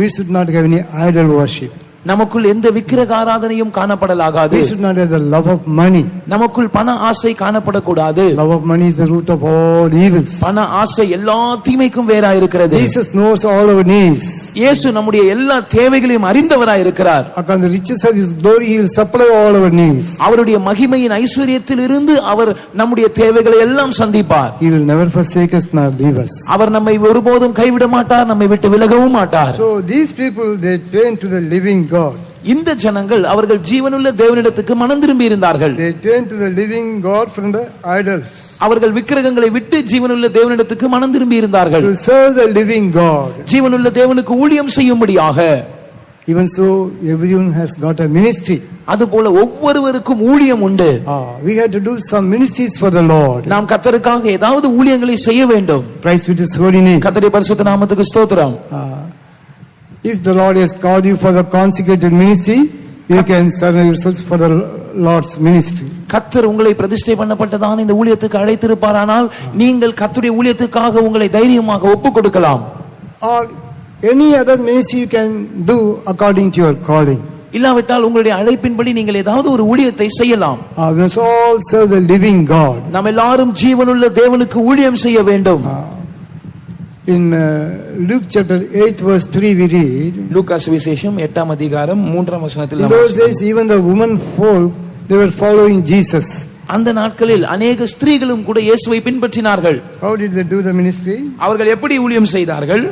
We should not have any idol worship. நமக்குள் எந்த விக்கிரக ஆராதனையும் காணப்படலாகாது. We should not have the love of money. நமக்குள் பண ஆசை காணப்படக்கூடாது. Love of money is the root of all evils. பண ஆசை எல்லா தீமைக்கும் வேறா இருக்கிறது. Jesus knows all our needs. இயேசு நம்முடைய எல்லா தேவைகளையும் அறிந்தவராய் இருக்கிறார். According to the riches of his glory, he will supply all our needs. அவருடைய மகிமையின் ஐஸ்வரியத்தில் இருந்து அவர் நம்முடைய தேவைகளை எல்லாம் சந்திப்பார். He will never forsake us nor leave us. அவர் நம்மை ஒருபோதும் கைவிட மாட்டார், நம்மை விட்டு விலகவும் மாட்டார். So these people, they turn to the living God. இந்த ஜனங்கள் அவர்கள் ஜீவனுள்ள தேவனிடத்துக்கு மனம் திரும்பி இருந்தார்கள். They turn to the living God from the idols. அவர்கள் விக்கிரகங்களை விட்டு ஜீவனுள்ள தேவனிடத்துக்கு மனம் திரும்பி இருந்தார்கள். To serve the living God. ஜீவனுள்ள தேவனுக்கு ஊழியம் செய்யும்படியாக. Even so, everyone has got a ministry. அதுபோல ஒவ்வொருவருக்கும் ஊழியம் உண்டு. We have to do some ministries for the Lord. நாம் கர்த்தருக்காக ஏதாவது ஊழியங்களை செய்ய வேண்டும். Praise be to his holy name. கர்த்தருடைய பரிசுத்த நாமத்துக்கு ஸ்தோத்திரம். If the Lord has called you for the consecrated ministry, you can serve yourself for the Lord's ministry. கர்த்தர் உங்களை பிரதிஷ்டை பண்ணப்பட்டதான இந்த ஊழியத்துக்கு அழைத்திருப்பாரானால் நீங்கள் கர்த்தருடைய ஊழியத்துக்காக உங்களை தைரியமாக ஒப்புக் கொடுக்கலாம். Or any other ministry you can do according to your calling. இல்லாவிட்டால் உங்களுடைய அழைப்பின்படி நீங்கள் ஏதாவது ஒரு ஊழியத்தை செய்யலாம். We must all serve the living God. நாம் எல்லாரும் ஜீவனுள்ள தேவனுக்கு ஊழியம் செய்ய வேண்டும். In Luke chapter 8 verse 3 we read, லூக்கா சுவிசேஷம் 8ஆம் அதிகாரம் 3ஆம் வசனத்தில் in those days even the women folk, they were following Jesus. அந்த நாட்களில் अनेक ஸ்திரீகளும் கூட இயேசுவை பின்பற்றினார்கள். How did they do the ministry? அவர்கள் எப்படி ஊழியம் செய்தார்கள்?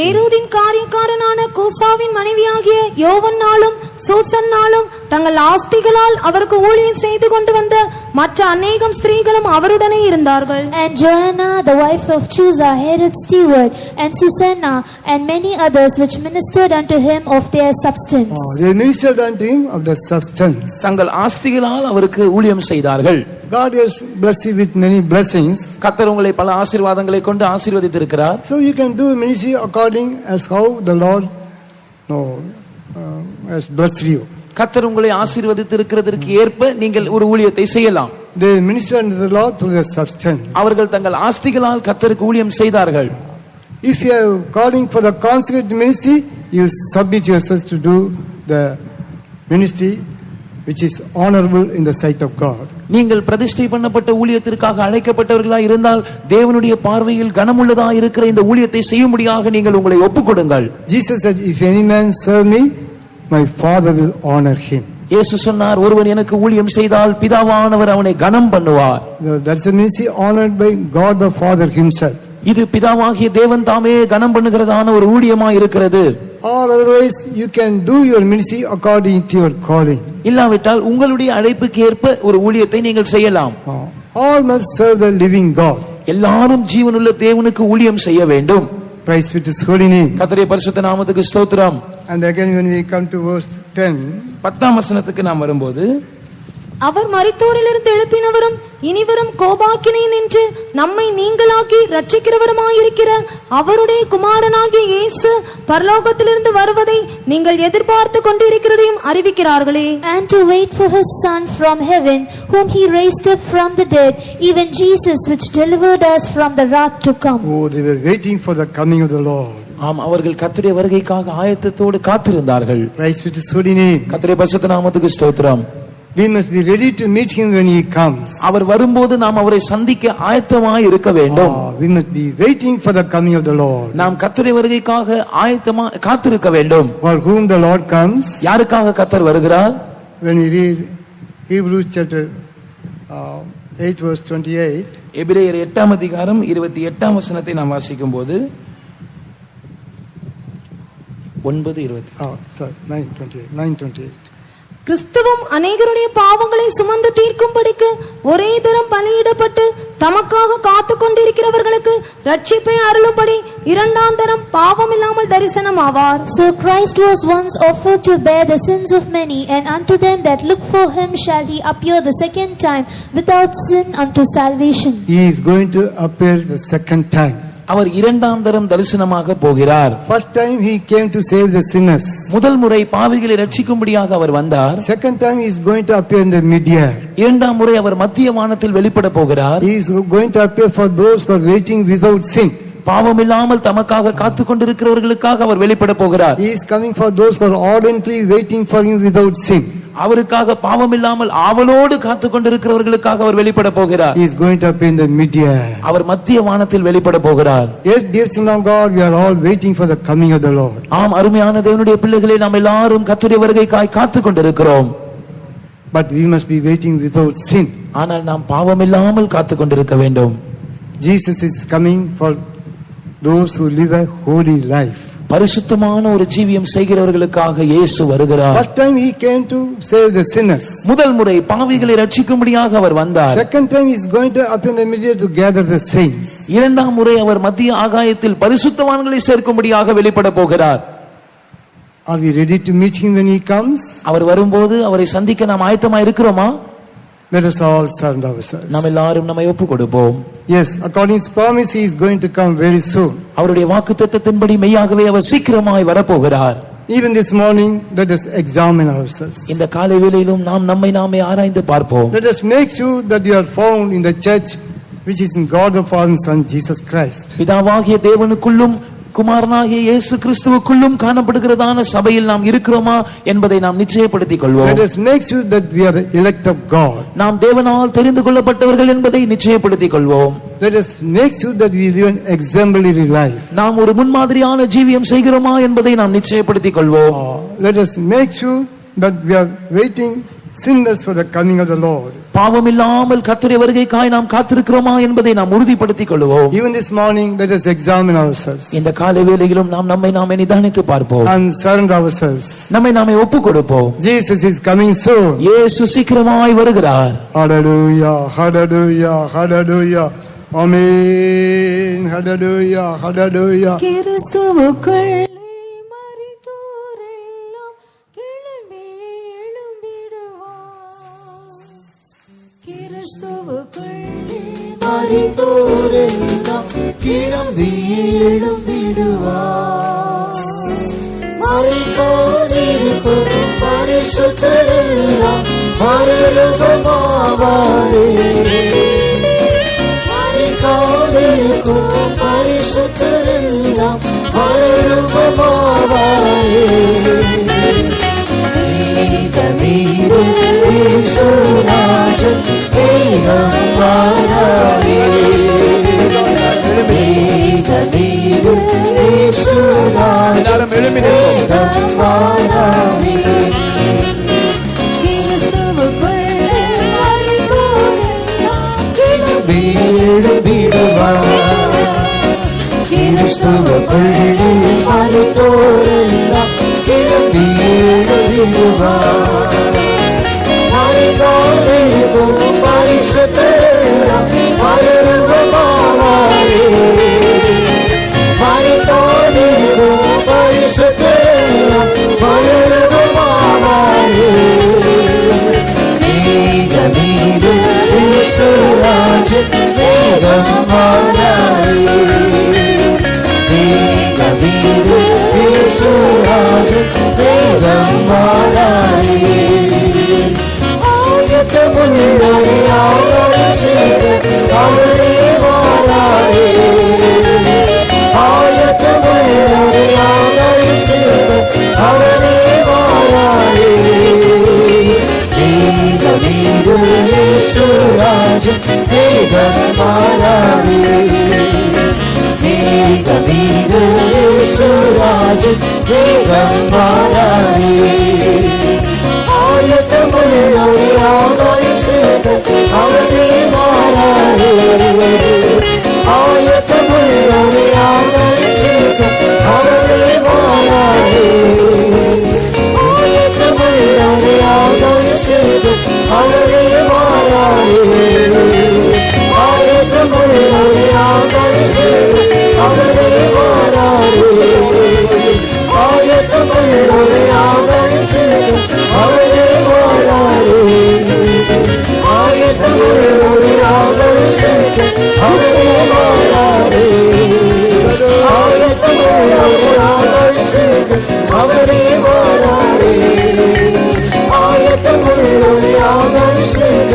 ஏரோதின் காரியக்காரனான கூசாவின் மனைவியாகிய யோவன்னாலும் சூசன்னாலும் தங்கள் ஆஸ்திகளால் அவருக்கு ஊழியம் செய்து கொண்டு வந்த மற்ற அநேகம் ஸ்திரீகளும் அவருடனே இருந்தார்கள். And Joanna, the wife of Chuza, Herod's steward, and Susanna, and many others which ministered unto him of their substance. They ministered unto him of the substance. தங்கள் ஆஸ்திகளால் அவருக்கு ஊழியம் செய்தார்கள். God has blessed you with many blessings. கர்த்தர் உங்களை பல ஆசீர்வாதங்களை கொண்டு ஆசீர்வதித்திருக்கிறார். So you can do ministry according as how the Lord has blessed you. கர்த்தர் உங்களை ஆசீர்வதித்திருக்கிறதற்கு ஏற்ப நீங்கள் ஒரு ஊழியத்தை செய்யலாம். They ministered unto the Lord through their substance. அவர்கள் தங்கள் ஆஸ்திகளால் கர்த்தருக்கு ஊழியம் செய்தார்கள். If you are calling for the consecrated ministry, you submit yourself to do the ministry which is honorable in the sight of God. நீங்கள் பிரதிஷ்டை பண்ணப்பட்ட ஊழியத்திற்காக அழைக்கப்பட்டவர்களாய் இருந்தால் தேவனுடைய பார்வையில் கனமுள்ளதா இருக்கிற இந்த ஊழியத்தை செய்யும்படியாக நீங்கள் உங்களை ஒப்புக்கொடுங்கள். Jesus said, if any man serve me, my Father will honor him. இயேசு சொன்னார், ஒருவன் எனக்கு ஊழியம் செய்தால் பிதாவானவர் அவனை கனம் பண்ணுவார். That's a ministry honored by God the Father himself. இது பிதாவாகிய தேவன் தாமே கனம் பண்ணுகிறதான ஒரு ஊழியமாய் இருக்கிறது. Or otherwise you can do your ministry according to your calling. இல்லாவிட்டால் உங்களுடைய அழைப்புக்கு ஏற்ப ஒரு ஊழியத்தை நீங்கள் செய்யலாம். All must serve the living God. எல்லாரும் ஜீவனுள்ள தேவனுக்கு ஊழியம் செய்ய வேண்டும். Praise be to his holy name. கர்த்தருடைய பரிசுத்த நாமத்துக்கு ஸ்தோத்திரம். And again when we come to verse 10, 10ஆம் வசனத்துக்கு நாம் வரும்போது, அவர் மரித்தோரிலிருந்து எழுப்பினவரும் இனிவரும் கோபாக்கினை நின்று நம்மை நீங்களாக்கி ரட்சிக்கிறவருமாயிருக்கிற அவருடைய குமாரனாகிய இயேசு பரலோகத்திலிருந்து வருவதை நீங்கள் எதிர்பார்த்து கொண்டிருக்கிறதையும் அறிவிக்கிறார்களே. And to wait for his Son from heaven, whom he raised up from the dead, even Jesus, which delivered us from the wrath to come. Oh, they were waiting for the coming of the Lord. ஆம், அவர்கள் கர்த்தருடைய வருகைக்காக ஆயத்தத்தோடு காத்திருந்தார்கள். Praise be to his holy name. கர்த்தருடைய பரிசுத்த நாமத்துக்கு ஸ்தோத்திரம். We must be ready to meet him when he comes. அவர் வரும்போது நாம் அவரை சந்திக்க ஆயத்தமாய் இருக்க வேண்டும். We must be waiting for the coming of the Lord. நாம் கர்த்தருடைய வருகைக்காக ஆயத்தமாய் காத்திருக்க வேண்டும். For whom the Lord comes? யாருக்காக கர்த்தர் வருகிறார்? When we read Hebrews chapter 8 verse 28, எபிரேயர் 8ஆம் அதிகாரம் 28ஆம் வசனத்தை நாம் வாசிக்கும்போது 9:28 கிறிஸ்துவும் அநேகருடைய பாவங்களை சுமந்து தீர்க்கும்படிக்கு ஒரே தரம் பலியிடப்பட்டு தமக்காக காத்து கொண்டிருக்கிறவர்களுக்கு ரட்சிப்பை அருளும்படி இரண்டாம் தரம் பாவம் இல்லாமல் தரிசனம் ஆவார். So Christ was once offered to bear the sins of many, and unto them that look for him shall he appear the second time without sin unto salvation. he is going to appear the second time. அவர் இரண்டாம் தரம் தரிசனமாக போகிறார். First time he came to save the sinners. முதல் முறை பாவிகளை ரட்சிக்கும்படியாக அவர் வந்தார். Second time he is going to appear in the mid-air. இரண்டாம் முறை அவர் மத்திய வானத்தில் வெளிப்பட போகிறார். He is going to appear for those who are waiting without sin. பாவம் இல்லாமல் தமக்காக காத்து கொண்டிருக்கிறவர்களுக்காக அவர் வெளிப்பட போகிறார். He is coming for those who are ardently waiting for him without sin. அவருக்காக பாவம் இல்லாமல் ஆவலோடு காத்து கொண்டிருக்கிறவர்களுக்காக அவர் வெளிப்பட போகிறார். He is going to appear in the mid-air. அவர் மத்திய வானத்தில் வெளிப்பட போகிறார். Yes, dear son of God, we are all waiting for the coming of the Lord. ஆம், அருமையான தேவனுடைய பிள்ளைகளே, நாம் எல்லாரும் கர்த்தருடைய வருகைக்காய் காத்து கொண்டிருக்கிறோம். But we must be waiting without sin. ஆனால் நாம் பாவம் இல்லாமல் காத்து கொண்டிருக்க வேண்டும். Jesus is coming for those who live a holy life. பரிசுத்தமான ஒரு ஜீவியம் செய்கிறவர்களுக்காக இயேசு வருகிறார். First time he came to save the sinners. முதல் முறை பாவிகளை ரட்சிக்கும்படியாக அவர் வந்தார். Second time he is going to appear in the mid-air to gather the saints. இரண்டாம் முறை அவர் மத்திய ஆகாயத்தில் பரிசுத்தவான்களை சேர்க்கும்படியாக வெளிப்பட போகிறார். Are we ready to meet him when he comes? அவர் வரும்போது அவரை சந்திக்க நாம் ஆயத்தமா இருக்கிறோமா? Let us all surrender ourselves. நாம் எல்லாரும் நம்மை ஒப்புக் கொடுப்போம். Yes, according to his promise, he is going to come very soon. அவருடைய வாக்குத்தத்தத்தின்படி மெய்யாகவே அவர் சீக்கிரமாய் வரப்போகிறார். Even this morning, let us examine ourselves. இந்த காலை வேளையிலும் நாம் நம்மை நாமே ஆராய்ந்து பார்ப்போம். Let us make sure that we are found in the church which is in God the Father and Son Jesus Christ. பிதாவாகிய தேவனுக்குள்ளும் குமாரனாகிய இயேசு கிறிஸ்துவுக்குள்ளும் காணப்படுகிறதான சபையில் நாம் இருக்கிறோமா என்பதை நாம் நிச்சயப்படுத்திக் கொள்வோம். Let us make sure that we are the elect of God. நாம் தேவனால் தெரிந்து கொள்ளப்பட்டவர்கள் என்பதை நிச்சயப்படுத்திக் கொள்வோம். Let us make sure that we live an exemplary life. நாம் ஒரு முன்மாதிரியான ஜீவியம் செய்கிறோமா என்பதை நாம் நிச்சயப்படுத்திக் கொள்வோம். Let us make sure that we are waiting sinless for the coming of the Lord. பாவம் இல்லாமல் கர்த்தருடைய வருகைக்காய் நாம் காத்திருக்கிறோமா என்பதை நாம் உறுதிப்படுத்திக் கொள்வோம். Even this morning, let us examine ourselves இந்த காலை வேளையிலும் நாம் நம்மை நாமே நிதானித்து பார்ப்போம். and surrender ourselves. நம்மை நாமே ஒப்புக் கொடுப்போம். Jesus is coming soon. இயேசு சீக்கிரமாய் வருகிறார். Hallelujah, hallelujah, hallelujah. Amen. Hallelujah, hallelujah. கிறிஸ்துவுக்குள் மரித்தோரெல்லாம் கிளம்பி எழும்பிடுவார். மரித்தோரிருக்கும் பரிசுத்தரெல்லாம் மறுரூபமாவாரே. மரித்தோரிருக்கும் பரிசுத்தரெல்லாம் மறுரூபமாவாரே. மேகமீது இயேசுராஜன் மேகம் வாராரே. மேகமீது இயேசுராஜன் மேகம் வாராரே. கிறிஸ்துவுக்குள்ளே மரித்தோரெல்லாம் கிளம்பி எழும்பிடுவார். மரித்தோரிருக்கும் பரிசுத்தரெல்லாம் மறுரூபமாவாரே. மரித்தோரிருக்கும் பரிசுத்தரெல்லாம் மறுரூபமாவாரே. மேகமீது இயேசுராஜன் மேகம் வாராரே. மேகமீது இயேசு ராஜன் வேதம் மாறாரே ஆயத்தமுள்ளோரை ஆதாரம் செய்த அவரே மாறாரே ஆயத்தமுள்ளோரை ஆதாரம் செய்த அவரே மாறாரே வேதமீது இயேசு ராஜன் வேதம் மாறாரே வேதமீது இயேசு ராஜன் வேதம் மாறாரே ஆயத்தமுள்ளோரை ஆதாயம் செய்த அவரே மாறாரே ஆயத்தமுள்ளோரை ஆதாயம் செய்த அவரே மாறாரே ஆயத்தமுள்ளோரை ஆதாயம் செய்த அவரே மாறாரே ஆயத்தமுள்ளோரை ஆதாயம் செய்த அவரே மாறாரே ஆயத்தமுள்ளோரை ஆதாயம் செய்த அவரே மாறாரே ஆயத்தமுள்ளோரை ஆதாயம் செய்த அவரே மாறாரே ஆயத்தமுள்ளோரை ஆதாயம் செய்த அவரே மாறாரே ஆயத்தமுள்ளோரை ஆதாயம் செய்த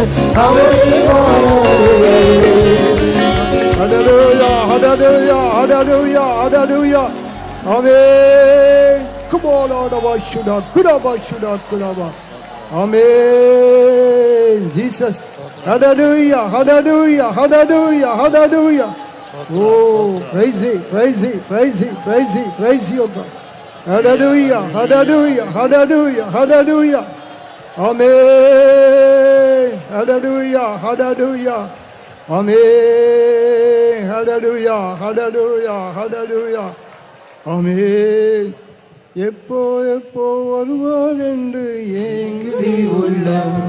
அவரே மாறாரே Hallelujah, hallelujah, hallelujah, hallelujah. Amen. Come on, Adabashuda, Kudabashuda, Kudaba. Amen. Jesus. Hallelujah, hallelujah, hallelujah, hallelujah. Oh, praise it, praise it, praise it, praise it, praise you, God. Hallelujah, hallelujah, hallelujah, hallelujah. Amen. Hallelujah, hallelujah. Amen. Hallelujah, hallelujah, hallelujah. Amen. எப்போ எப்போ வருவார் என்று ஏங்குதி உள்ளம்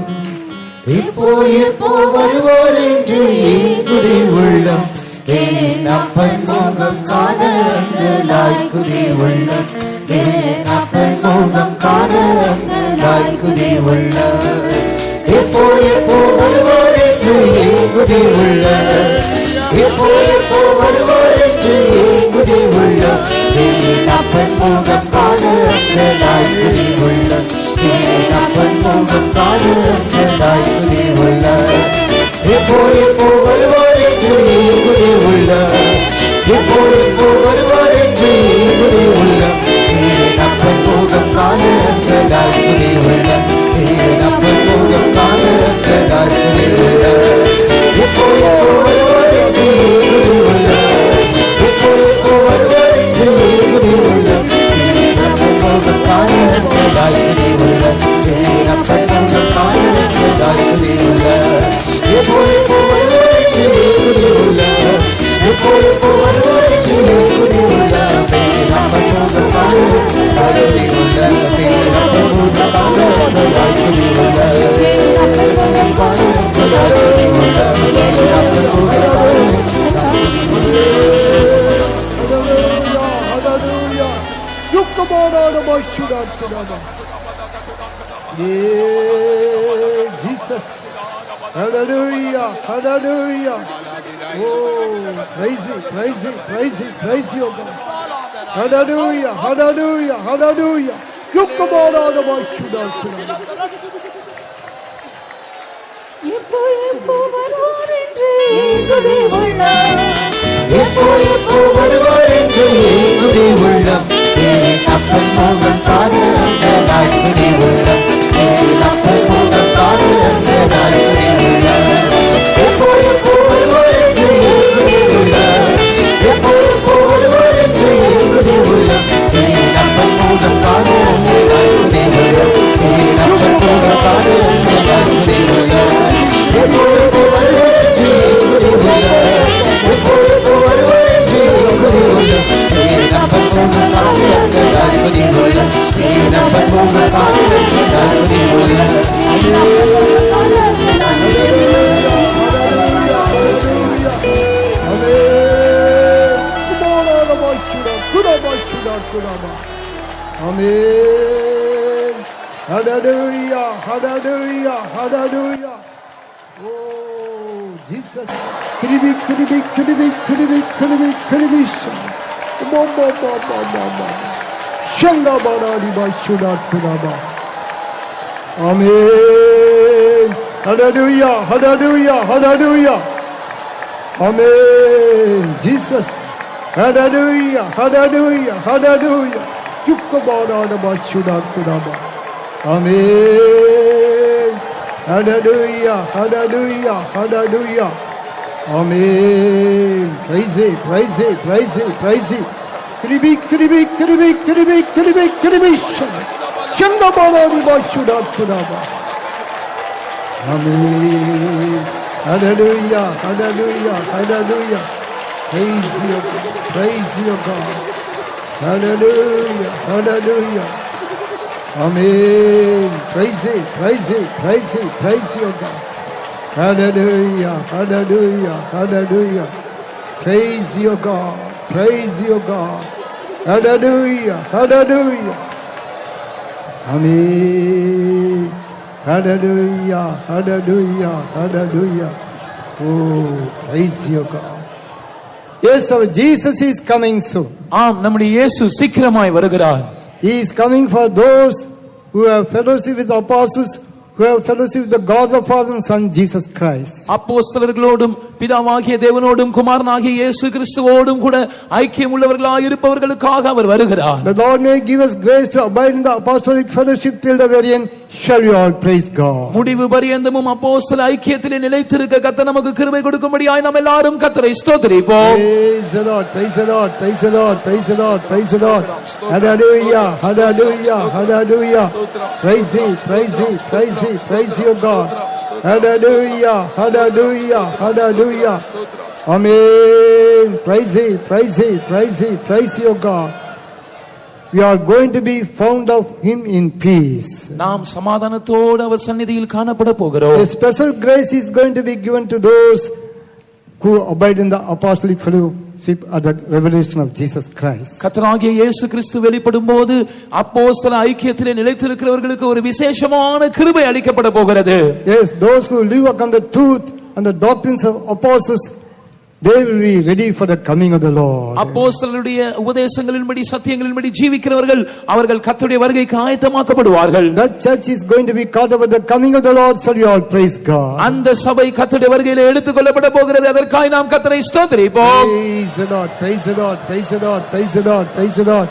எப்போ எப்போ வருவார் என்று ஏங்குதி உள்ளம் என் அப்பன் முகம் காண லாய்க்குதி உள்ளம் என் அப்பன் முகம் காண லாய்க்குதி உள்ளம் எப்போ எப்போ வருவார் என்று ஏங்குதி உள்ளம் எப்போ எப்போ வருவார் என்று ஏங்குதி உள்ளம் என் அப்பன் முகம் காண லாய்க்குதி உள்ளம் என் அப்பன் முகம் காண லாய்க்குதி உள்ளம் எப்போ எப்போ வருவார் என்று ஏங்குதி உள்ளம் எப்போ எப்போ வருவார் என்று ஏங்குதி உள்ளம் என் அப்பன் முகம் காண லாய்க்குதி உள்ளம் என் அப்பன் முகம் காண லாய்க்குதி உள்ளம் எப்போ எப்போ வருவார் என்று ஏங்குதி உள்ளம் எப்போ எப்போ வருவார் என்று ஏங்குதி உள்ளம் என் அப்பன் முகம் காண லாய்க்குதி உள்ளம் என் அப்பன் முகம் காண லாய்க்குதி உள்ளம் எப்போ எப்போ வருவார் என்று ஏங்குதி உள்ளம் எப்போ எப்போ வருவார் என்று ஏங்குதி உள்ளம் என் அப்பன் முகம் காண லாய்க்குதி உள்ளம் என் அப்பன் முகம் காண லாய்க்குதி உள்ளம் என் அப்பன் முகம் காண லாய்க்குதி உள்ளம் என் அப்பன் முகம் காண Hallelujah, hallelujah. You come on, Adabashuda, Kudaba. Yeah, Jesus. Hallelujah, hallelujah. Oh, praise it, praise it, praise it, praise you, God. Hallelujah, hallelujah, hallelujah. You come on, Adabashuda, Kudaba. எப்போ எப்போ வருவார் என்று ஏங்குதி உள்ளம் எப்போ எப்போ வருவார் என்று ஏங்குதி உள்ளம் என் அப்பன் முகம் காண லாய்க்குதி உள்ளம் என் அப்பன் முகம் காண லாய்க்குதி உள்ளம் எப்போ எப்போ வருவார் என்று ஏங்குதி உள்ளம் எப்போ எப்போ வருவார் என்று ஏங்குதி உள்ளம் என் அப்பன் முகம் காண லாய்க்குதி உள்ளம் என் அப்பன் முகம் காண லாய்க்குதி உள்ளம் எப்போ எப்போ வருவார் என்று ஏங்குதி உள்ளம் எப்போ எப்போ வருவார் என்று ஏங்குதி உள்ளம் என் அப்பன் முகம் காண லாய்க்குதி உள்ளம் என் அப்பன் முகம் காண லாய்க்குதி உள்ளம் Amen. Hallelujah, hallelujah, hallelujah. Oh, Jesus. Kribi, kribi, kribi, kribi, kribi, kribi. Mama, mama, mama. Shanga Baradi Bashudat Kudaba. Amen. Hallelujah. Hallelujah. Hallelujah. Amen. Jesus. Hallelujah. Hallelujah. Hallelujah. Yukabada Bashudat Kudaba. Amen. Hallelujah. Hallelujah. Hallelujah. Amen. Praise it. Praise it. Praise it. Praise it. Kribi, kribi, kribi, kribi, kribi, kribi. Shanga Baradi Bashudat Kudaba. Amen. Hallelujah, hallelujah, hallelujah. Praise you, praise you, God. Hallelujah, hallelujah. Amen. Praise it, praise it, praise it, praise you, God. Hallelujah, hallelujah, hallelujah. Praise you, God, praise you, God. Hallelujah, hallelujah. Amen. Hallelujah, hallelujah, hallelujah. Oh, praise you, God. Yes, our Jesus is coming soon. ஆம், நம்முடைய இயேசு சீக்கிரமாய் வருகிறார். He is coming for those who have fellowship with the apostles, who have fellowship with the God the Father and Son Jesus Christ. அப்போஸ்தலர்களோடும் பிதாவாகிய தேவனோடும் குமாரனாகிய இயேசு கிறிஸ்துவோடும் கூட ஐக்கியம் உள்ளவர்களாய் இருப்பவர்களுக்காக அவர் வருகிறார். The Lord may give us grace to abide in the apostolic fellowship till the very end. Shall we all praise God? முடிவு பரியந்தமும் அப்போஸ்தல ஐக்கியத்திலே நிலைத்திருக்க கர்த்தர் நமக்கு கிருபை கொடுக்கும்படியாய் நாம் எல்லாரும் கர்த்தரை ஸ்தோத்திரிப்போம். Praise the Lord, praise the Lord, praise the Lord, praise the Lord, praise the Lord. Hallelujah, hallelujah, hallelujah. Praise it, praise it, praise it, praise you, God. Hallelujah, hallelujah, hallelujah. Amen. Praise it, praise it, praise it, praise you, God. We are going to be found of Him in peace. நாம் சமாதானத்தோடு அவர் சந்நிதியில் காணப்பட போகிறோம். A special grace is going to be given to those who abide in the apostolic fellowship at the revelation of Jesus Christ. கர்த்தராகிய இயேசு கிறிஸ்து வெளிப்படும்போது அப்போஸ்தல ஐக்கியத்திலே நிலைத்திருக்கிறவர்களுக்கு ஒரு விசேஷமான கிருபை அளிக்கப்பட போகிறது. Yes, those who live upon the truth and the doctrines of apostles, they will be ready for the coming of the Lord. அப்போஸ்தலருடைய உபதேசங்களின்படி சத்தியங்களின்படி ஜீவிக்கிறவர்கள் அவர்கள் கர்த்தருடைய வருகைக்கு ஆயத்தமாக்கப்படுவார்கள். That church is going to be caught up with the coming of the Lord. Shall you all praise God? அந்த சபை கர்த்தருடைய வருகையிலே எடுத்துக்கொள்ளப்பட போகிறது. அதற்காக நாம் கர்த்தரை ஸ்தோத்திரிப்போம். Praise the Lord, praise the Lord, praise the Lord, praise the Lord, praise the Lord.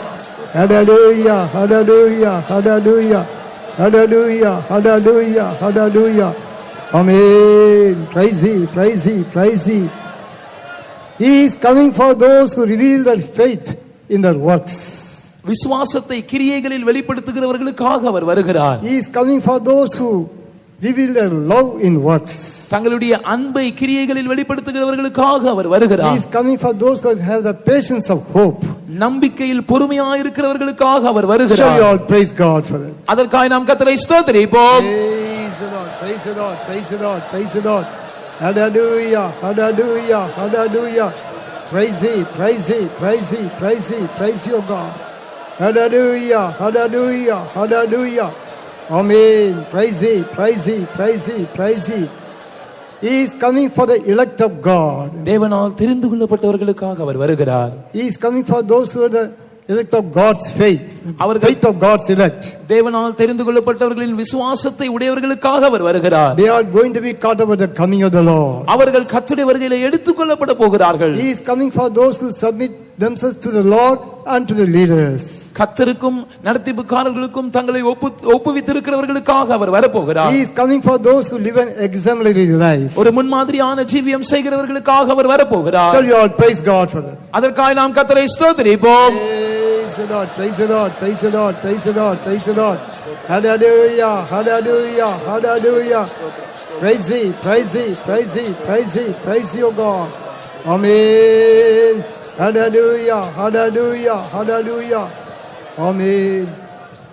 Hallelujah, hallelujah, hallelujah, hallelujah, hallelujah, hallelujah. Amen. Praise Him, praise Him, praise Him. He is coming for those who reveal their faith in their works. விசுவாசத்தை கிரியைகளில் வெளிப்படுத்துகிறவர்களுக்காக அவர் வருகிறார். He is coming for those who reveal their love in works. தங்களுடைய அன்பை கிரியைகளில் வெளிப்படுத்துகிறவர்களுக்காக அவர் வருகிறார். He is coming for those who have the patience of hope. நம்பிக்கையில் பொறுமையாய் இருக்கிறவர்களுக்காக அவர் வருகிறார். Shall we all praise God for that? அதற்காக நாம் கர்த்தரை ஸ்தோத்திரிப்போம். Praise the Lord, praise the Lord, praise the Lord, praise the Lord. Hallelujah, hallelujah, hallelujah. Praise it, praise it, praise it, praise it, praise your God. Hallelujah, hallelujah, hallelujah. Amen. Praise it, praise it, praise it, praise it. He is coming for the elect of God. தேவனால் தெரிந்து கொள்ளப்பட்டவர்களுக்காக அவர் வருகிறார். He is coming for those who are the elect of God's faith. Faith of God's elect. தேவனால் தெரிந்து கொள்ளப்பட்டவர்களின் விசுவாசத்தை உடையவர்களுக்காக அவர் வருகிறார். They are going to be caught up with the coming of the Lord. அவர்கள் கர்த்தருடைய வருகையிலே எடுத்துக்கொள்ளப்பட போகிறார்கள். He is coming for those who submit themselves to the Lord and to the leaders. கர்த்தருக்கும் நடத்திப்புக்காரர்களுக்கும் தங்களை ஒப்புவித்திருக்கிறவர்களுக்காக அவர் வரப்போகிறார். He is coming for those who live an exemplary life. ஒரு முன்மாதிரியான ஜீவியம் செய்கிறவர்களுக்காக அவர் வரப்போகிறார். Shall you all praise God for that? அதற்காக நாம் கர்த்தரை ஸ்தோத்திரிப்போம். Praise the Lord, praise the Lord, praise the Lord, praise the Lord, praise the Lord. Hallelujah, hallelujah, hallelujah. Praise Him, praise Him, praise Him, praise Him, praise your God. Amen. Hallelujah, hallelujah, hallelujah. Amen.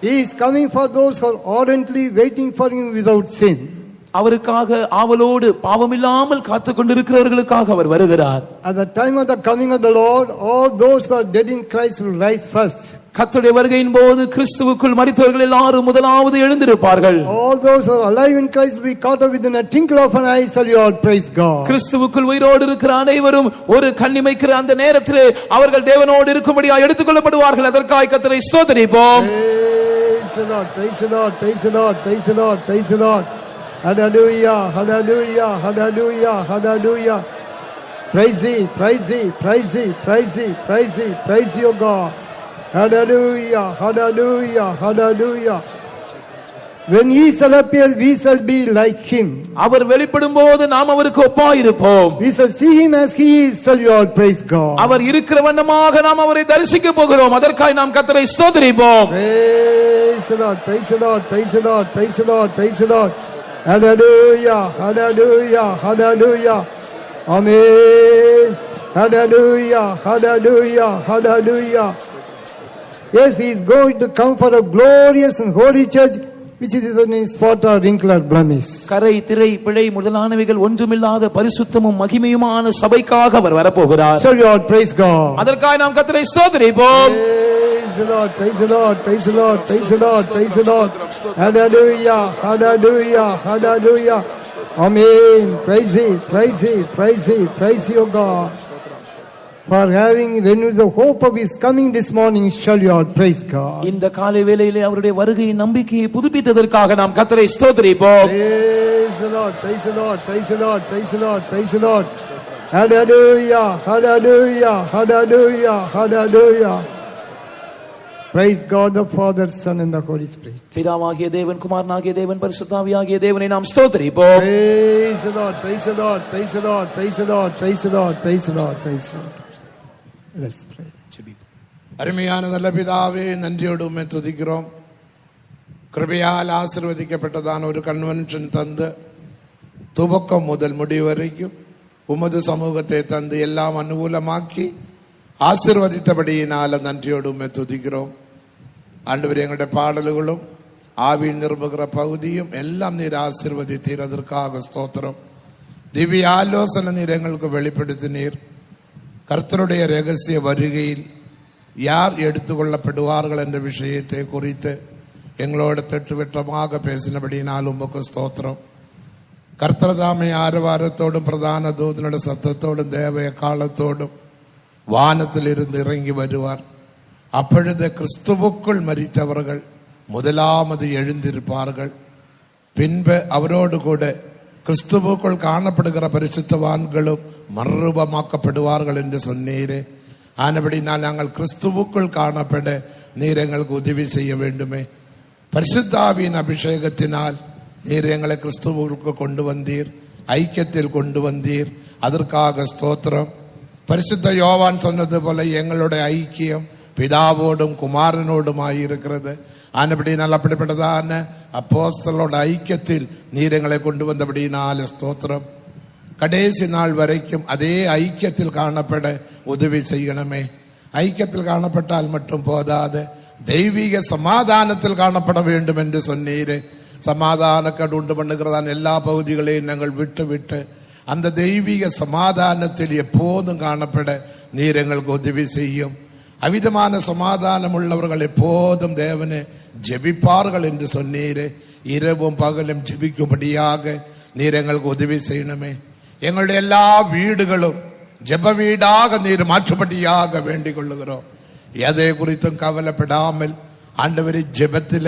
He is coming for those who are ardently waiting for Him without sin. அவருக்காக ஆவலோடு பாவமில்லாமல் காத்துக் கொண்டிருக்கிறவர்களுக்காக அவர் வருகிறார். At the time of the coming of the Lord, all those who are dead in Christ will rise first. கர்த்தருடைய வருகையின் போது கிறிஸ்துவுக்குள் மரித்தவர்கள் எல்லாரும் முதலாவது எழுந்திருப்பார்கள். All those who are alive in Christ will be caught up within a twinkle of an eye. Salute, praise God. கிறிஸ்துவுக்குள் உயிரோடு இருக்கிற அனைவரும் ஒரு கண்ணிமைக்கிற அந்த நேரத்திலே அவர்கள் தேவனோடு இருக்கும்படியாக எடுத்துக்கொள்ளப்படுவார்கள். அதற்காக கர்த்தரை ஸ்தோத்திரிப்போம். Praise the Lord, praise the Lord, praise the Lord, praise the Lord, praise the Lord. Hallelujah, hallelujah, hallelujah, hallelujah. Praise thee, praise thee, praise thee, praise thee, praise thee, praise your God. Hallelujah, hallelujah, hallelujah. When he shall appear, we shall be like him. அவர் வெளிப்படும் போது நாம் அவருக்கு ஒப்பாயிருப்போம். We shall see him as he is. Salute, praise God. அவர் இருக்கிற வண்ணமாக நாம் அவரை தரிசிக்க போகிறோம். அதற்காக நாம் கர்த்தரை ஸ்தோத்திரிப்போம். Praise the Lord, praise the Lord, praise the Lord, praise the Lord, praise the Lord. Hallelujah, hallelujah, hallelujah. Amen. Hallelujah, hallelujah, hallelujah. Yes, he is going to come for a glorious and holy church, which is in spot or wrinkle or blemish. கரை திரை பிழை முதலானவைகள் ஒன்றுமில்லாத பரிசுத்தமும் மகிமையுமான சபைக்காக அவர் வரப்போகிறார். So Lord, praise God. அதற்காக நாம் கர்த்தரை ஸ்தோத்திரிப்போம். Praise the Lord, praise the Lord, praise the Lord, praise the Lord, praise the Lord. Hallelujah, hallelujah, hallelujah. Amen. Praise Thee, praise Thee, praise Thee, praise your God. For having renewed the hope of His coming this morning, shall Lord, praise God. இந்த காலை வேளையிலே அவருடைய வருகையின் நம்பிக்கையை புதுப்பித்ததற்காக நாம் கர்த்தரை ஸ்தோத்திரிப்போம். Praise the Lord, praise the Lord, praise the Lord, praise the Lord, praise the Lord. Hallelujah, hallelujah, hallelujah, hallelujah. Praise God the Father, Son and the Holy Spirit. பிதாவாகிய தேவன், குமாரனாகிய தேவன், பரிசுத்தாவியாகிய தேவனை நாம் ஸ்தோத்திரிப்போம். Praise the Lord, praise the Lord, praise the Lord, praise the Lord, praise the Lord, praise the Lord, praise the Lord. Let's pray. அருமையான நல்ல பிதாவே, நன்றியோடு உம்மை துதிக்கிறோம். கிருபையால் ஆசீர்வதிக்கப்பட்டதான ஒரு கன்வென்ஷன் தந்து துவக்கம் முதல் முடிவு வரைக்கும் உமது சமூகத்தை தந்து எல்லாம் அனுகூலமாக்கி ஆசீர்வதித்தபடியினால நன்றியோடு உம்மை துதிக்கிறோம். ஆண்டவரே, எங்களுடைய பாடல்களும் ஆவியில் நிரம்புகிற பகுதியும் எல்லாம் நீர் ஆசீர்வதித்தீர். அதற்காக ஸ்தோத்திரம். திவ்ய ஆலோசனை நீர் எங்களுக்கு வெளிப்படுத்தினீர். கர்த்தருடைய ரகசிய வருகையில் யார் எடுத்துக்கொள்ளப்படுவார்கள் என்ற விஷயத்தை குறித்து எங்களோட திட்டவட்டமாக பேசினபடியினால் உமக்கு ஸ்தோத்திரம். கர்த்தர்தாமே ஆரவாரத்தோடும் பிரதான தூதனுடைய சத்தத்தோடும் தேவ காலத்தோடும் வானத்தில் இருந்து இறங்கி வருவார். அப்பொழுது கிறிஸ்துவுக்குள் மரித்தவர்கள் முதலாவது எழுந்திருப்பார்கள். பின்பு அவரோடு கூட கிறிஸ்துவுக்குள் காணப்படுகிற பரிசுத்தவான்களும் மறுரூபமாக்கப்படுவார்கள் என்று சொன்னீரே. ஆனபடினால் நாங்கள் கிறிஸ்துவுக்குள் காணப்பட நீர் எங்களுக்கு உதவி செய்ய வேண்டுமே. பரிசுத்தாவியின் அபிஷேகத்தினால் நீர் எங்களை கிறிஸ்துவுக்கு கொண்டு வந்தீர், ஐக்கியத்தில் கொண்டு வந்தீர். அதற்காக ஸ்தோத்திரம். பரிசுத்த யோவான் சொன்னது போல எங்களுடைய ஐக்கியம் பிதாவோடும் குமாரனோடுமாயிருக்கிறது. ஆனபடினால் அப்படிப்பட்டதான அப்போஸ்தலரோட ஐக்கியத்தில் நீர் எங்களை கொண்டு வந்தபடினால ஸ்தோத்திரம். கடைசி நாள் வரைக்கும் அதே ஐக்கியத்தில் காணப்பட உதவி செய்யணுமே. ஐக்கியத்தில் காணப்பட்டால் மட்டும் போதாது, தெய்வீக சமாதானத்தில் காணப்பட வேண்டும் என்று சொன்னீரே. சமாதானக்கடு உண்டு பண்ணுகிறதான எல்லா பகுதிகளையும் நாங்கள் விட்டு விட்டு அந்த தெய்வீக சமாதானத்தில் எப்போதும் காணப்பட நீர் எங்களுக்கு உதவி செய்யும். அவிதமான சமாதானம் உள்ளவர்கள் எப்போதும் தேவனை ஜெபிப்பார்கள் என்று சொன்னீரே. இரவும் பகலும் ஜெபிக்கும்படியாக நீர் எங்களுக்கு உதவி செய்யணுமே. எங்களுடைய எல்லா வீடுகளும் ஜெப வீடாக நீர் மாற்றும்படியாக வேண்டிக் கொள்ளுகிறோம். எதை குறித்தும் கவலைப்படாமல் ஆண்டவரை ஜெபத்தில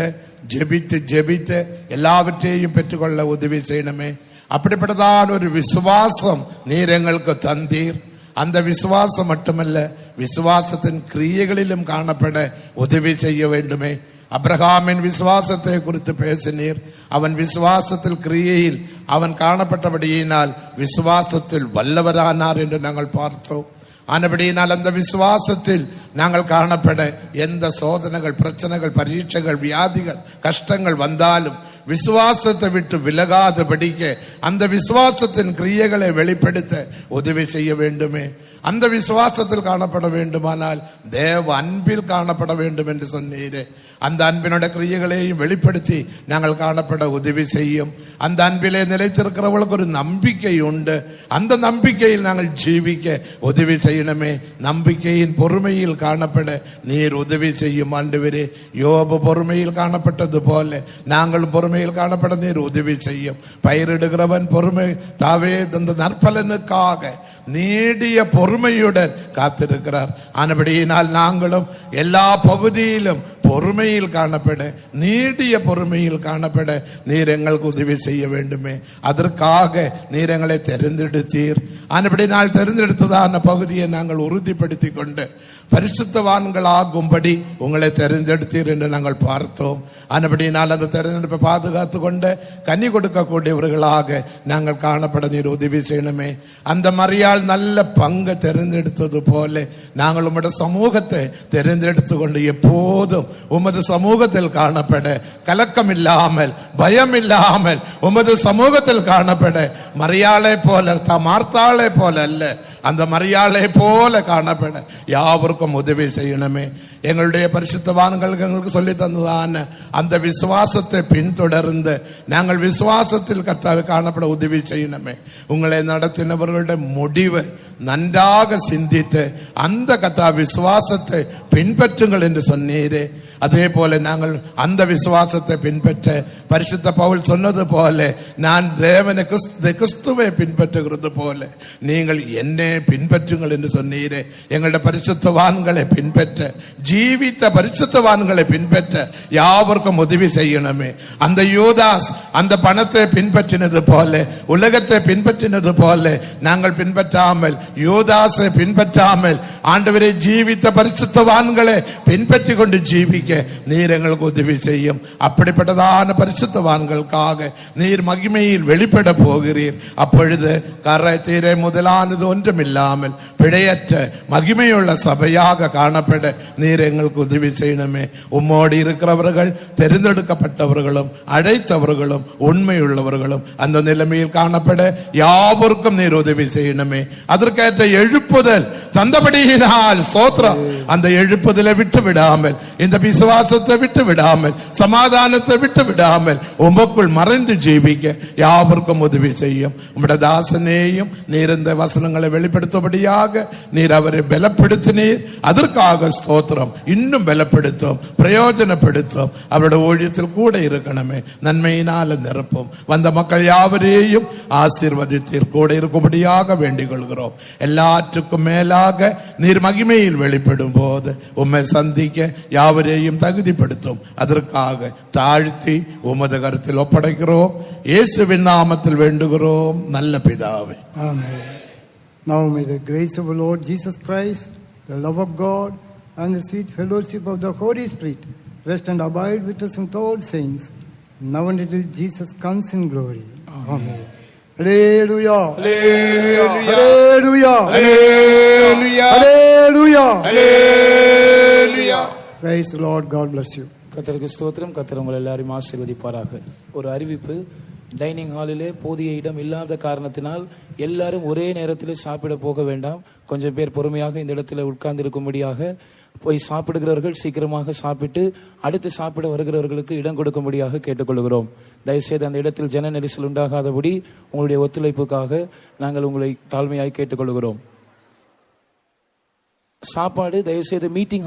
ஜெபித்து ஜெபித்து எல்லாவற்றையும் பெற்றுக்கொள்ள உதவி செய்யணுமே. அப்படிப்பட்டதான் ஒரு விசுவாசம் நீர் எங்களுக்கு தந்தீர். அந்த விசுவாசம் மட்டுமல்ல, விசுவாசத்தின் கிரியைகளிலும் காணப்பட உதவி செய்ய வேண்டுமே. அப்ரஹாமின் விசுவாசத்தை குறித்து பேசினீர். அவன் விசுவாசத்தில் கிரியையில் அவன் காணப்பட்டபடியினால் விசுவாசத்தில் வல்லவரானார் என்று நாங்கள் பார்த்தோம். ஆனபடியினால் அந்த விசுவாசத்தில் நாங்கள் காணப்பட எந்த சோதனைகள், பிரச்சனைகள், பரீட்சைகள், வியாதிகள், கஷ்டங்கள் வந்தாலும் விசுவாசத்தை விட்டு விலகாத படிக்க அந்த விசுவாசத்தின் கிரியைகளை வெளிப்படுத்த உதவி செய்ய வேண்டுமே. அந்த விசுவாசத்தில் காணப்பட வேண்டுமானால் தேவ அன்பில் காணப்பட வேண்டும் என்று சொன்னீரே. அந்த அன்பினுடைய கிரியைகளையும் வெளிப்படுத்தி நாங்கள் காணப்பட உதவி செய்யும். அந்த அன்பிலே நிலைத்திருக்கிறவர்களுக்கு ஒரு நம்பிக்கை உண்டு. அந்த நம்பிக்கையில் நாங்கள் ஜீவிக்க உதவி செய்யணுமே. நம்பிக்கையின் பொறுமையில் காணப்பட நீர் உதவி செய்யும் ஆண்டவரே. யோபு பொறுமையில் காணப்பட்டது போல நாங்களும் பொறுமையில் காணப்பட நீர் உதவி செய்யும். பயிரிடுகிறவன் பொறுமை தாவே அந்த நற்பலனுக்காக நீடிய பொறுமையுடன் காத்திருக்கிறார். ஆனபடியினால் நாங்களும் எல்லா பகுதியிலும் பொறுமையில் காணப்பட, நீடிய பொறுமையில் காணப்பட நீர் எங்களுக்கு உதவி செய்ய வேண்டுமே. அதற்காக நீர் எங்களை தெரிந்தெடுத்தீர். ஆனபடினால் தெரிந்தெடுத்ததான பகுதியை நாங்கள் உறுதிப்படுத்தி கொண்டு பரிசுத்தவான்களாகும்படி உங்களை தெரிந்தெடுத்தீர் என்று நாங்கள் பார்த்தோம். ஆனபடினால் அந்த தெரிந்தெடுப்பை பாதுகாத்து கொண்டு கனி கொடுக்கக்கூடியவர்களாக நாங்கள் காணப்பட நீர் உதவி செய்யணுமே. அந்த மரியாள் நல்ல பங்கு தெரிந்தெடுத்தது போல நாங்கள் உமது சமூகத்தை தெரிந்தெடுத்து கொண்டு எப்போதும் உமது சமூகத்தில் காணப்பட, கலக்கம் இல்லாமல் பயம் இல்லாமல் உமது சமூகத்தில் காணப்பட, மரியாளை போல மார்த்தாளை போல அல்ல, அந்த மரியாளை போல காணப்பட யாவருக்கும் உதவி செய்யணுமே. எங்களுடைய பரிசுத்தவான்கள் எங்களுக்கு சொல்லி தந்ததான அந்த விசுவாசத்தை பின்தொடர்ந்து நாங்கள் விசுவாசத்தில் கர்த்தாவை காணப்பட உதவி செய்யணுமே. உங்களை நடத்தினவர்களுடைய முடிவை நன்றாக சிந்தித்து அந்த கர்த்தா விசுவாசத்தை பின்பற்றுங்கள் என்று சொன்னீரே. அதே போல நாங்கள் அந்த விசுவாசத்தை பின்பற்ற பரிசுத்த பவுல் சொன்னது போல நான் தேவனை கிறிஸ்துவை பின்பற்றுகிறது போல நீங்கள் என்னை பின்பற்றுங்கள் என்று சொன்னீரே. எங்களுடைய பரிசுத்தவான்களை பின்பற்ற, ஜீவித்த பரிசுத்தவான்களை பின்பற்ற யாவருக்கும் உதவி செய்யணுமே. அந்த யூதாஸ் அந்த பணத்தை பின்பற்றினது போல, உலகத்தை பின்பற்றினது போல நாங்கள் பின்பற்றாமல், யூதாஸை பின்பற்றாமல் ஆண்டவரை ஜீவித்த பரிசுத்தவான்களை பின்பற்றி கொண்டு ஜீவிக்க நீர் எங்களுக்கு உதவி செய்யும். அப்படிப்பட்டதான பரிசுத்தவான்களுக்காக நீர் மகிமையில் வெளிப்பட போகிறீர். அப்பொழுது கரை தீரை முதலானது ஒன்றுமில்லாமல் பிழையற்ற மகிமையுள்ள சபையாக காணப்பட நீர் எங்களுக்கு உதவி செய்யணுமே. உம்மோடு இருக்கிறவர்கள் தெரிந்தெடுக்கப்பட்டவர்களும் அழைத்தவர்களும் உண்மையுள்ளவர்களும் அந்த நிலைமையில் காணப்பட யாவருக்கும் நீர் உதவி செய்யணுமே. அதற்கேற்ற எழுப்புதல் தந்தபடியினால் ஸ்தோத்திரம். அந்த எழுப்புதலை விட்டு விடாமல், இந்த விசுவாசத்தை விட்டு விடாமல், சமாதானத்தை விட்டு விடாமல் உமக்குள் மறைந்து ஜீவிக்க யாவருக்கும் உதவி செய்யும். உம்முடைய தாசனேயும் நீர் இந்த வசனங்களை வெளிப்படுத்தும்படியாக நீர் அவரை பலப்படுத்தினீர். அதற்காக ஸ்தோத்திரம். இன்னும் பலப்படுத்தும், பிரயோஜனப்படுத்தும். அவருடைய ஊழியத்தில் கூட இருக்கணுமே. நன்மையினால நிரப்பும். வந்த மக்கள் யாவரையும் ஆசீர்வதித்தீர். கூட இருக்கும்படியாக வேண்டிக் கொள்கிறோம். எல்லாற்றுக்கும் மேலாக நீர் மகிமையில் வெளிப்படும் போது உம்மை சந்திக்க யாவரையும் தகுதிப்படுத்தும். அதற்காக தாழ்த்தி உமது கருத்தில் ஒப்படைக்கிறோம். இயேசுவின் நாமத்தில் வேண்டுகிறோம் நல்ல பிதாவே. Amen. Now may the grace of the Lord Jesus Christ, the love of God, and the sweet fellowship of the Holy Spirit rest and abide with us with all saints, now and until Jesus comes in glory. Amen. Hallelujah. Hallelujah. Hallelujah. Hallelujah. Hallelujah. Hallelujah. Praise the Lord. God bless you. கர்த்தருக்கு ஸ்தோத்திரம். கர்த்தர் உங்கள் எல்லாரையும் ஆசீர்வதிப்பாராக. ஒரு அறிவிப்பு. Dining ஹாலிலே போதிய இடம் இல்லாத காரணத்தினால் எல்லாரும் ஒரே நேரத்தில் சாப்பிட போக வேண்டாம். கொஞ்சம் பேர் பொறுமையாக இந்த இடத்துல உட்கார்ந்து இருக்கும்படியாக, போய் சாப்பிடுகிறவர்கள் சீக்கிரமாக சாப்பிட்டு அடுத்து சாப்பிட வருகிறவர்களுக்கு இடம் கொடுக்கும்படியாக கேட்டுக்கொள்கிறோம். தயவுசெய்து அந்த இடத்தில் ஜன நெரிசல் உண்டாகாதபடி உங்களுடைய ஒத்துழைப்புக்காக நாங்கள் உங்களை தாழ்மையாய் கேட்டுக்கொள்கிறோம். சாப்பாடு தயவுசெய்து மீட்டிங்